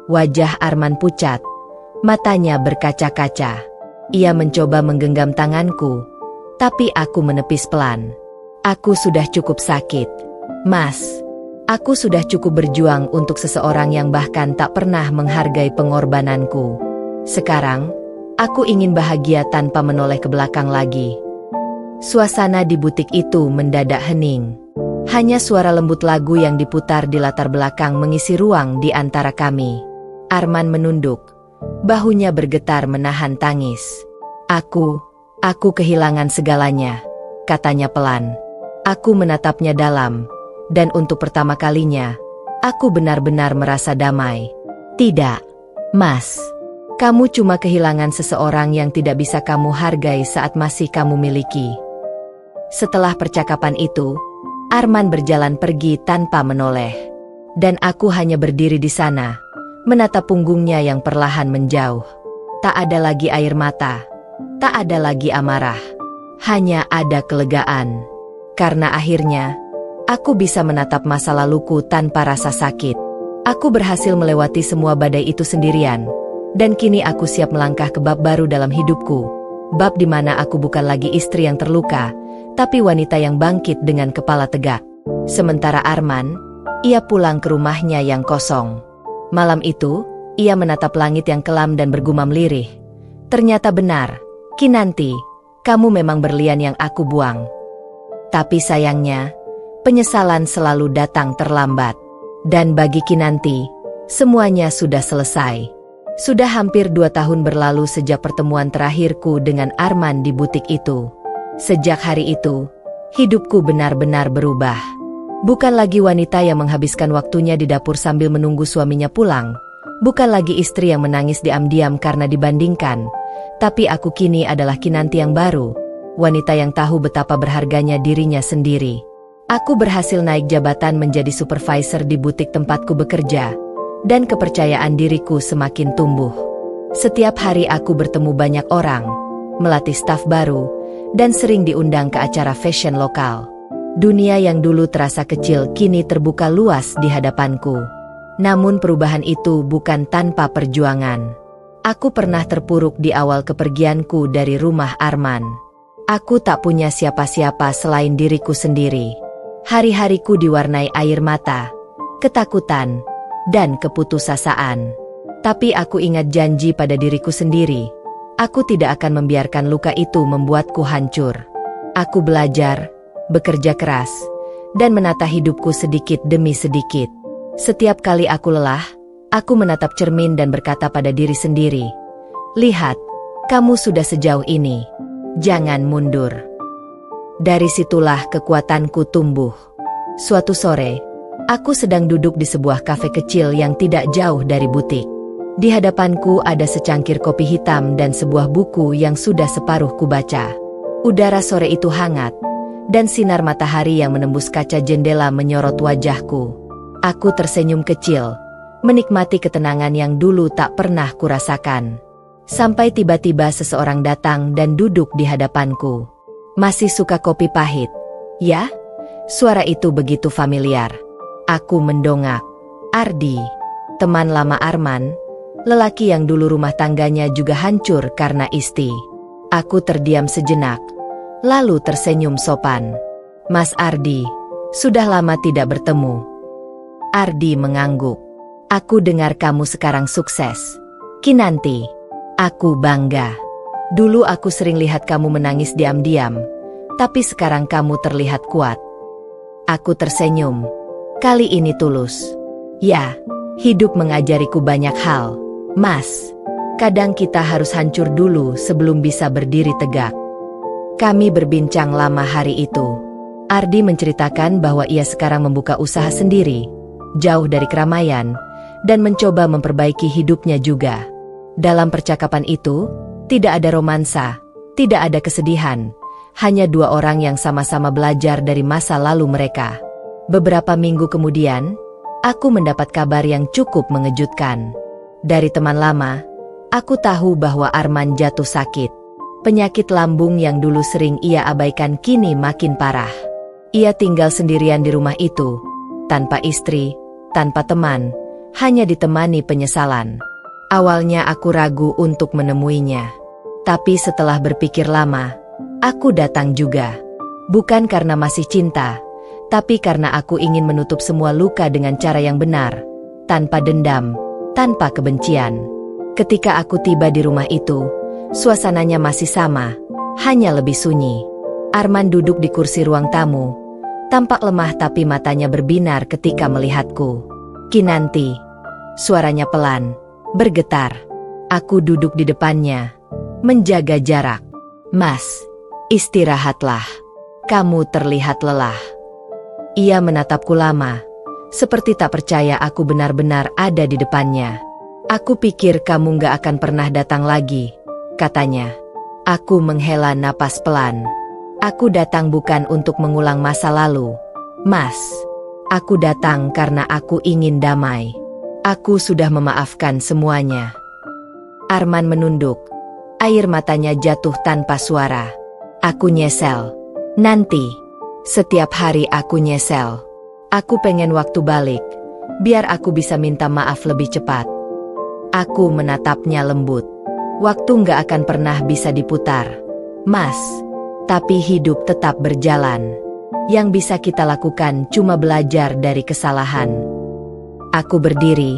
Wajah Arman pucat, matanya berkaca-kaca. Ia mencoba menggenggam tanganku, tapi aku menepis pelan. Aku sudah cukup sakit, Mas. Aku sudah cukup berjuang untuk seseorang yang bahkan tak pernah menghargai pengorbananku. Sekarang, aku ingin bahagia tanpa menoleh ke belakang lagi. Suasana di butik itu mendadak hening. Hanya suara lembut lagu yang diputar di latar belakang mengisi ruang di antara kami. Arman menunduk. Bahunya bergetar menahan tangis. Aku kehilangan segalanya, katanya pelan. Aku menatapnya dalam, dan untuk pertama kalinya, aku benar-benar merasa damai. Tidak, Mas. Kamu cuma kehilangan seseorang yang tidak bisa kamu hargai saat masih kamu miliki. Setelah percakapan itu, Arman berjalan pergi tanpa menoleh. Dan aku hanya berdiri di sana, menatap punggungnya yang perlahan menjauh. Tak ada lagi air mata, tak ada lagi amarah, hanya ada kelegaan. Karena akhirnya, aku bisa menatap masa laluku tanpa rasa sakit. Aku berhasil melewati semua badai itu sendirian, dan kini aku siap melangkah ke bab baru dalam hidupku. Bab di mana aku bukan lagi istri yang terluka, tapi wanita yang bangkit dengan kepala tegak. Sementara Arman, ia pulang ke rumahnya yang kosong. Malam itu, ia menatap langit yang kelam dan bergumam lirih. Ternyata benar, Kinanti, kamu memang berlian yang aku buang. Tapi sayangnya, penyesalan selalu datang terlambat. Dan bagi Kinanti, semuanya sudah selesai. Sudah hampir 2 tahun berlalu sejak pertemuan terakhirku dengan Arman di butik itu. Sejak hari itu, hidupku benar-benar berubah. Bukan lagi wanita yang menghabiskan waktunya di dapur sambil menunggu suaminya pulang. Bukan lagi istri yang menangis diam-diam karena dibandingkan. Tapi aku kini adalah Kinanti yang baru. Wanita yang tahu betapa berharganya dirinya sendiri. Aku berhasil naik jabatan menjadi supervisor di butik tempatku bekerja. Dan kepercayaan diriku semakin tumbuh. Setiap hari aku bertemu banyak orang, melatih staf baru, dan sering diundang ke acara fashion lokal. Dunia yang dulu terasa kecil kini terbuka luas di hadapanku. Namun perubahan itu bukan tanpa perjuangan. Aku pernah terpuruk di awal kepergianku dari rumah Arman. Aku tak punya siapa-siapa selain diriku sendiri. Hari-hariku diwarnai air mata, ketakutan, dan keputusasaan. Tapi aku ingat janji pada diriku sendiri. Aku tidak akan membiarkan luka itu membuatku hancur. Aku belajar, bekerja keras, dan menata hidupku sedikit demi sedikit. Setiap kali aku lelah, aku menatap cermin dan berkata pada diri sendiri, "Lihat, kamu sudah sejauh ini. Jangan mundur." Dari situlah kekuatanku tumbuh. Suatu sore, aku sedang duduk di sebuah kafe kecil yang tidak jauh dari butik. Di hadapanku ada secangkir kopi hitam dan sebuah buku yang sudah separuh kubaca. Udara sore itu hangat, dan sinar matahari yang menembus kaca jendela menyorot wajahku. Aku tersenyum kecil, menikmati ketenangan yang dulu tak pernah kurasakan. Sampai tiba-tiba seseorang datang dan duduk di hadapanku. "Masih suka kopi pahit?" Ya, suara itu begitu familiar. Aku mendongak. Ardi, teman lama Arman, lelaki yang dulu rumah tangganya juga hancur karena Isti. Aku terdiam sejenak, lalu tersenyum sopan. Mas Ardi, sudah lama tidak bertemu. Ardi mengangguk. Aku dengar kamu sekarang sukses. Kinanti, aku bangga. Dulu aku sering lihat kamu menangis diam-diam, tapi sekarang kamu terlihat kuat. Aku tersenyum. Kali ini tulus. Ya, hidup mengajariku banyak hal, Mas. Kadang kita harus hancur dulu sebelum bisa berdiri tegak. Kami berbincang lama hari itu. Ardi menceritakan bahwa ia sekarang membuka usaha sendiri, jauh dari keramaian, dan mencoba memperbaiki hidupnya juga. Dalam percakapan itu, tidak ada romansa, tidak ada kesedihan, hanya dua orang yang sama-sama belajar dari masa lalu mereka. Beberapa minggu kemudian, aku mendapat kabar yang cukup mengejutkan. Dari teman lama, aku tahu bahwa Arman jatuh sakit. Penyakit lambung yang dulu sering ia abaikan kini makin parah. Ia tinggal sendirian di rumah itu, tanpa istri, tanpa teman, hanya ditemani penyesalan. Awalnya aku ragu untuk menemuinya. Tapi setelah berpikir lama, aku datang juga. Bukan karena masih cinta, tapi karena aku ingin menutup semua luka dengan cara yang benar, tanpa dendam, tanpa kebencian. Ketika aku tiba di rumah itu, suasananya masih sama, hanya lebih sunyi. Arman duduk di kursi ruang tamu, tampak lemah tapi matanya berbinar ketika melihatku. Kinanti, suaranya pelan, bergetar. Aku duduk di depannya, menjaga jarak. Mas, istirahatlah. Kamu terlihat lelah. Ia menatapku lama, seperti tak percaya aku benar-benar ada di depannya. Aku pikir kamu gak akan pernah datang lagi, katanya. Aku menghela napas pelan. Aku datang bukan untuk mengulang masa lalu, Mas. Aku datang karena aku ingin damai. Aku sudah memaafkan semuanya. Arman menunduk. Air matanya jatuh tanpa suara. Aku nyesel. Nanti. Setiap hari aku nyesel. Aku pengen waktu balik, biar aku bisa minta maaf lebih cepat. Aku menatapnya lembut. Waktu gak akan pernah bisa diputar, Mas. Tapi hidup tetap berjalan. Yang bisa kita lakukan cuma belajar dari kesalahan. Aku berdiri,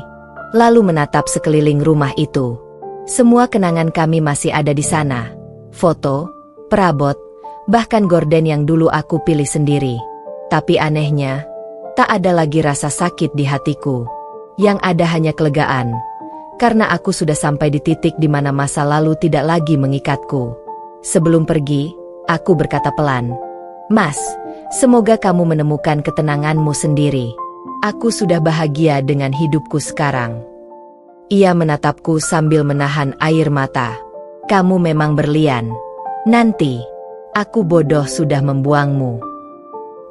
lalu menatap sekeliling rumah itu. Semua kenangan kami masih ada di sana. Foto, perabot, bahkan gorden yang dulu aku pilih sendiri. Tapi anehnya, tak ada lagi rasa sakit di hatiku. Yang ada hanya kelegaan. Karena aku sudah sampai di titik di mana masa lalu tidak lagi mengikatku. Sebelum pergi, aku berkata pelan, Mas, semoga kamu menemukan ketenanganmu sendiri. Aku sudah bahagia dengan hidupku sekarang. Ia menatapku sambil menahan air mata. Kamu memang berlian. Nanti, aku bodoh sudah membuangmu.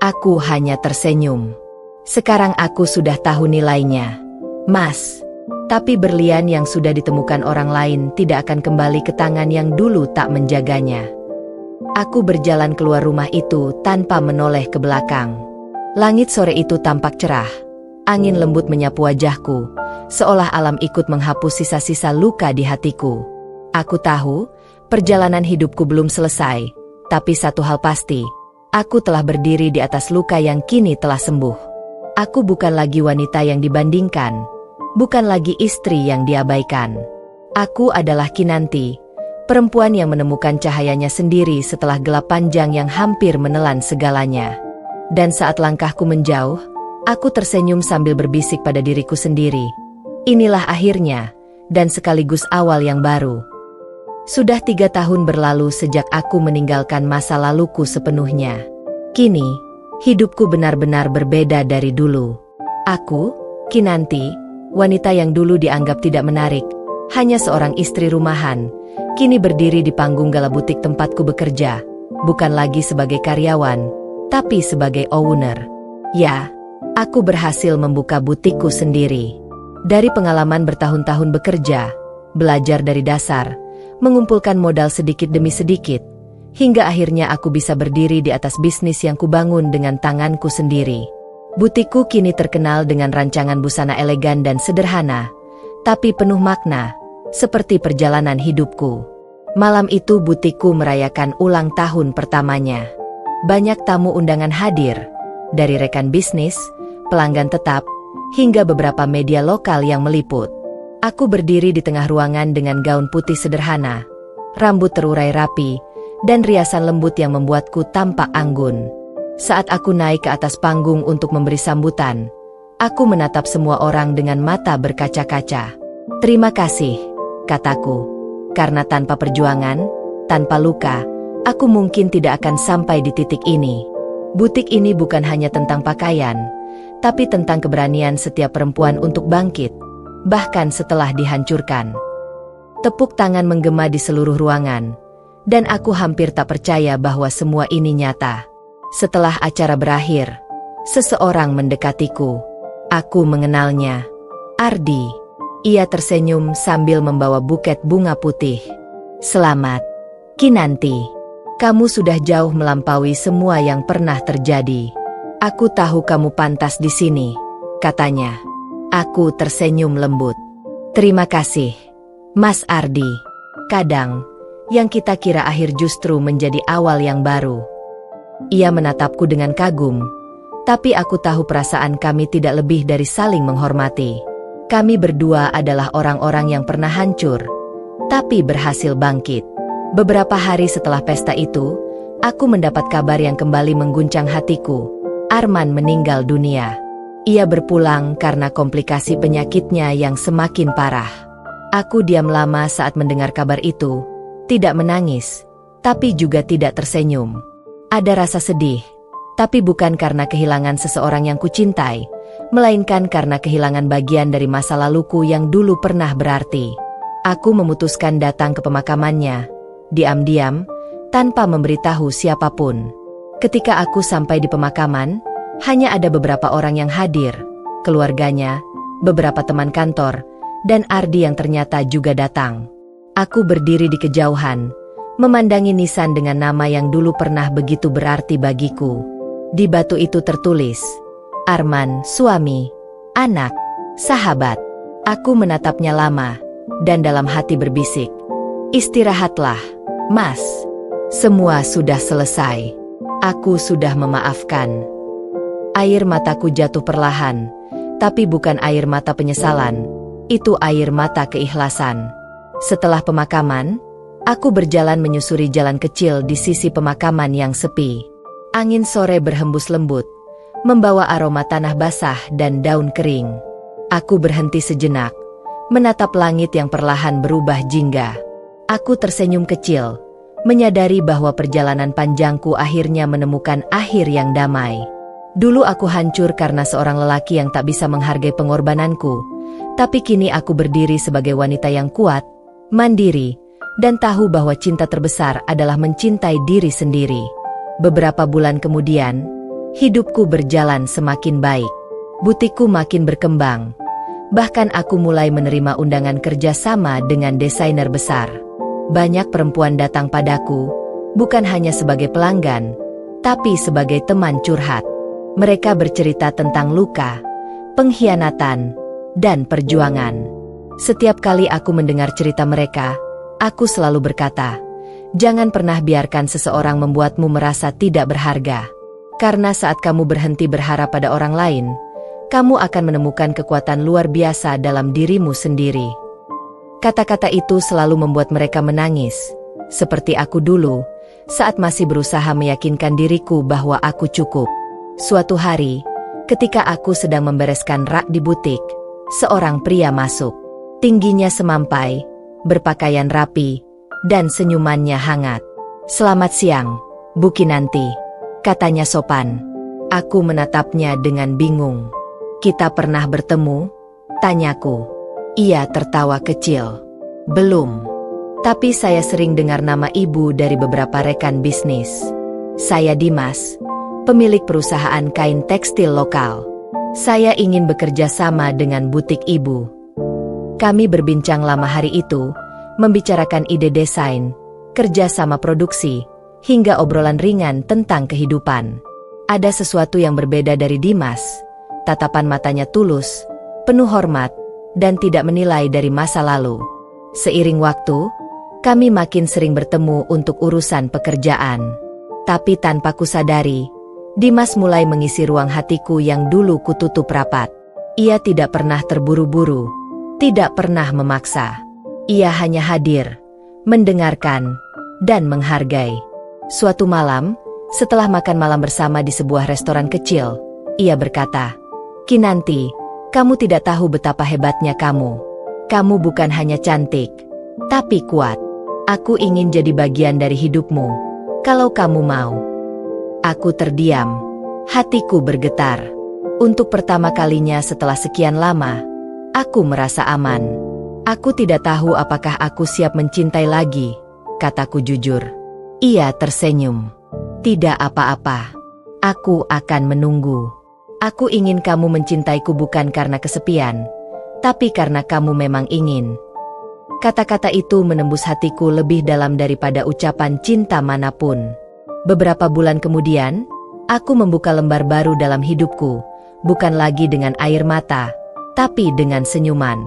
Aku hanya tersenyum. Sekarang aku sudah tahu nilainya, Mas. Tapi berlian yang sudah ditemukan orang lain tidak akan kembali ke tangan yang dulu tak menjaganya. Aku berjalan keluar rumah itu tanpa menoleh ke belakang. Langit sore itu tampak cerah. Angin lembut menyapu wajahku, seolah alam ikut menghapus sisa-sisa luka di hatiku. Aku tahu, perjalanan hidupku belum selesai, tapi satu hal pasti, aku telah berdiri di atas luka yang kini telah sembuh. Aku bukan lagi wanita yang dibandingkan, bukan lagi istri yang diabaikan. Aku adalah Kinanti, perempuan yang menemukan cahayanya sendiri setelah gelap panjang yang hampir menelan segalanya. Dan saat langkahku menjauh, aku tersenyum sambil berbisik pada diriku sendiri. Inilah akhirnya, dan sekaligus awal yang baru. Sudah 3 tahun berlalu sejak aku meninggalkan masa laluku sepenuhnya. Kini, hidupku benar-benar berbeda dari dulu. Aku, Kinanti, wanita yang dulu dianggap tidak menarik, hanya seorang istri rumahan, kini berdiri di panggung gala butik tempatku bekerja, bukan lagi sebagai karyawan, tapi sebagai owner. Ya, aku berhasil membuka butikku sendiri. Dari pengalaman bertahun-tahun bekerja, belajar dari dasar, mengumpulkan modal sedikit demi sedikit, hingga akhirnya aku bisa berdiri di atas bisnis yang kubangun dengan tanganku sendiri. Butikku kini terkenal dengan rancangan busana elegan dan sederhana, tapi penuh makna, seperti perjalanan hidupku. Malam itu butikku merayakan ulang tahun pertamanya. Banyak tamu undangan hadir, dari rekan bisnis, pelanggan tetap, hingga beberapa media lokal yang meliput. Aku berdiri di tengah ruangan dengan gaun putih sederhana, rambut terurai rapi, dan riasan lembut yang membuatku tampak anggun. Saat aku naik ke atas panggung untuk memberi sambutan, aku menatap semua orang dengan mata berkaca-kaca. "Terima kasih," kataku, "karena tanpa perjuangan, tanpa luka, aku mungkin tidak akan sampai di titik ini." Butik ini bukan hanya tentang pakaian, tapi tentang keberanian setiap perempuan untuk bangkit, bahkan setelah dihancurkan. Tepuk tangan menggema di seluruh ruangan, dan aku hampir tak percaya bahwa semua ini nyata. Setelah acara berakhir, seseorang mendekatiku. Aku mengenalnya. Ardi. Ia tersenyum sambil membawa buket bunga putih. "Selamat, Kinanti. Kamu sudah jauh melampaui semua yang pernah terjadi. Aku tahu kamu pantas di sini," katanya. Aku tersenyum lembut. "Terima kasih, Mas Ardi. Kadang, yang kita kira akhir justru menjadi awal yang baru." Ia menatapku dengan kagum, tapi aku tahu perasaan kami tidak lebih dari saling menghormati. Kami berdua adalah orang-orang yang pernah hancur, tapi berhasil bangkit. Beberapa hari setelah pesta itu, aku mendapat kabar yang kembali mengguncang hatiku. Arman meninggal dunia. Ia berpulang karena komplikasi penyakitnya yang semakin parah. Aku diam lama saat mendengar kabar itu, tidak menangis, tapi juga tidak tersenyum. Ada rasa sedih, tapi bukan karena kehilangan seseorang yang kucintai, melainkan karena kehilangan bagian dari masa laluku yang dulu pernah berarti. Aku memutuskan datang ke pemakamannya, diam-diam, tanpa memberitahu siapapun. Ketika aku sampai di pemakaman, hanya ada beberapa orang yang hadir, keluarganya, beberapa teman kantor, dan Ardi yang ternyata juga datang. Aku berdiri di kejauhan, memandangi nisan dengan nama yang dulu pernah begitu berarti bagiku. Di batu itu tertulis, Arman, suami, anak, sahabat. Aku menatapnya lama, dan dalam hati berbisik, "Istirahatlah, Mas. Semua sudah selesai. Aku sudah memaafkan." Air mataku jatuh perlahan, tapi bukan air mata penyesalan, itu air mata keikhlasan. Setelah pemakaman, aku berjalan menyusuri jalan kecil di sisi pemakaman yang sepi. Angin sore berhembus lembut, membawa aroma tanah basah dan daun kering. Aku berhenti sejenak, menatap langit yang perlahan berubah jingga. Aku tersenyum kecil, menyadari bahwa perjalanan panjangku akhirnya menemukan akhir yang damai. Dulu aku hancur karena seorang lelaki yang tak bisa menghargai pengorbananku, tapi kini aku berdiri sebagai wanita yang kuat, mandiri, dan tahu bahwa cinta terbesar adalah mencintai diri sendiri. Beberapa bulan kemudian, hidupku berjalan semakin baik. Butikku makin berkembang. Bahkan aku mulai menerima undangan kerja sama dengan desainer besar. Banyak perempuan datang padaku, bukan hanya sebagai pelanggan, tapi sebagai teman curhat. Mereka bercerita tentang luka, pengkhianatan, dan perjuangan. Setiap kali aku mendengar cerita mereka, aku selalu berkata, "Jangan pernah biarkan seseorang membuatmu merasa tidak berharga. Karena saat kamu berhenti berharap pada orang lain, kamu akan menemukan kekuatan luar biasa dalam dirimu sendiri." Kata-kata itu selalu membuat mereka menangis, seperti aku dulu, saat masih berusaha meyakinkan diriku bahwa aku cukup. Suatu hari, ketika aku sedang membereskan rak di butik, seorang pria masuk. Tingginya semampai, berpakaian rapi, dan senyumannya hangat. "Selamat siang, Bu Kinanti," katanya sopan. Aku menatapnya dengan bingung. "Kita pernah bertemu?" tanyaku. Ia tertawa kecil. "Belum. Tapi saya sering dengar nama ibu dari beberapa rekan bisnis. Saya Dimas, pemilik perusahaan kain tekstil lokal. Saya ingin bekerja sama dengan butik ibu." Kami berbincang lama hari itu, membicarakan ide desain, kerja sama produksi, hingga obrolan ringan tentang kehidupan. Ada sesuatu yang berbeda dari Dimas, tatapan matanya tulus, penuh hormat, dan tidak menilai dari masa lalu. Seiring waktu, kami makin sering bertemu untuk urusan pekerjaan. Tapi tanpa kusadari, Dimas mulai mengisi ruang hatiku yang dulu kututup rapat. Ia tidak pernah terburu-buru, tidak pernah memaksa. Ia hanya hadir, mendengarkan, dan menghargai. Suatu malam, setelah makan malam bersama di sebuah restoran kecil, ia berkata, "Kinanti, kamu tidak tahu betapa hebatnya kamu. Kamu bukan hanya cantik, tapi kuat. Aku ingin jadi bagian dari hidupmu, kalau kamu mau." Aku terdiam, hatiku bergetar. Untuk pertama kalinya setelah sekian lama, aku merasa aman. Aku tidak tahu apakah aku siap mencintai lagi, kataku jujur. Ia tersenyum. "Tidak apa-apa. Aku akan menunggu. Aku ingin kamu mencintaiku bukan karena kesepian, tapi karena kamu memang ingin." Kata-kata itu menembus hatiku lebih dalam daripada ucapan cinta manapun. Beberapa bulan kemudian, aku membuka lembar baru dalam hidupku, bukan lagi dengan air mata, tapi dengan senyuman.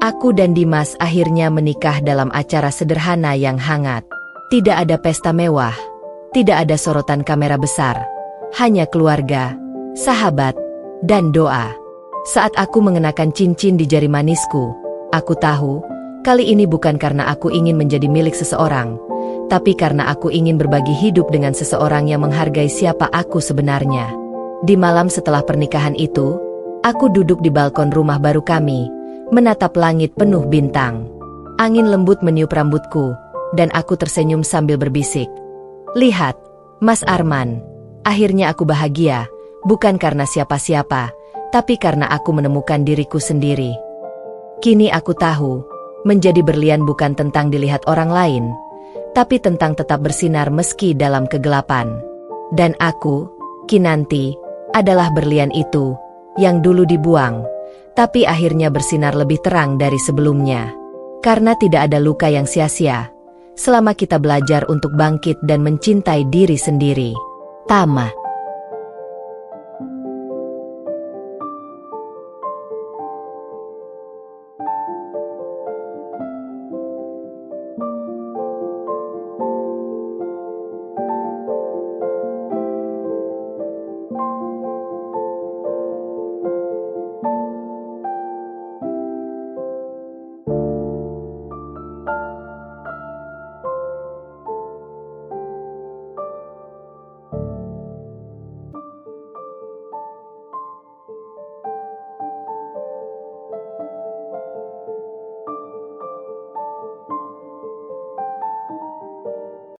Aku dan Dimas akhirnya menikah dalam acara sederhana yang hangat. Tidak ada pesta mewah, tidak ada sorotan kamera besar, hanya keluarga, sahabat, dan doa. Saat aku mengenakan cincin di jari manisku, aku tahu, kali ini bukan karena aku ingin menjadi milik seseorang, tapi karena aku ingin berbagi hidup dengan seseorang yang menghargai siapa aku sebenarnya. Di malam setelah pernikahan itu, aku duduk di balkon rumah baru kami, menatap langit penuh bintang. Angin lembut meniup rambutku, dan aku tersenyum sambil berbisik, "Lihat, Mas Arman, akhirnya aku bahagia, bukan karena siapa-siapa, tapi karena aku menemukan diriku sendiri." Kini aku tahu, menjadi berlian bukan tentang dilihat orang lain, tapi tentang tetap bersinar meski dalam kegelapan. Dan aku, Kinanti, adalah berlian itu, yang dulu dibuang, tapi akhirnya bersinar lebih terang dari sebelumnya. Karena tidak ada luka yang sia-sia, selama kita belajar untuk bangkit dan mencintai diri sendiri. Tama.